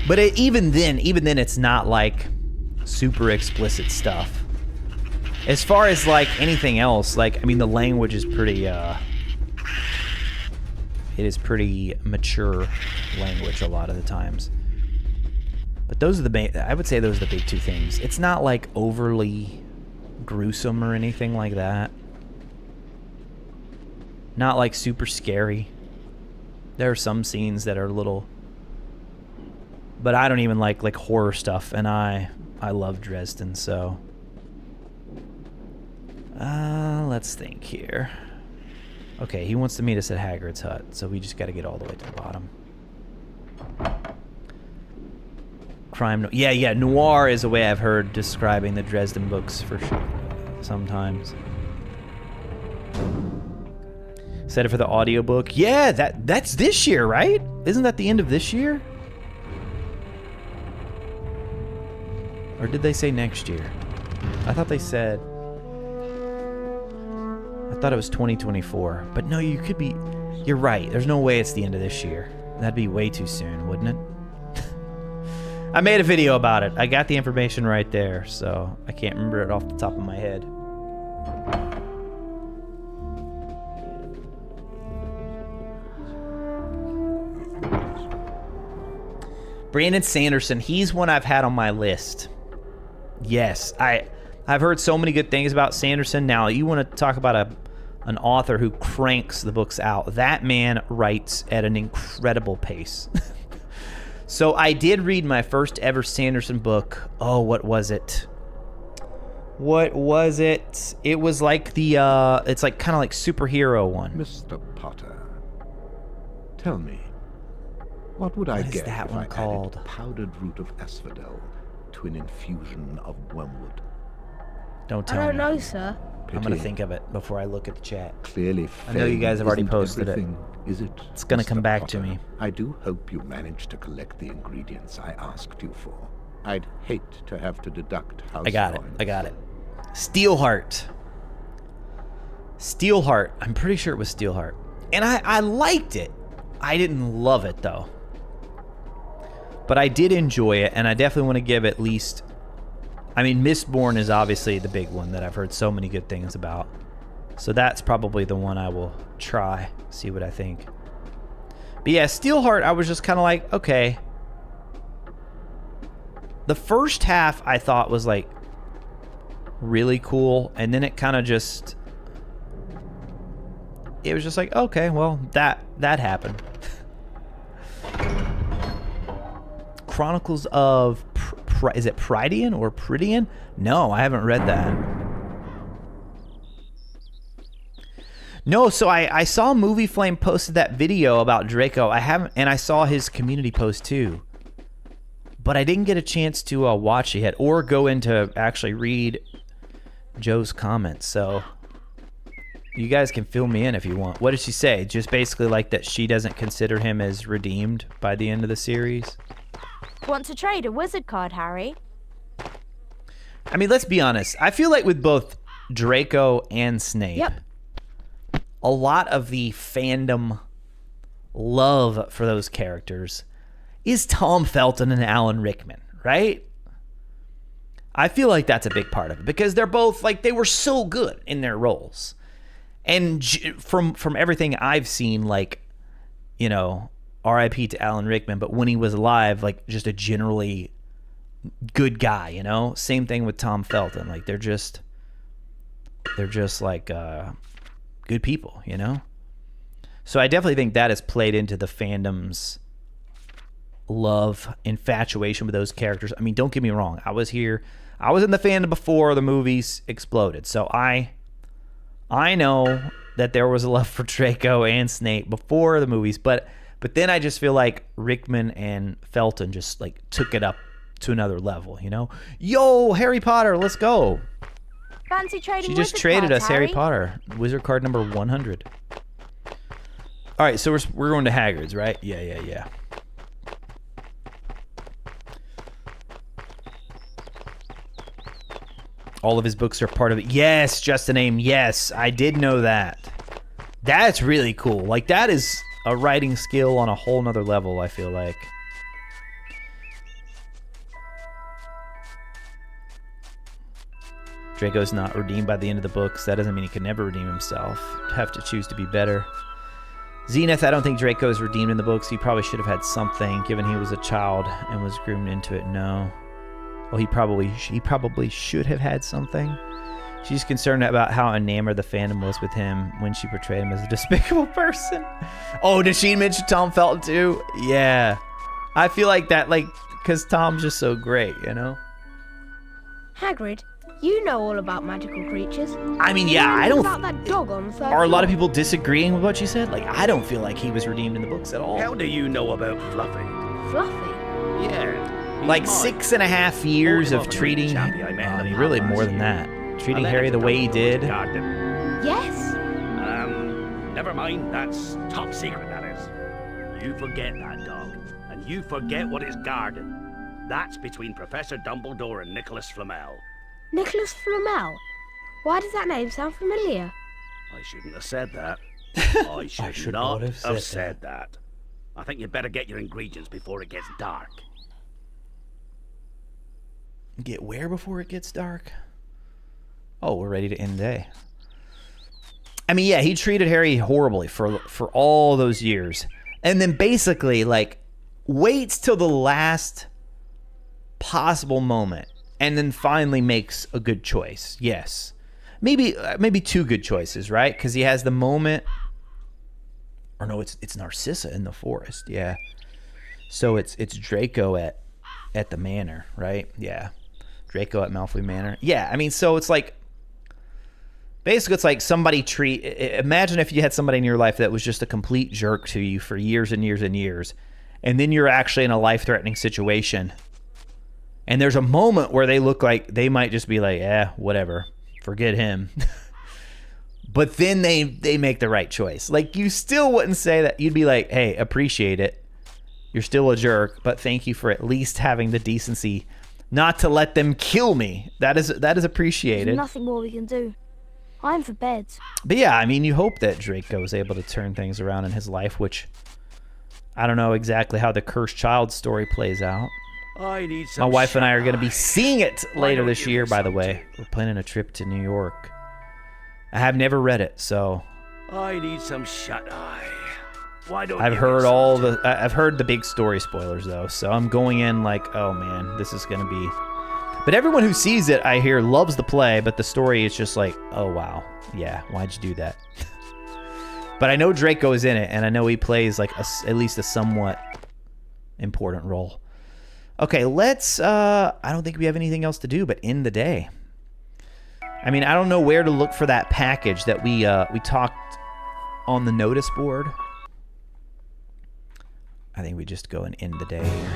But even then, it's not like super explicit stuff. As far as like anything else, like, I mean, the language is pretty, it is pretty mature language a lot of the times. But those are the main, I would say those are the big 2 things. It's not like overly gruesome or anything like that. Not like super scary. There are some scenes that are a little, but I don't even like horror stuff, and I love Dresden, so let's think here. Okay, he wants to meet us at Hagrid's hut, so we just got to get all the way to the bottom. Crime, yeah, noir is a way I've heard describing the Dresden books for sure. Sometimes. Set it for the audiobook. Yeah, that's this year, right? Isn't that the end of this year? Or did they say next year? I thought they said, I thought it was 2024. But no, you're right. There's no way it's the end of this year. That'd be way too soon, wouldn't it? I made a video about it. I got the information right there, so I can't remember it off the top of my head. Brandon Sanderson, he's one I've had on my list. Yes, I've heard so many good things about Sanderson. Now, you want to talk about an author who cranks the books out. That man writes at an incredible pace. So I did read my first ever Sanderson book. Oh, what was it? What was it? It was like the, it's like kind of like superhero one. Mr. Potter, tell me, What would I What is get that if one I called? added powdered root of asphodel to an infusion of wormwood? Don't I tell don't me. know, sir. I'm going to think of it before I look at the chat. Clearly, I know you guys have already isn't posted it. everything, is it? It's going to come Mr. back to Potter? me. I do hope you managed to collect the ingredients I asked you for. I'd hate to have to deduct house I got it. points. I got it. Steelheart. Steelheart. I'm pretty sure it was Steelheart. And I liked it. I didn't love it, though. But I did enjoy it, and I definitely want to give at least... I mean, Mistborn is obviously the big one that I've heard so many good things about. So that's probably the one I will try, see what I think. But yeah, Steelheart, I was just kind of like, okay. The first half I thought was like really cool, and then it kind of just... It was just like, okay, well, that happened. Chronicles of... is it Prydian or Prydian? No, I haven't read that. No, so I saw Movie Flame posted that video about Draco. I haven't, and I saw his community post too. But I didn't get a chance to watch it yet or go in to actually read Joe's comments. So you guys can fill me in if you want. What did she say? Just basically like that she doesn't consider him as redeemed by the end of the series? Want to trade a wizard card, Harry? I mean, let's be honest. I feel like with both Draco and Snape, a lot of the fandom love for those characters is Tom Felton and Alan Rickman, right? I feel like that's a big part of it because they're both, like, they were so good in their roles. And from everything I've seen, like, you know, R.I.P. to Alan Rickman, but when he was alive, like, just a generally good guy, you know? Same thing with Tom Felton. Like, they're just like good people, you know? So I definitely think that has played into the fandom's love, infatuation with those characters. I mean, don't get me wrong. I was in the fandom before the movies exploded. So I know that there was a love for Draco and Snape before the movies, but then I just feel like Rickman and Felton just like took it up to another level, you know? Yo, Harry Potter, let's go. Fancy trading She just wizard traded cards, us Harry Potter. Wizard card number 100. All right, so we're going to Hagrid's, right? Yeah. All of his books are part of it. Yes, Just a Name. Yes, I did know that. That's really cool. Like, that is a writing skill on a whole nother level, I feel like. Draco's not redeemed by the end of the books. That doesn't mean he can never redeem himself. Have to choose to be better. Zenith, I don't think Draco is redeemed in the books. He probably should have had something, given he was a child and was groomed into it. No. Well, he probably should have had something. She's concerned about how enamored the fandom was with him when she portrayed him as a despicable person. Oh, did she mention Tom Felton too? Yeah. I feel like that, like, because Tom's just so great, you know? Hagrid, you know all about magical creatures. I mean, yeah, I don't... About that dog on the third Are a lot of floor. people disagreeing with what she said? Like, I don't feel like he was redeemed in the books at all. How do you know about Fluffy? Fluffy? Yeah. Like 6.5 years of treating... I mean, really more than that. Treating Harry the way he did. Yes. Never mind. That's top secret, that is. You forget that dog, and you forget what is guarded. That's between Professor Dumbledore and Nicholas Flamel. Nicholas Flamel? Why does that name sound familiar? I shouldn't have said that. I should not have said that. I think you'd better get your ingredients before it gets dark. Get where before it gets dark? Oh, we're ready to end the day. I mean, yeah, he treated Harry horribly for all those years. And then basically, like, waits till the last possible moment and then finally makes a good choice. Yes. Maybe two good choices, right? Because he has the moment... Or no, it's Narcissa in the forest, yeah. So it's Draco at the manor, right? Yeah. Draco at Malfoy Manor. Yeah, I mean, so it's like... Basically, it's like somebody imagine if you had somebody in your life that was just a complete jerk to you for years and years and years, and then you're actually in a life-threatening situation. And there's a moment where they look like they might just be like, whatever, forget him. But then they make the right choice. Like, you still wouldn't say that. You'd be like, hey, appreciate it. You're still a jerk, but thank you for at least having the decency not to let them kill me. That is appreciated. There's nothing more we can do. I'm for bed. But yeah, I mean, you hope that Draco is able to turn things around in his life, which I don't know exactly how the cursed child story plays out. I need My some wife and I are shut going to be eye. seeing it Why later don't this you year, do by the something way. We're planning a trip to New York. I have never read it, so I need some shut eye. Why don't I've you heard do all something? I've heard the big story spoilers though, so I'm going in like, oh man, this is going to be. But everyone who sees it, I hear, loves the play, but the story is just like, oh wow, yeah, why'd you do that? But I know Draco is in it, and I know he plays like at least a somewhat important role. Okay, let's. I don't think we have anything else to do but end the day. I mean, I don't know where to look for that package that we talked on the notice board. I think we just go and end the day here.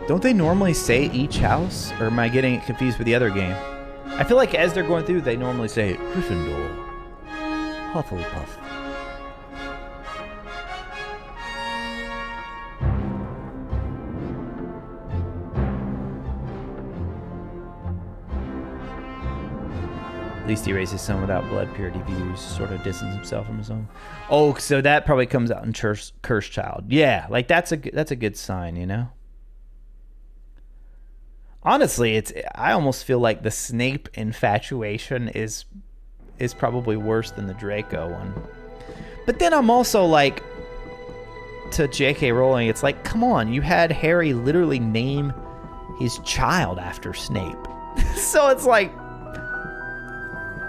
Don't they normally say each house? Or am I getting it confused with the other game? I feel like as they're going through, they normally say Gryffindor, Hufflepuff. At least he raises some without blood purity views, sort of distance himself from his own. Oh, so that probably comes out in Cursed Child. Yeah, like that's a good sign, you know? Honestly, I almost feel like the Snape infatuation is probably worse than the Draco one. But then I'm also like, to J.K. Rowling, it's like, come on, you had Harry literally name his child after Snape. So it's like,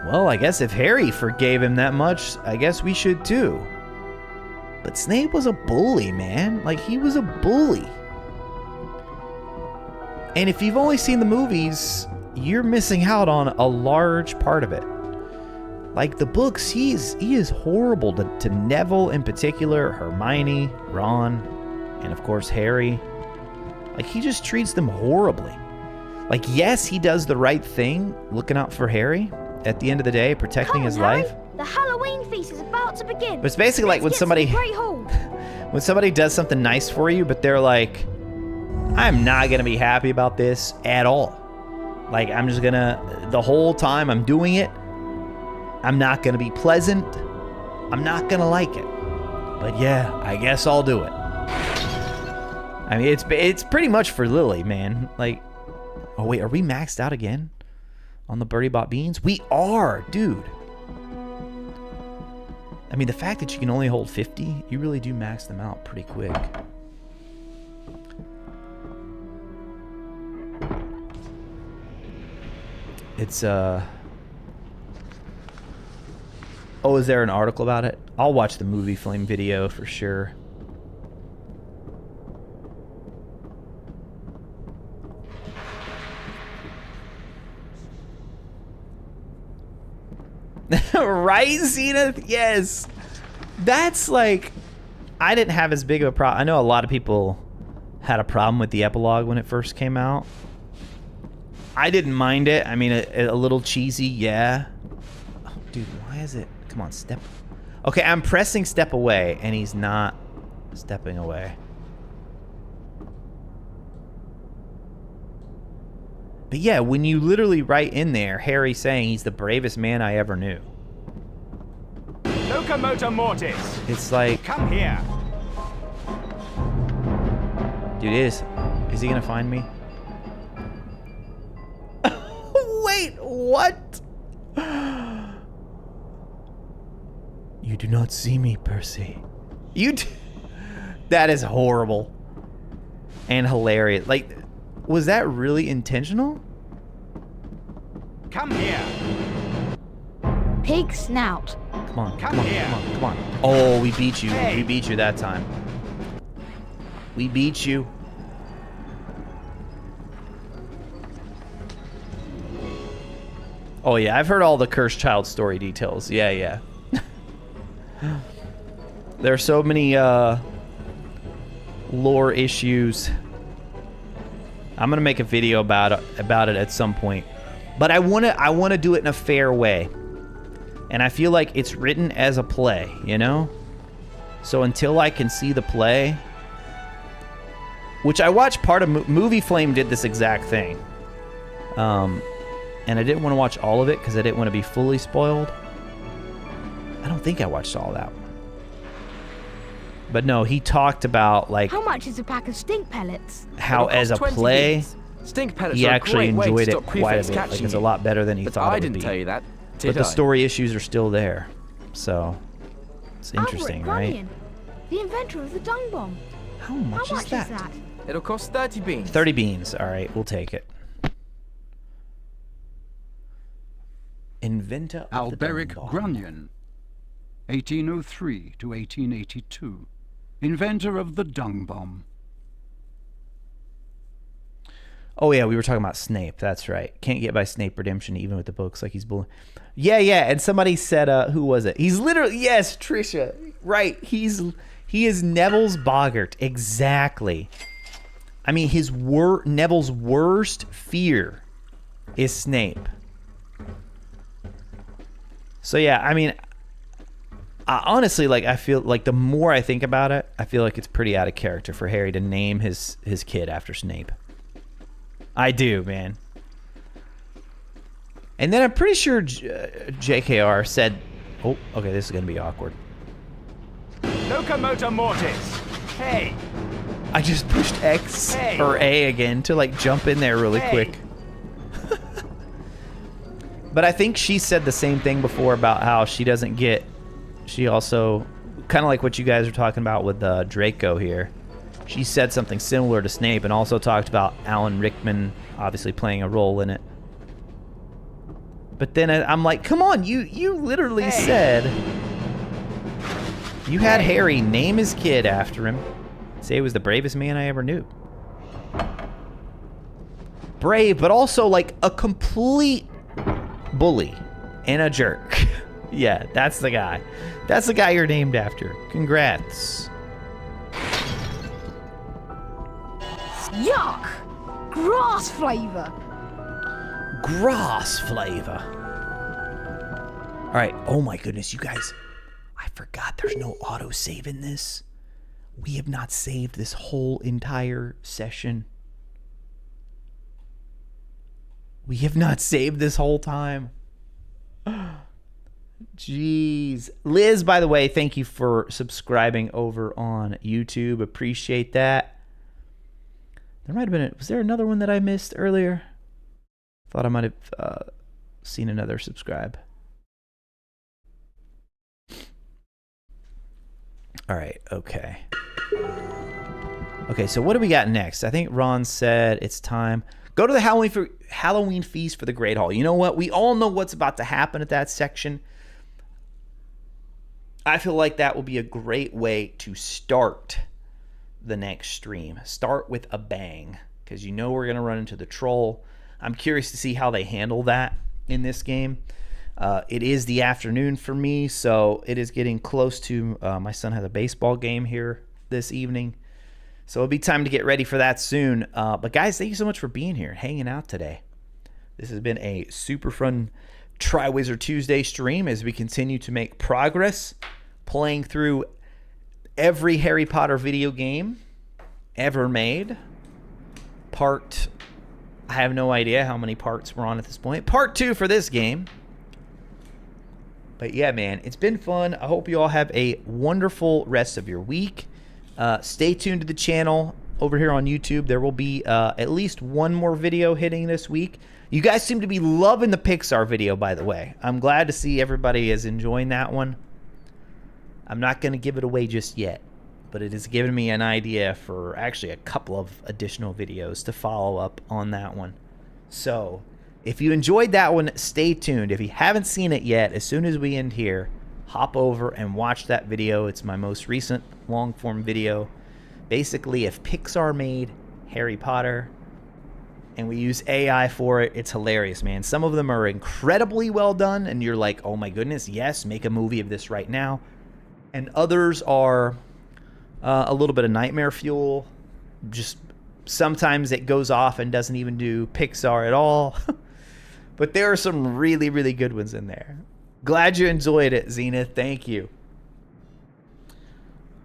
well, I guess if Harry forgave him that much, I guess we should too. But Snape was a bully, man. Like, he was a bully. And if you've only seen the movies, you're missing out on a large part of it. Like the books, he is horrible to Neville in particular, Hermione, Ron, and of course Harry. Like, he just treats them horribly. Like, yes, he does the right thing, looking out for Harry at the end of the day, protecting his life. The Halloween feast is about to begin. But it's basically like when somebody when somebody does something nice for you, but they're like, I'm not gonna be happy about this at all. Like, I'm just gonna, the whole time I'm doing it, I'm not gonna be pleasant. I'm not gonna like it. But yeah, I guess I'll do it. I mean, it's pretty much for Lily, man. Like, oh wait, are we maxed out again on the Birdie Bot Beans? We are, dude. I mean, the fact that you can only hold 50, you really do max them out pretty quick. It's, oh, is there an article about it? I'll watch the Movie Flame video for sure. Right, Zenith? Yes. That's like, I didn't have as big of a problem. I know a lot of people had a problem with the epilogue when it first came out. I didn't mind it. I mean, a little cheesy, yeah. Oh, dude, why is it? Come on, step. Okay, I'm pressing step away, and he's not stepping away. But yeah, when you literally write in there, Harry saying he's the bravest man I ever knew. Locomotor Mortis. It's like, come here. Dude, is he gonna find me? Wait, what? You do not see me, Percy. That is horrible and hilarious. Like, was that really intentional? Come here. Pig snout. Come on, come on, come on, come on. Oh, we beat you. We beat you that time. We beat you. Oh yeah, I've heard all the cursed child story details. Yeah, yeah. There are so many lore issues. I'm gonna make a video about it at some point, but I wanna do it in a fair way, and I feel like it's written as a play, you know. So until I can see the play, which I watched part of Movie Flame did this exact thing, and I didn't want to watch all of it because I didn't want to be fully spoiled. I don't think I watched all that. But no, he talked about like how much is a pack of stink pellets? How as a play, stink pellets he are a actually great way enjoyed to it stop quite a prefects bit. Like catching it's a you. lot better than he But thought I it would didn't be. tell you that, But did the I? story issues are still there, so it's interesting, Albert right? Runyon, the inventor of the dung bomb. How much is that? It'll cost 30 beans. 30 beans. All right, we'll take it. Inventor of the Alberic dung bomb. Grunion, 1803 to 1882. Inventor of the dung bomb. Oh yeah, we were talking about Snape. That's right. Can't get by Snape redemption even with the books. Like he's bullying. Yeah, yeah. And somebody said, who was it? He's literally, yes, Trisha. Right. He is Neville's boggart. Exactly. I mean, Neville's worst fear is Snape. So yeah, I mean, honestly, like I feel like the more I think about it, I feel like it's pretty out of character for Harry to name his kid after Snape. I do, man. And then I'm pretty sure JKR said, oh, okay, this is going to be awkward. Locomotor Mortis. Hey. I just pushed X or A again to like jump in there really quick. But I think she said the same thing before about how she doesn't get, she also, kind of like what you guys are talking about with Draco here. She said something similar to Snape and also talked about Alan Rickman obviously playing a role in it. But then I'm like, come on, you literally said you had Harry name his kid after him. Say he was the bravest man I ever knew. Brave, but also like a complete bully and a jerk. Yeah, that's the guy. That's the guy you're named after. Congrats. Yuck! Grass flavor. Grass flavor. All right. Oh my goodness, you guys. I forgot there's no autosave in this. We have not saved this whole entire session. We have not saved this whole time. Jeez. Liz, by the way, thank you for subscribing over on YouTube. Appreciate that. There might have been, was there another one that I missed earlier? Thought I might have seen another subscribe. All right, okay. Okay, so what do we got next? I think Ron said it's time. Go to the Halloween feast for the Great Hall. You know what? We all know what's about to happen at that section. I feel like that will be a great way to start the next stream. Start with a bang, because you know we're going to run into the troll. I'm curious to see how they handle that in this game. It is the afternoon for me, so it is getting close to, my son has a baseball game here this evening. So it'll be time to get ready for that soon. But guys, thank you so much for being here and hanging out today. This has been a super fun Triwizard Tuesday stream as we continue to make progress playing through every Harry Potter video game ever made. I have no idea how many parts we're on at this point. Part 2 for this game. But yeah, man, it's been fun. I hope you all have a wonderful rest of your week. Stay tuned to the channel over here on YouTube. There will be at least one more video hitting this week. You guys seem to be loving the Pixar video, by the way. I'm glad to see everybody is enjoying that one. I'm not going to give it away just yet, but it has given me an idea for actually a couple of additional videos to follow up on that one. So if you enjoyed that one, stay tuned. If you haven't seen it yet, as soon as we end here, hop over and watch that video. It's my most recent long-form video. Basically, if Pixar made Harry Potter and we use AI for it, it's hilarious, man. Some of them are incredibly well done, and you're like, oh my goodness, yes, make a movie of this right now. And others are a little bit of nightmare fuel. Just sometimes it goes off and doesn't even do Pixar at all. But there are some really, really good ones in there. Glad you enjoyed it, Zenith. Thank you.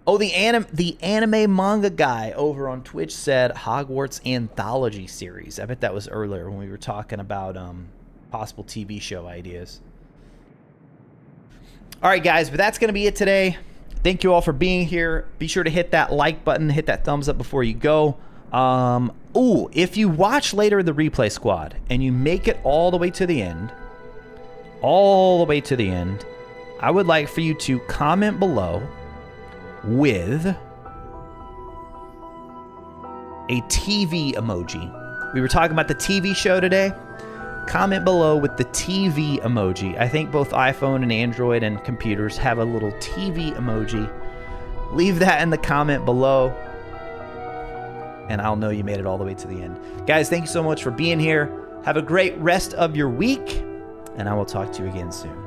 Oh, the anime manga guy over on Twitch said Hogwarts anthology series. I bet that was earlier when we were talking about possible TV show ideas. All right, guys, but that's going to be it today. Thank you all for being here. Be sure to hit that like button, hit that thumbs up before you go. Ooh, if you watch later the replay squad and you make it all the way to the end, I would like for you to comment below with a TV emoji. We were talking about the TV show today. Comment below with the TV emoji. I think both iPhone and Android and computers have a little TV emoji. Leave that in the comment below, and I'll know you made it all the way to the end. Guys, thank you so much for being here. Have a great rest of your week, and I will talk to you again soon.